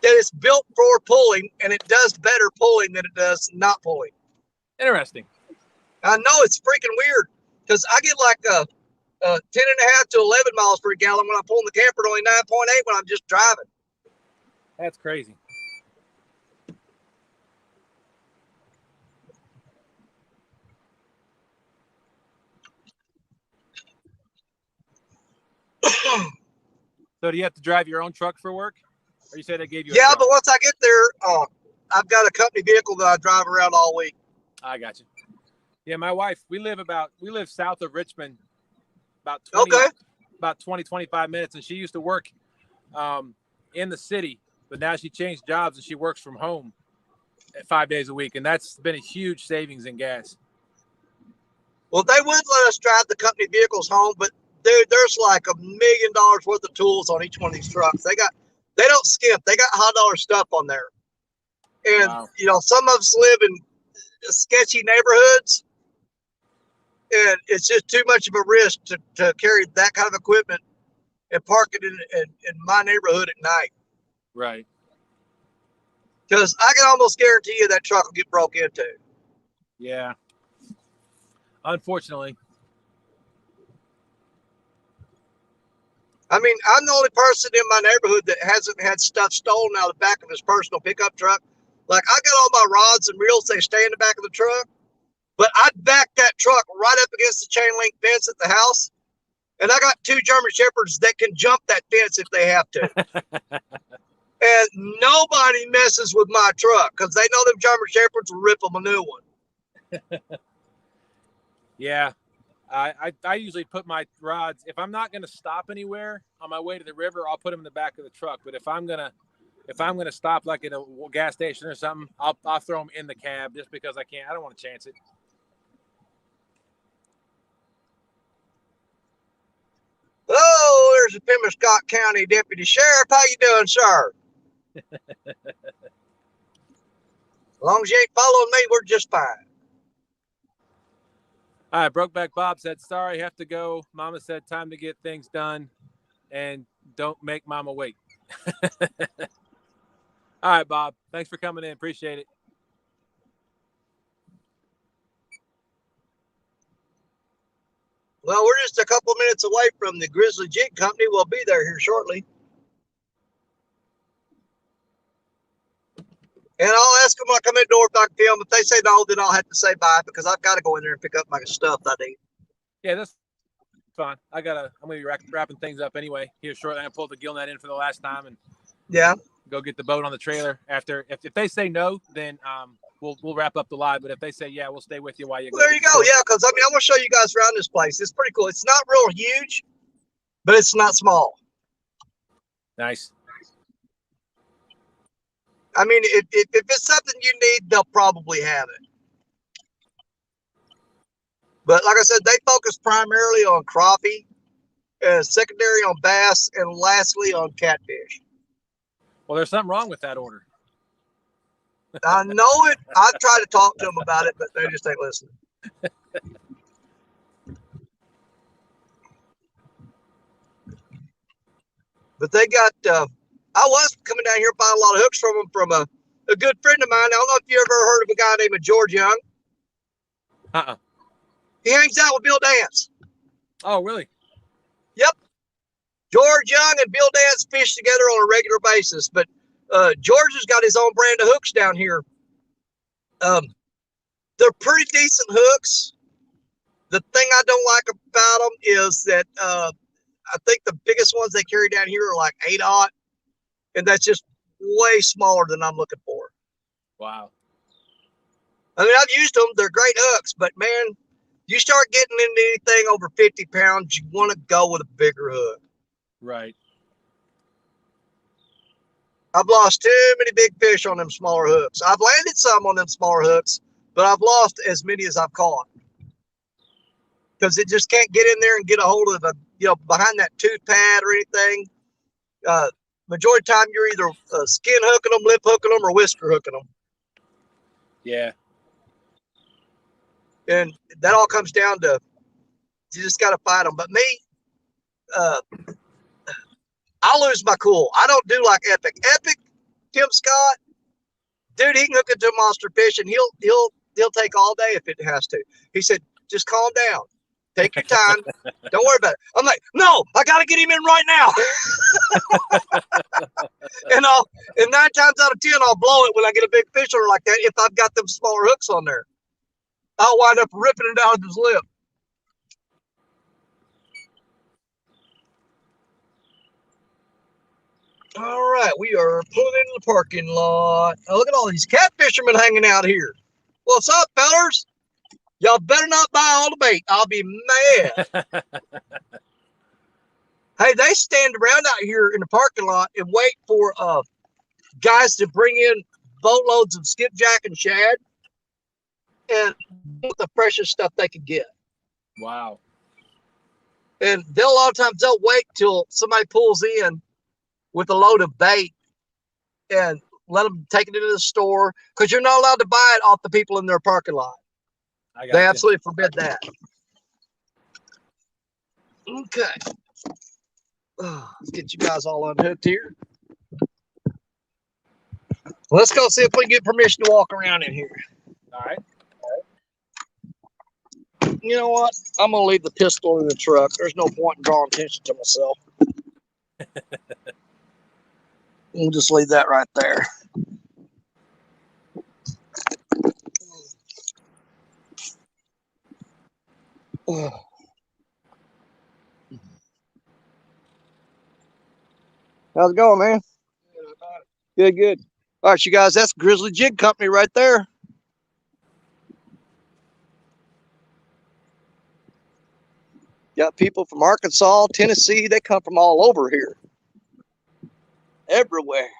that it's built for pulling, and it does better pulling than it does not pulling. Interesting. I know it's freaking weird because I get like 10 and a half to 11 miles per gallon when I'm pulling the camper, and only 9.8 when I'm just driving. That's crazy. So do you have to drive your own truck for work? Or you said they gave you a truck? But once I get there, I've got a company vehicle that I drive around all week. I got you. Yeah, my wife, we live south of Richmond, about 20, 25 minutes, and she used to work in the city, but now she changed jobs and she works from home 5 days a week, and that's been a huge savings in gas. Well, they would let us drive the company vehicles home, but there's like $1 million worth of tools on each one of these trucks. They don't skip. They got high dollar stuff on there. And, wow. Some of us live in sketchy neighborhoods, and it's just too much of a risk to carry that kind of equipment and park it in my neighborhood at night. Right. Because I can almost guarantee you that truck will get broke into. Yeah. Unfortunately. I mean, I'm the only person in my neighborhood that hasn't had stuff stolen out of the back of his personal pickup truck. Like, I got all my rods and reels, they stay in the back of the truck. But I backed that truck right up against the chain link fence at the house. And I got 2 German Shepherds that can jump that fence if they have to. And nobody messes with my truck because they know them German Shepherds will rip them a new one. Yeah. I usually put my rods, if I'm not going to stop anywhere on my way to the river, I'll put them in the back of the truck. But if I'm going to stop like at a gas station or something, I'll throw them in the cab just because I don't want to chance it. Myers of Scott County Deputy Sheriff. How you doing, sir? As long as you ain't following me, we're just fine. All right, Brokeback Bob said, sorry, have to go. Mama said, time to get things done, and don't make Mama wait. All right, Bob. Thanks for coming in. Appreciate it. Well, we're just a couple minutes away from the Grizzly Jig Company. We'll be there here shortly. And I'll ask them when I come in the door if I can film. If they say no, then I'll have to say bye because I've got to go in there and pick up my stuff I need. Yeah, that's fine. I'm gonna be wrapping things up anyway here shortly. I pulled the gill net in for the last time and go get the boat on the trailer. After if they say no, then we'll wrap up the live. But if they say yeah, we'll stay with you while you go. Well, there you go. Yeah, because I mean I'm gonna show you guys around this place. It's pretty cool. It's not real huge, but it's not small. Nice. I mean, if it's something you need, they'll probably have it. But like I said, they focus primarily on crappie, secondary on bass, and lastly on catfish. Well, there's something wrong with that order. I know it. I've tried to talk to them about it, but they just ain't listening. But they got, I was coming down here buying a lot of hooks from them from a good friend of mine. I don't know if you ever heard of a guy named George Young. He hangs out with Bill Dance. Oh, really? Yep. George Young and Bill Dance fish together on a regular basis. But George has got his own brand of hooks down here. They're pretty decent hooks. The thing I don't like about them is that I think the biggest ones they carry down here are like 8/0, and that's just way smaller than I'm looking for. Wow. I mean, I've used them. They're great hooks, but man, you start getting into anything over 50 pounds, you want to go with a bigger hook. Right. I've lost too many big fish on them smaller hooks. I've landed some on them smaller hooks, but I've lost as many as I've caught. Because it just can't get in there and get a hold of behind that tooth pad or anything. Majority of the time, you're either skin hooking them, lip hooking them, or whisker hooking them. Yeah. And that all comes down to you just got to fight them. But me, I lose my cool. I don't do like Epic. Epic, Tim Scott, dude, he can hook into a monster fish and he'll take all day if it has to. He said, just calm down. Take your time. Don't worry about it. I'm like, no, I got to get him in right now. and 9 times out of 10, I'll blow it when I get a big fish on like that. If I've got them smaller hooks on there, I'll wind up ripping it out of his lip. All right, we are pulling into the parking lot. Oh, look at all these catfishermen hanging out here. What's up, fellers? Y'all better not buy all the bait. I'll be mad. Hey, they stand around out here in the parking lot and wait for guys to bring in boatloads of skipjack and shad and the freshest stuff they can get. Wow. And a lot of times they'll wait till somebody pulls in with a load of bait and let them take it into the store because you're not allowed to buy it off the people in their parking lot. They absolutely forbid that. Okay. Let's get you guys all unhooked here. Let's go see if we can get permission to walk around in here. All right. You know what? I'm going to leave the pistol in the truck. There's no point in drawing attention to myself. We'll just leave that right there. How's it going, man? Good, good. All right, you guys, that's Grizzly Jig Company right there. Got people from Arkansas, Tennessee. They come from all over here. Everywhere.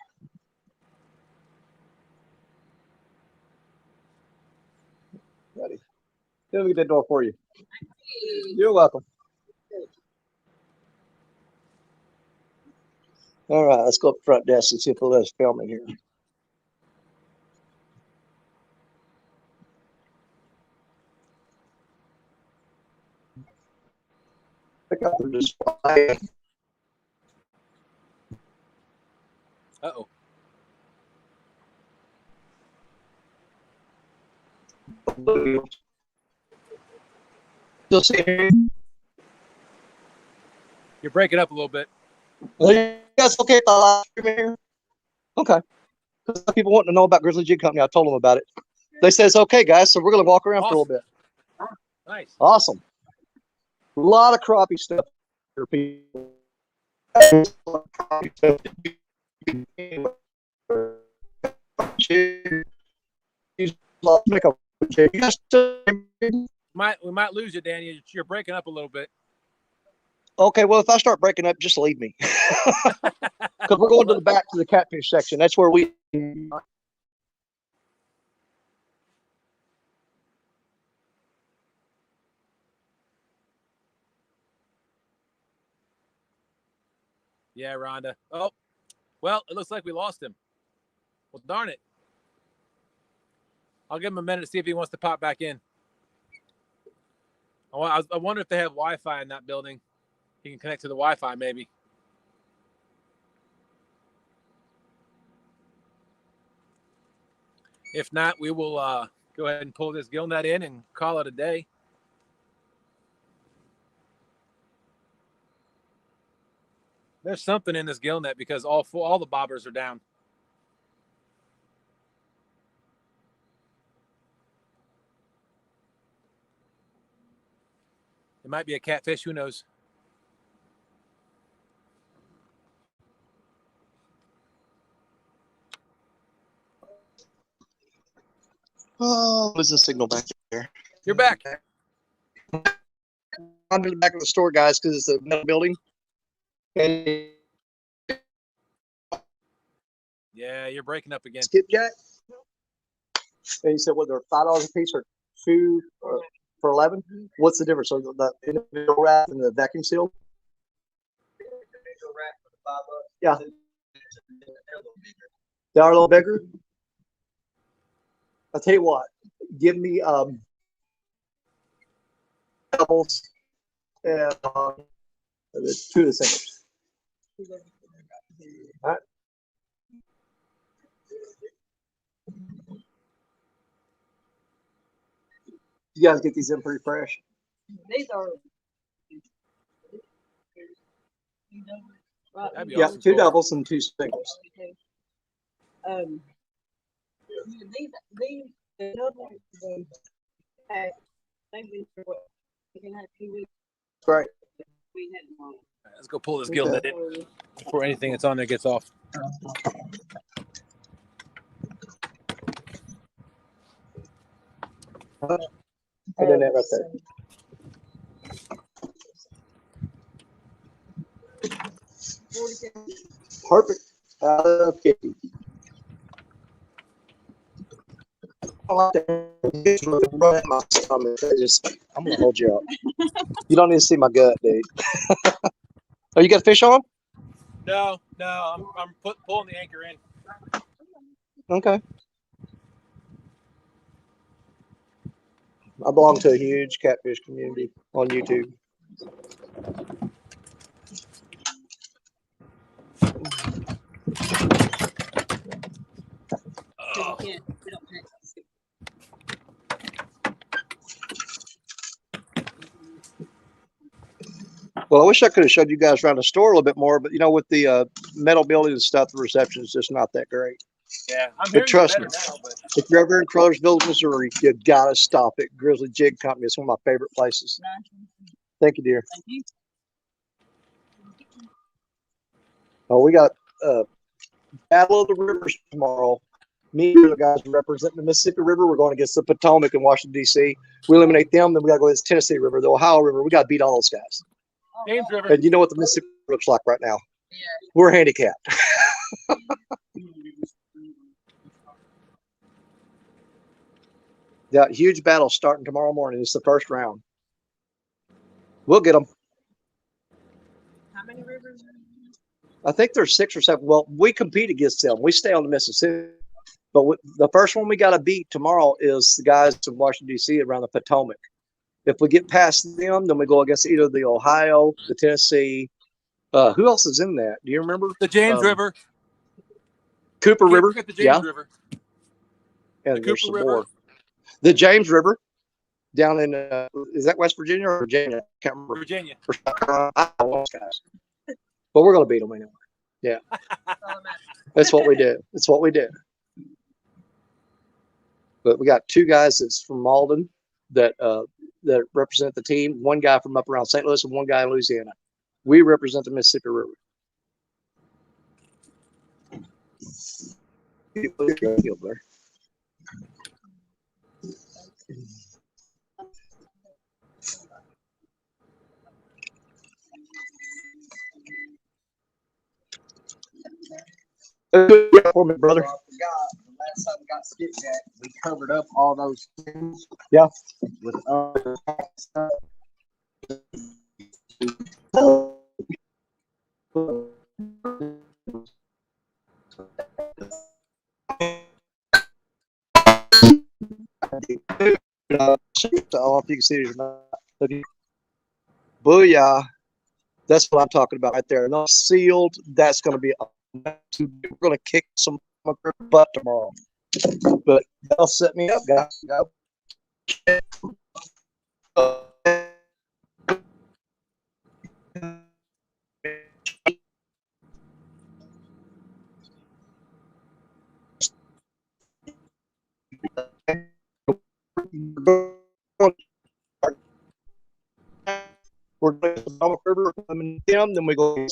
Buddy, let me get that door for you. You're welcome. All right, let's go up front desk and see if they'll let us film in here. Pick up the display. Uh-oh. Still see me? You're breaking up a little bit. Are you guys okay if I live stream here? Okay. Because people wanting to know about Grizzly Jig Company, I told them about it. They said it's okay, guys, so we're going to walk around for a little bit. Nice. Awesome. A lot of crappie stuff here, people. We might lose you, Danny. You're breaking up a little bit. Okay, well, if I start breaking up, just leave me. Because we're going to the back to the catfish section. That's where we. Yeah, Rhonda. Oh, well, it looks like we lost him. Well, darn it. I'll give him a minute to see if he wants to pop back in. I wonder if they have Wi-Fi in that building. He can connect to the Wi-Fi, maybe. If not, we will go ahead and pull this gill net in and call it a day. There's something in this gill net because all the bobbers are down. It might be a catfish. Who knows? Oh, there's a signal back there. You're back. I'm to the back of the store, guys, because it's a metal building. And yeah, you're breaking up again. Skipjack. And you said, what, they're $5 a piece or two for 11? What's the difference? So the individual wrap and the vacuum seal? Yeah. They are a little bigger. I'll tell you what, give me doubles and 2 of the singles. All right. You guys get these in pretty fresh. These are. Yeah, awesome. 2 doubles and 2 singles. These doubles, they've been for what? We can have 2 weeks. Great. We had one. Let's go pull this gill net in before anything that's on there gets off. Put in that right there. Perfect. Okay. I'm gonna hold you up. You don't need to see my gut, dude. Oh, you got fish on? No, I'm pulling the anchor in. Okay. I belong to a huge catfish community on YouTube. Oh. Well, I wish I could have showed you guys around the store a little bit more, but you know, with the metal building and stuff, the reception is just not that great. Yeah, I'm But hearing trust you me, better now. But if you're ever in Crothersville, Missouri, you gotta stop at Grizzly Jig Company. It's one of my favorite places. Thank you, dear. Thank you. Oh, we got Battle of the Rivers tomorrow. Me and the guys representing the Mississippi River. We're going against the Potomac in Washington, D.C. We eliminate them, then we got to go against Tennessee River, the Ohio River. We got to beat all those guys. James River. And you know what the Mississippi River looks like right now? Yeah. We're handicapped. Yeah, huge battle starting tomorrow morning. It's the first round. We'll get them. How many rivers? I think there's 6 or 7. Well, we compete against them. We stay on the Mississippi. But the first one we got to beat tomorrow is the guys in Washington, D.C. around the Potomac. If we get past them, then we go against either the Ohio, the Tennessee. Who else is in that? Do you remember? The James River. Cooper Can't River. forget the James River. And The there's Cooper some River. more. The James River down in, is that West Virginia or Virginia? I can't remember. Virginia. I don't know, guys. But we're going to beat them anyway. Yeah. That's what we do. That's what we do. But we got 2 guys that's from Malden that represent the team. 1 guy from up around St. Louis and 1 guy in Louisiana. We represent the Mississippi River. There. For me, brother. I forgot the last time we got skipjack, we covered up all those things. Yeah. With other stuff. I don't know if you can see it or not. Booyah. That's what I'm talking about right there. Not sealed. That's going to be. We're going to kick some butt tomorrow. But they'll set me up, guys. We're going to the Potomac River, then we go to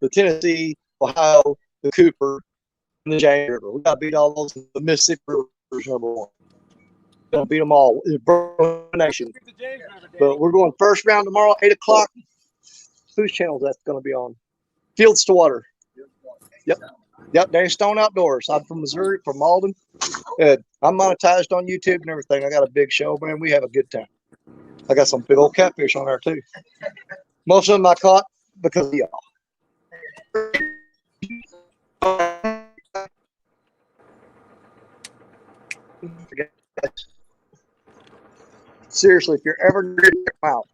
the Tennessee, Ohio, the Cooper, and the James River. We got to beat all those. The Mississippi River is number 1. Gonna beat them all. It's a nation. But we're going first round tomorrow, 8 o'clock. Whose channel is that going to be on? Fields to Water. Yep. Danny Stone Outdoors. I'm from Missouri, from Malden. I'm monetized on YouTube and everything. I got a big show, man. We have a good time. I got some big old catfish on there too. Most of them I caught because of y'all. Seriously, if you're ever going to check them out,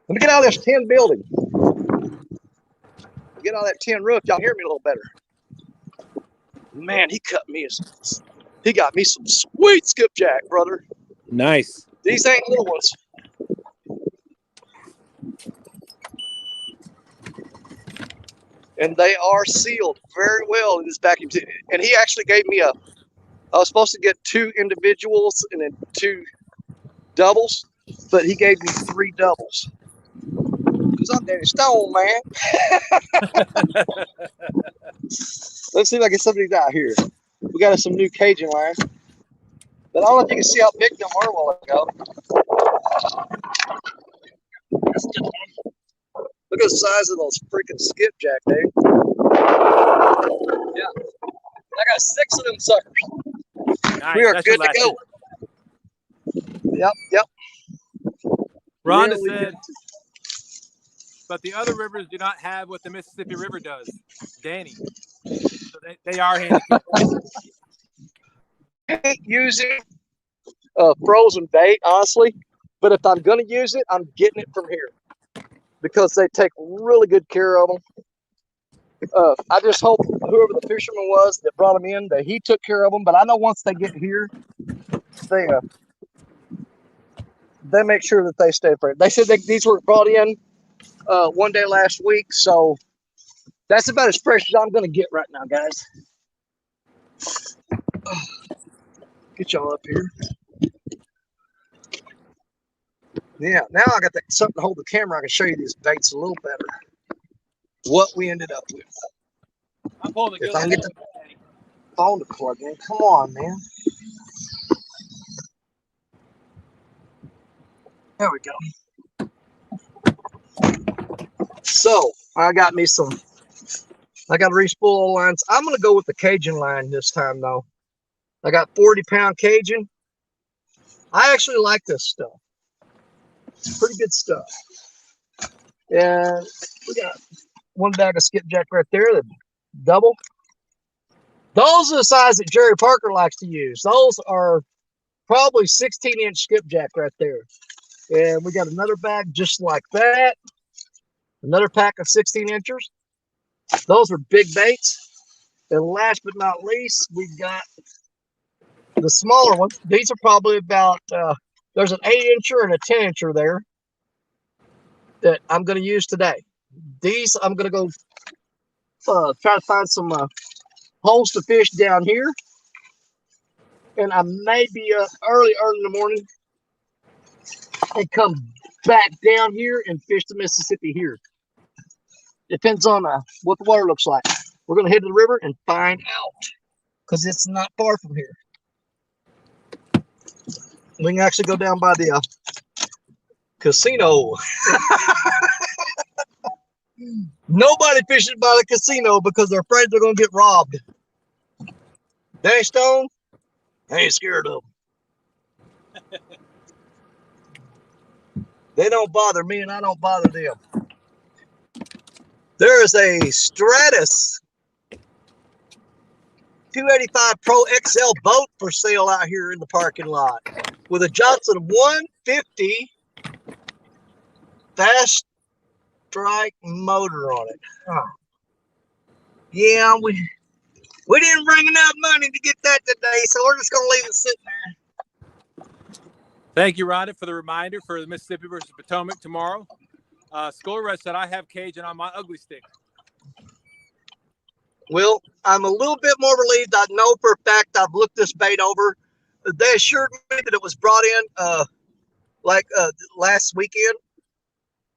let me get out of this tin building. Get out of that tin roof. Y'all hear me a little better. Man, he got me some sweet skipjack, brother. Nice. These ain't little ones. And they are sealed very well in this vacuum. And he actually gave me I was supposed to get 2 individuals and then 2 doubles, but he gave me 3 doubles. Because I'm Danny Stone, man. Let's see if I get some of these out here. We got us some new Cajun line. But I don't know if you can see how big them were a while ago. Look at the size of those freaking skipjack, dude. Yeah. I got 6 of them suckers. Nice. We are That's good your to go. Yep. Rhonda Really said, good. but the other rivers do not have what the Mississippi River does. Danny. So they are handicapped. I hate using frozen bait, honestly. But if I'm going to use it, I'm getting it from here. Because they take really good care of them. I just hope whoever the fisherman was that brought them in, that he took care of them. But I know once they get here, they make sure that they stay fresh. They said these were brought in one day last week, so that's about as fresh as I'm going to get right now, guys. Get y'all up here. Yeah, now I got something to hold the camera. I can show you these baits a little better. What we ended up with. I'm pulling the If I can get the phone to plug in, come on, man. There we go. So I got to re-spool all lines. I'm going to go with the Cajun line this time, though. I got 40-pound Cajun. I actually like this stuff. It's pretty good stuff. And we got one bag of skipjack right there, the double. Those are the size that Jerry Parker likes to use. Those are probably 16-inch skipjack right there. And we got another bag just like that. Another pack of 16 inchers. Those are big baits. And last but not least, we've got the smaller ones. These are probably about, there's an 8-incher and a 10-incher there that I'm going to use today. These, I'm going to go try to find some holes to fish down here. And I may be up early in the morning and come back down here and fish the Mississippi here. Depends on what the water looks like. We're going to head to the river and find out because it's not far from here. We can actually go down by the casino. Nobody fishes by the casino because they're afraid they're going to get robbed. Danny Stone, I ain't scared of them. They don't bother me and I don't bother them. There is a Stratus 285 Pro XL boat for sale out here in the parking lot with a Johnson 150 fast strike motor on it. Huh. Yeah, we didn't bring enough money to get that today, so we're just gonna leave it sitting there. Thank you, Rhonda, for the reminder for the Mississippi versus Potomac tomorrow. Skolrud said I have Cajun on my ugly stick. Well, I'm a little bit more relieved. I know for a fact I've looked this bait over. They assured me that it was brought in last weekend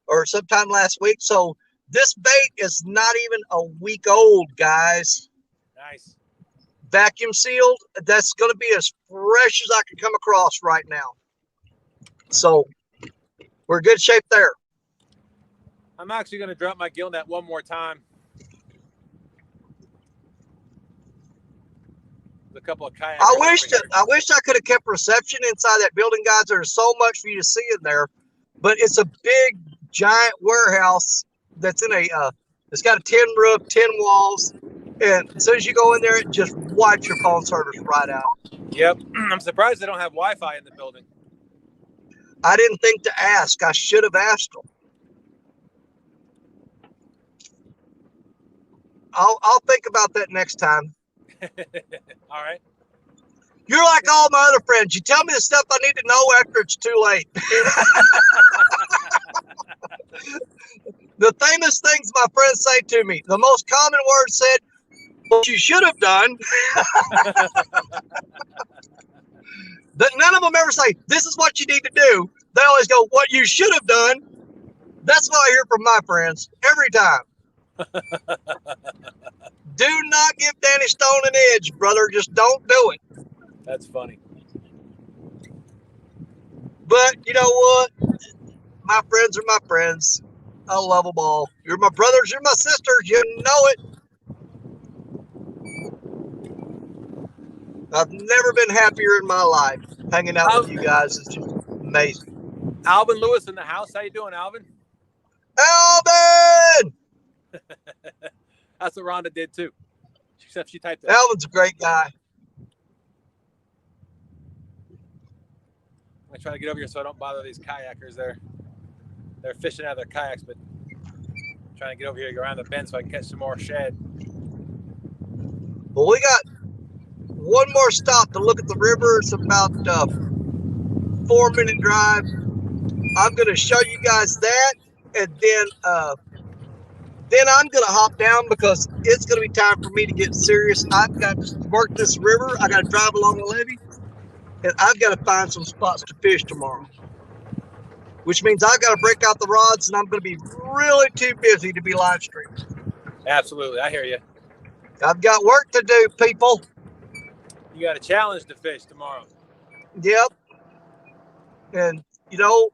or sometime last week. So this bait is not even a week old, guys. Nice. Vacuum sealed. That's going to be as fresh as I can come across right now. So we're in good shape there. I'm actually going to drop my gill net one more time. A couple of kayaks. I wish I could have kept reception inside that building, guys. There's so much for you to see in there, but it's a big, giant warehouse that's in it's got a tin roof, 10 walls, and as soon as you go in there, it just wipes your phone service right out. Yep. I'm surprised they don't have Wi-Fi in the building. I didn't think to ask. I should have asked them. I'll think about that next time. All right. You're like all my other friends. You tell me the stuff I need to know after it's too late. The famous things my friends say to me, the most common word said, what you should have done. But none of them ever say, this is what you need to do. They always go, what you should have done. That's what I hear from my friends every time. Do not give Danny Stone an edge, brother. Just don't do it. That's funny. But you know what? My friends are my friends. I love them all. You're my brothers. You're my sisters. You know it. I've never been happier in my life. Hanging out with you guys is just amazing. Alvin Lewis in the house. How you doing, Alvin? Alvin! That's what Rhonda did too. Except she typed it. Alvin's a great guy. I'm gonna try to get over here so I don't bother these kayakers. They're fishing out of their kayaks, but I'm trying to get over here, go around the bend so I can catch some more shad. Well, we got one more stop to look at the river. It's about a 4-minute drive. I'm going to show you guys that, and then I'm going to hop down because it's going to be time for me to get serious. I've got to work this river. I got to drive along the levee, and I've got to find some spots to fish tomorrow, which means I've got to break out the rods, and I'm going to be really too busy to be live streaming. Absolutely, I hear you. I've got work to do, people. You got a challenge to fish tomorrow. Yep. And you know,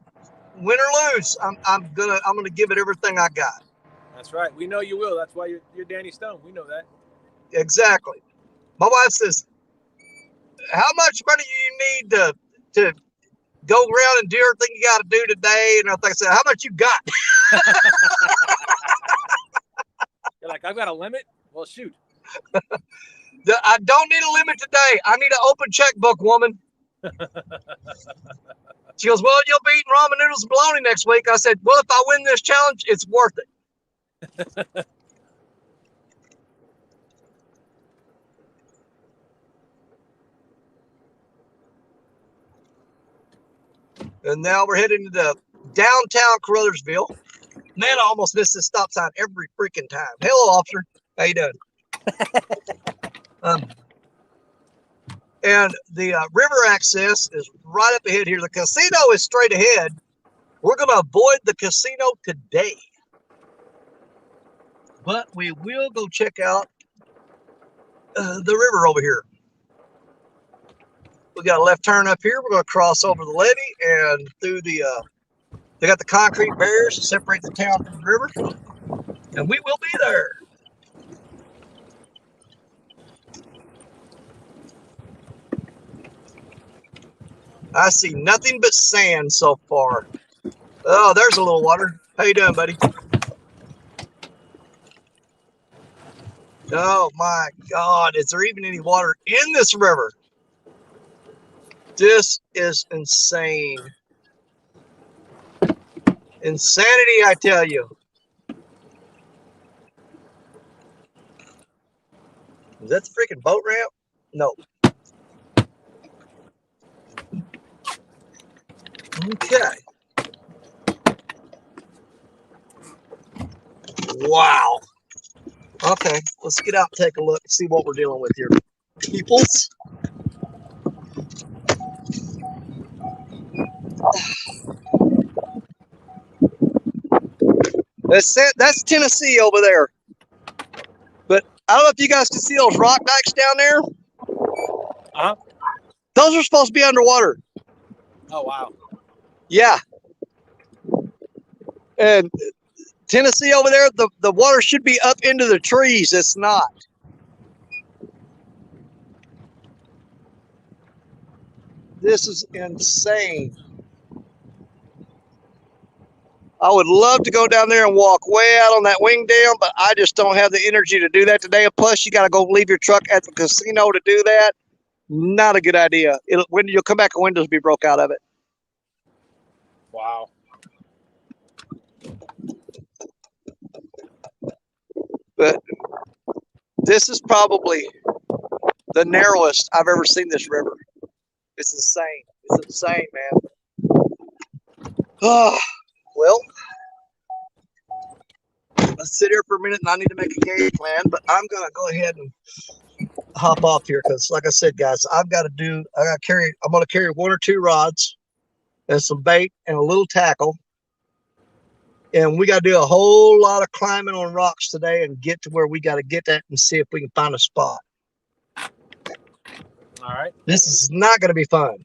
win or lose, I'm gonna give it everything I got. That's right. We know you will. That's why you're Danny Stone. We know that. Exactly. My wife says, "How much money do you need go around and do everything you got to do today. And I said, how much you got? You're like, I've got a limit. Well, shoot. I don't need a limit today. I need an open checkbook, woman. She goes, well, you'll be eating ramen noodles and bologna next week. I said, well, if I win this challenge, it's worth it. And now we're heading to downtown Caruthersville. Man, I almost missed this stop sign every freaking time. Hello, officer. How you doing? And the river access is right up ahead here. The casino is straight ahead. We're going to avoid the casino today. But we will go check out the river over here. We got a left turn up here. We're going to cross over the levee and through the, they got the concrete barriers to separate the town from the river. And we will be there. I see nothing but sand so far. Oh, there's a little water. How you doing, buddy? Oh my God, is there even any water in this river? This is insane. Insanity, I tell you. Is that the freaking boat ramp? No. Okay. Wow. Okay, let's get out and take a look and see what we're dealing with here. Peoples. That's Tennessee over there. But I don't know if you guys can see those rock dikes down there. Uh-huh. Those are supposed to be underwater. Oh, wow. Yeah. And Tennessee over there, the water should be up into the trees. It's not. This is insane. I would love to go down there and walk way out on that wing dam, but I just don't have the energy to do that today. Plus, you got to go leave your truck at the casino to do that. Not a good idea. When you'll come back, the windows will be broke out of it. Wow. But this is probably the narrowest I've ever seen this river. It's insane. It's insane, man. Oh, well, let's sit here for a minute and I need to make a game plan, but I'm going to go ahead and hop off here because, like I said, guys, I'm going to carry 1 or 2 rods and some bait and a little tackle. And we got to do a whole lot of climbing on rocks today and get to where we got to get at and see if we can find a spot. All right. This is not going to be fun.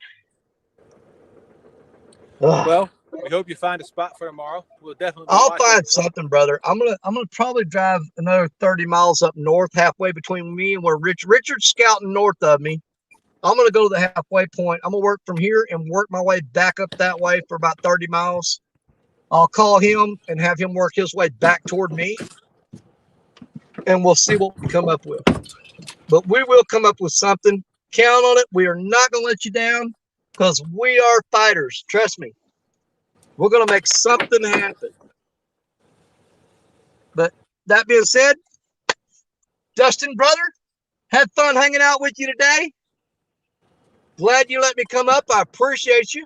Ugh. Well, we hope you find a spot for tomorrow. We'll definitely. I'll find something, brother. I'm gonna probably drive another 30 miles up north, halfway between me and where Richard's scouting north of me. I'm gonna go to the halfway point. I'm gonna work from here and work my way back up that way for about 30 miles. I'll call him and have him work his way back toward me, and we'll see what we come up with. But we will come up with something. Count on it. We are not gonna let you down because we are fighters. Trust me. We're going to make something happen. But that being said, Dustin, brother, had fun hanging out with you today. Glad you let me come up. I appreciate you.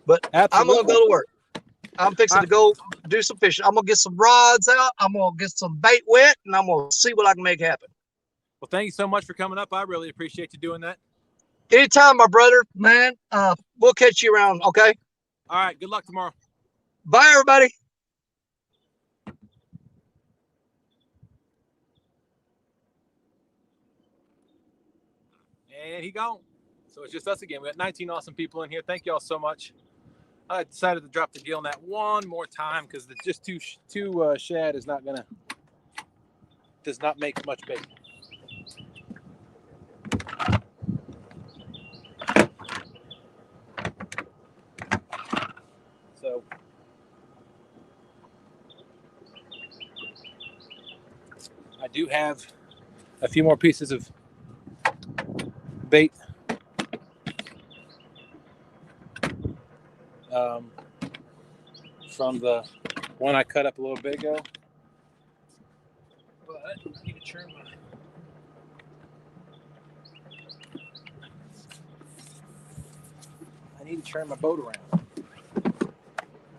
But absolutely. I'm going to go to work. I'm fixing to go do some fishing. I'm going to get some rods out. I'm going to get some bait wet, and I'm going to see what I can make happen. Well, thank you so much for coming up. I really appreciate you doing that. Anytime, my brother, man. We'll catch you around, okay? All right. Good luck tomorrow. Bye, everybody. And he gone. So it's just us again. We got 19 awesome people in here. Thank you all so much. I decided to drop the gill net one more time because the just two shad is not gonna does not make much bait. do have a few more pieces of bait from the one I cut up a little bit ago. But I need to turn my boat around.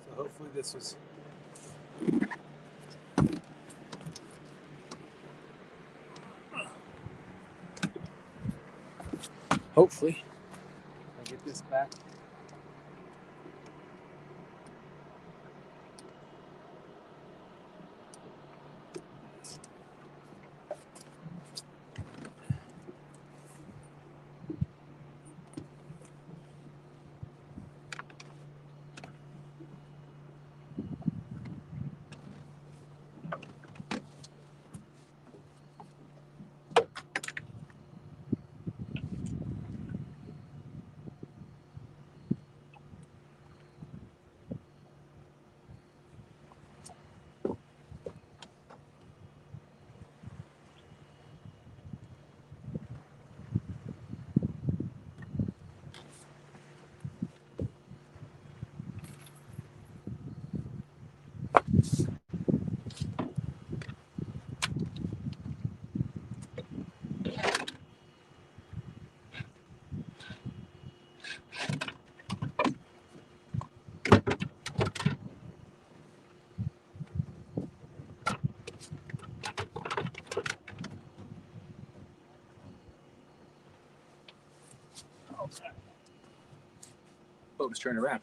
So hopefully this was hopefully I get this back. Boat is turning around.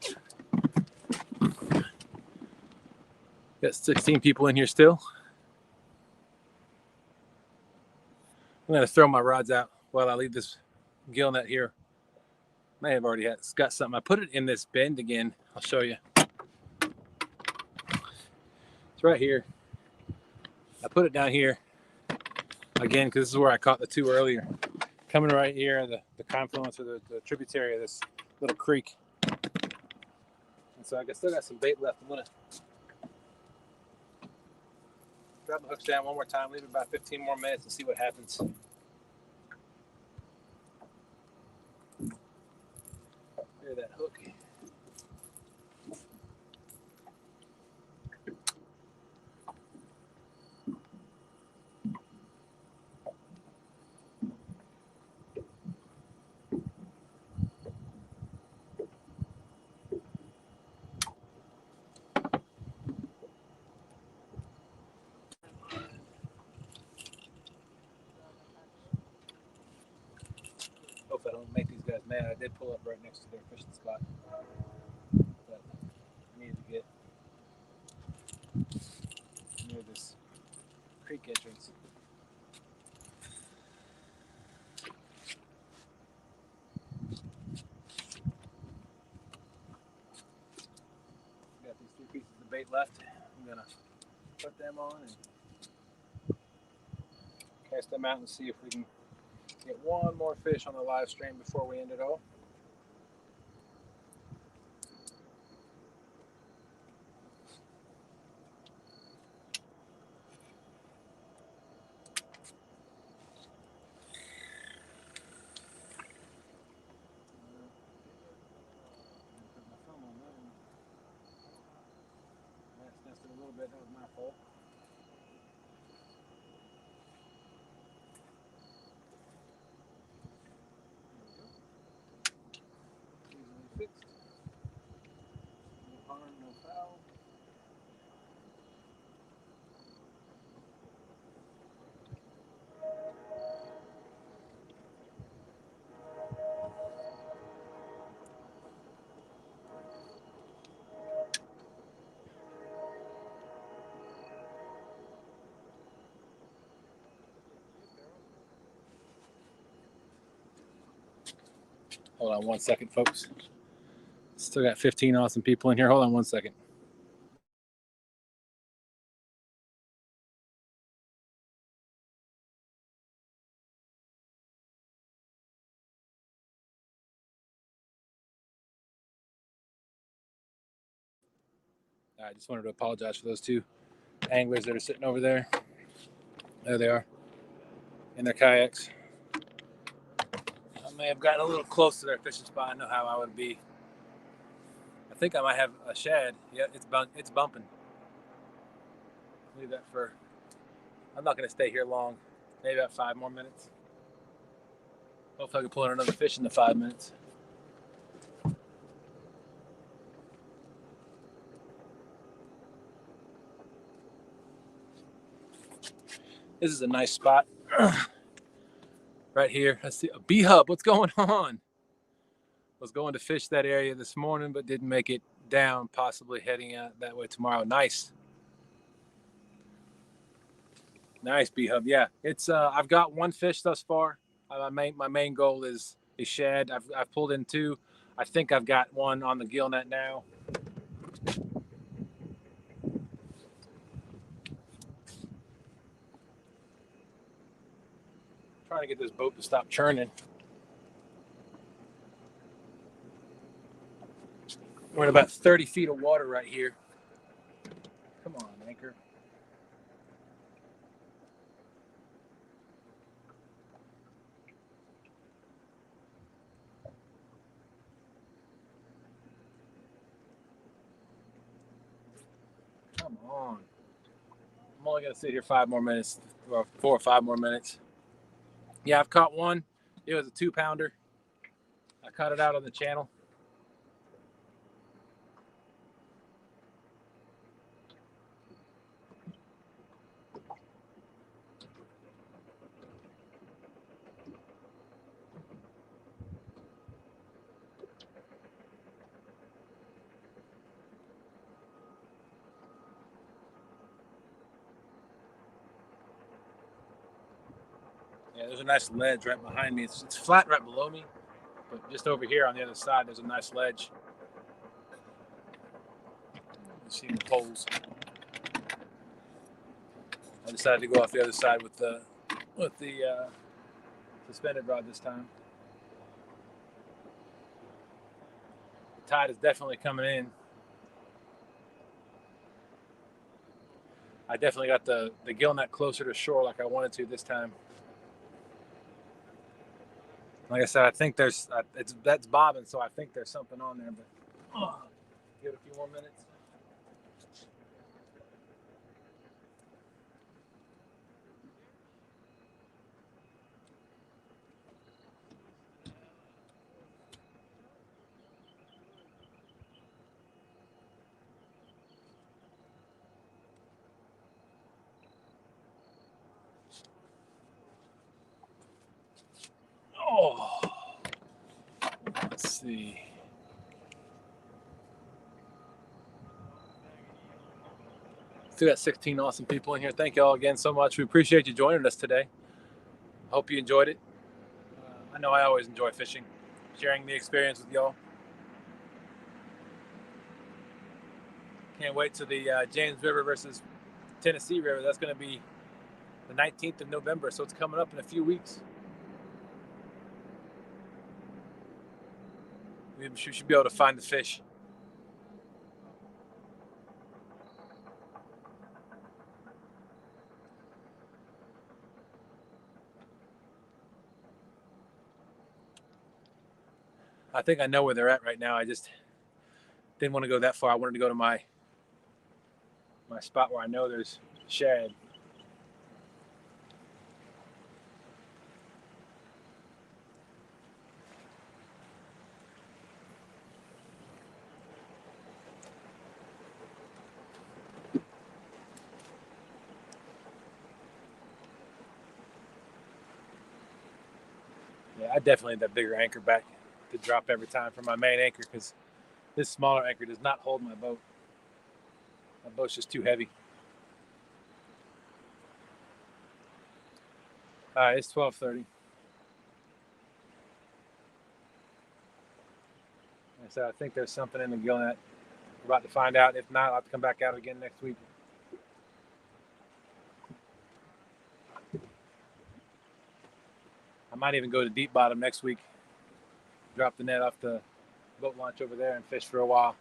Got 16 people in here still. I'm gonna throw my rods out while I leave this gill net here. May have already got something. I put it in this bend again. I'll show you. It's right here. I put it down here again because this is where I caught the two earlier. Coming right here, the confluence or the tributary of this little creek. And so I still got some bait left. I'm gonna drop the hooks down one more time, leave it about 15 more minutes and see what happens. Hear that hook. Hope I don't make these guys mad. I did pull up right next to their fishing spot. But I needed to get near this creek entrance. Got these 3 pieces of bait left. I'm gonna put them on and cast them out and see if we can get one more fish on the live stream before we end it all. Put my thumb on that one. That's nested a little bit. That was my fault. Easily fixed. No harm, no foul. Hold on one second, folks. Still got 15 awesome people in here. Hold on one second. I just wanted to apologize for those 2 anglers that are sitting over there. There they are in their kayaks. I may have gotten a little close to their fishing spot. I know how I would be. I think I might have a shad. Yeah, it's bumping. Leave that for. I'm not going to stay here long. Maybe about 5 more minutes. Hopefully I can pull in another fish in the 5 minutes. This is a nice spot. Right here. Let's see. A B-Hub. What's going on? Was going to fish that area this morning, but didn't make it down. Possibly heading out that way tomorrow. Nice. Nice B-Hub. Yeah. It's I've got 1 fish thus far. My main goal is shad. I've pulled in 2. I think I've got 1 on the gill net now. Trying to get this boat to stop churning. We're in about 30 feet of water right here. Come on, anchor. Come on. I'm only going to sit here 5 more minutes, or 4 or 5 more minutes. Yeah, I've caught 1. It was a 2-pounder. I caught it out on the channel. Yeah, there's a nice ledge right behind me. It's flat right below me, but just over here on the other side, there's a nice ledge. You see the poles. I decided to go off the other side with the suspended rod this time. The tide is definitely coming in. I definitely got the gill net closer to shore like I wanted to this time. Like I said, I think that's bobbing, so I think there's something on there, but give it a few more minutes. Oh, let's see. Still got 16 awesome people in here. Thank you all again so much. We appreciate you joining us today. Hope you enjoyed it. I know I always enjoy fishing, sharing the experience with y'all. Can't wait to the James River versus Tennessee River. That's going to be the 19th of November, so it's coming up in a few weeks. We should be able to find the fish. I think I know where they're at right now. I just didn't want to go that far. I wanted to go to my spot where I know there's shad. Yeah, I definitely need that bigger anchor back to drop every time for my main anchor because this smaller anchor does not hold my boat. My boat's just too heavy. All right, it's 12:30. So I think there's something in the gill net. We're about to find out. If not, I'll have to come back out again next week. I might even go to deep bottom next week. Drop the net off the boat launch over there and fish for a while.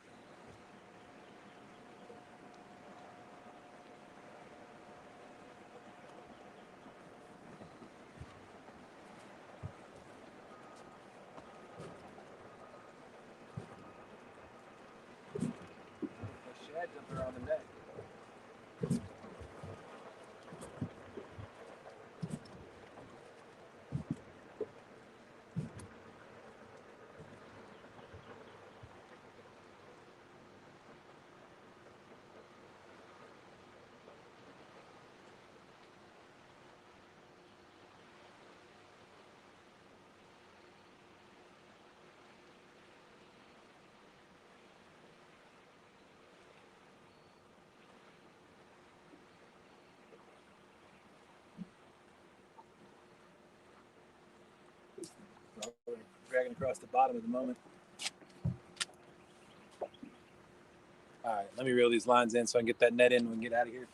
dragging across the bottom at the moment. All right, let me reel these lines in so I can get that net in when we get out of here.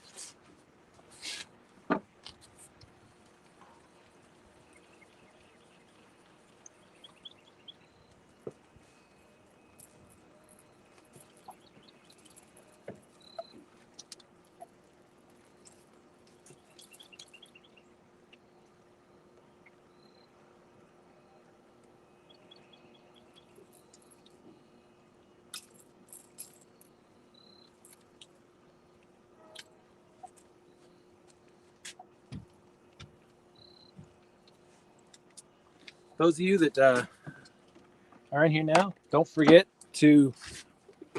Those of you that are in here now, don't forget to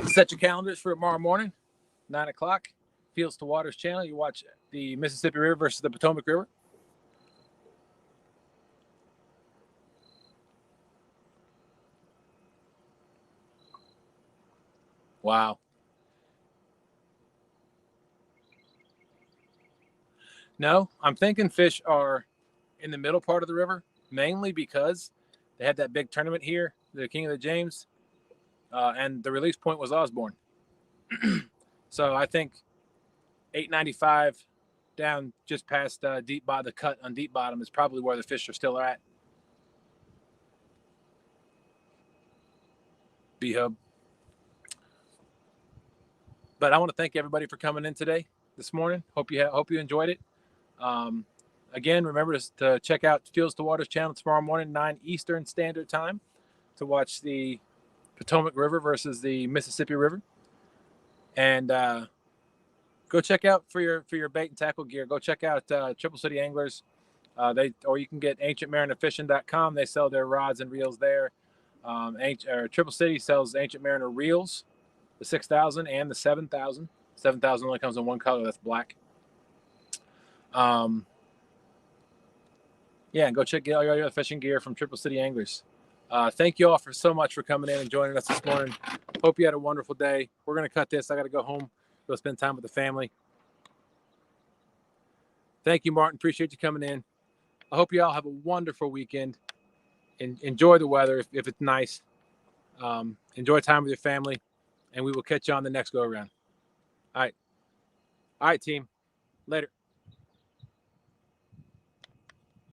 set your calendars for tomorrow morning, 9 o'clock, Fields to Waters channel. You watch the Mississippi River versus the Potomac River. Wow. No, I'm thinking fish are in the middle part of the river, mainly because they had that big tournament here, the King of the James, and the release point was Osborne. So I think 895 down just past deep bottom, the cut on deep bottom is probably where the fish are still at. B-Hub. But I want to thank everybody for coming in today, this morning. Hope you enjoyed it. Again, remember to check out Fields to Waters channel tomorrow morning, 9 Eastern Standard Time, to watch the Potomac River versus the Mississippi River. And go check out for your bait and tackle gear. Go check out Triple City Anglers. Or you can get ancientmarinefishing.com. They sell their rods and reels there. Triple City sells Ancient Mariner reels, the 6,000 and the 7,000. 7,000 only comes in one color, that's black. Yeah, go check out all your fishing gear from Triple City Anglers. Thank you all so much for coming in and joining us this morning. Hope you had a wonderful day. We're going to cut this. I got to go home, go spend time with the family. Thank you, Martin. Appreciate you coming in. I hope you all have a wonderful weekend. Enjoy the weather if it's nice. Enjoy time with your family, and we will catch you on the next go around. All right, team. Later.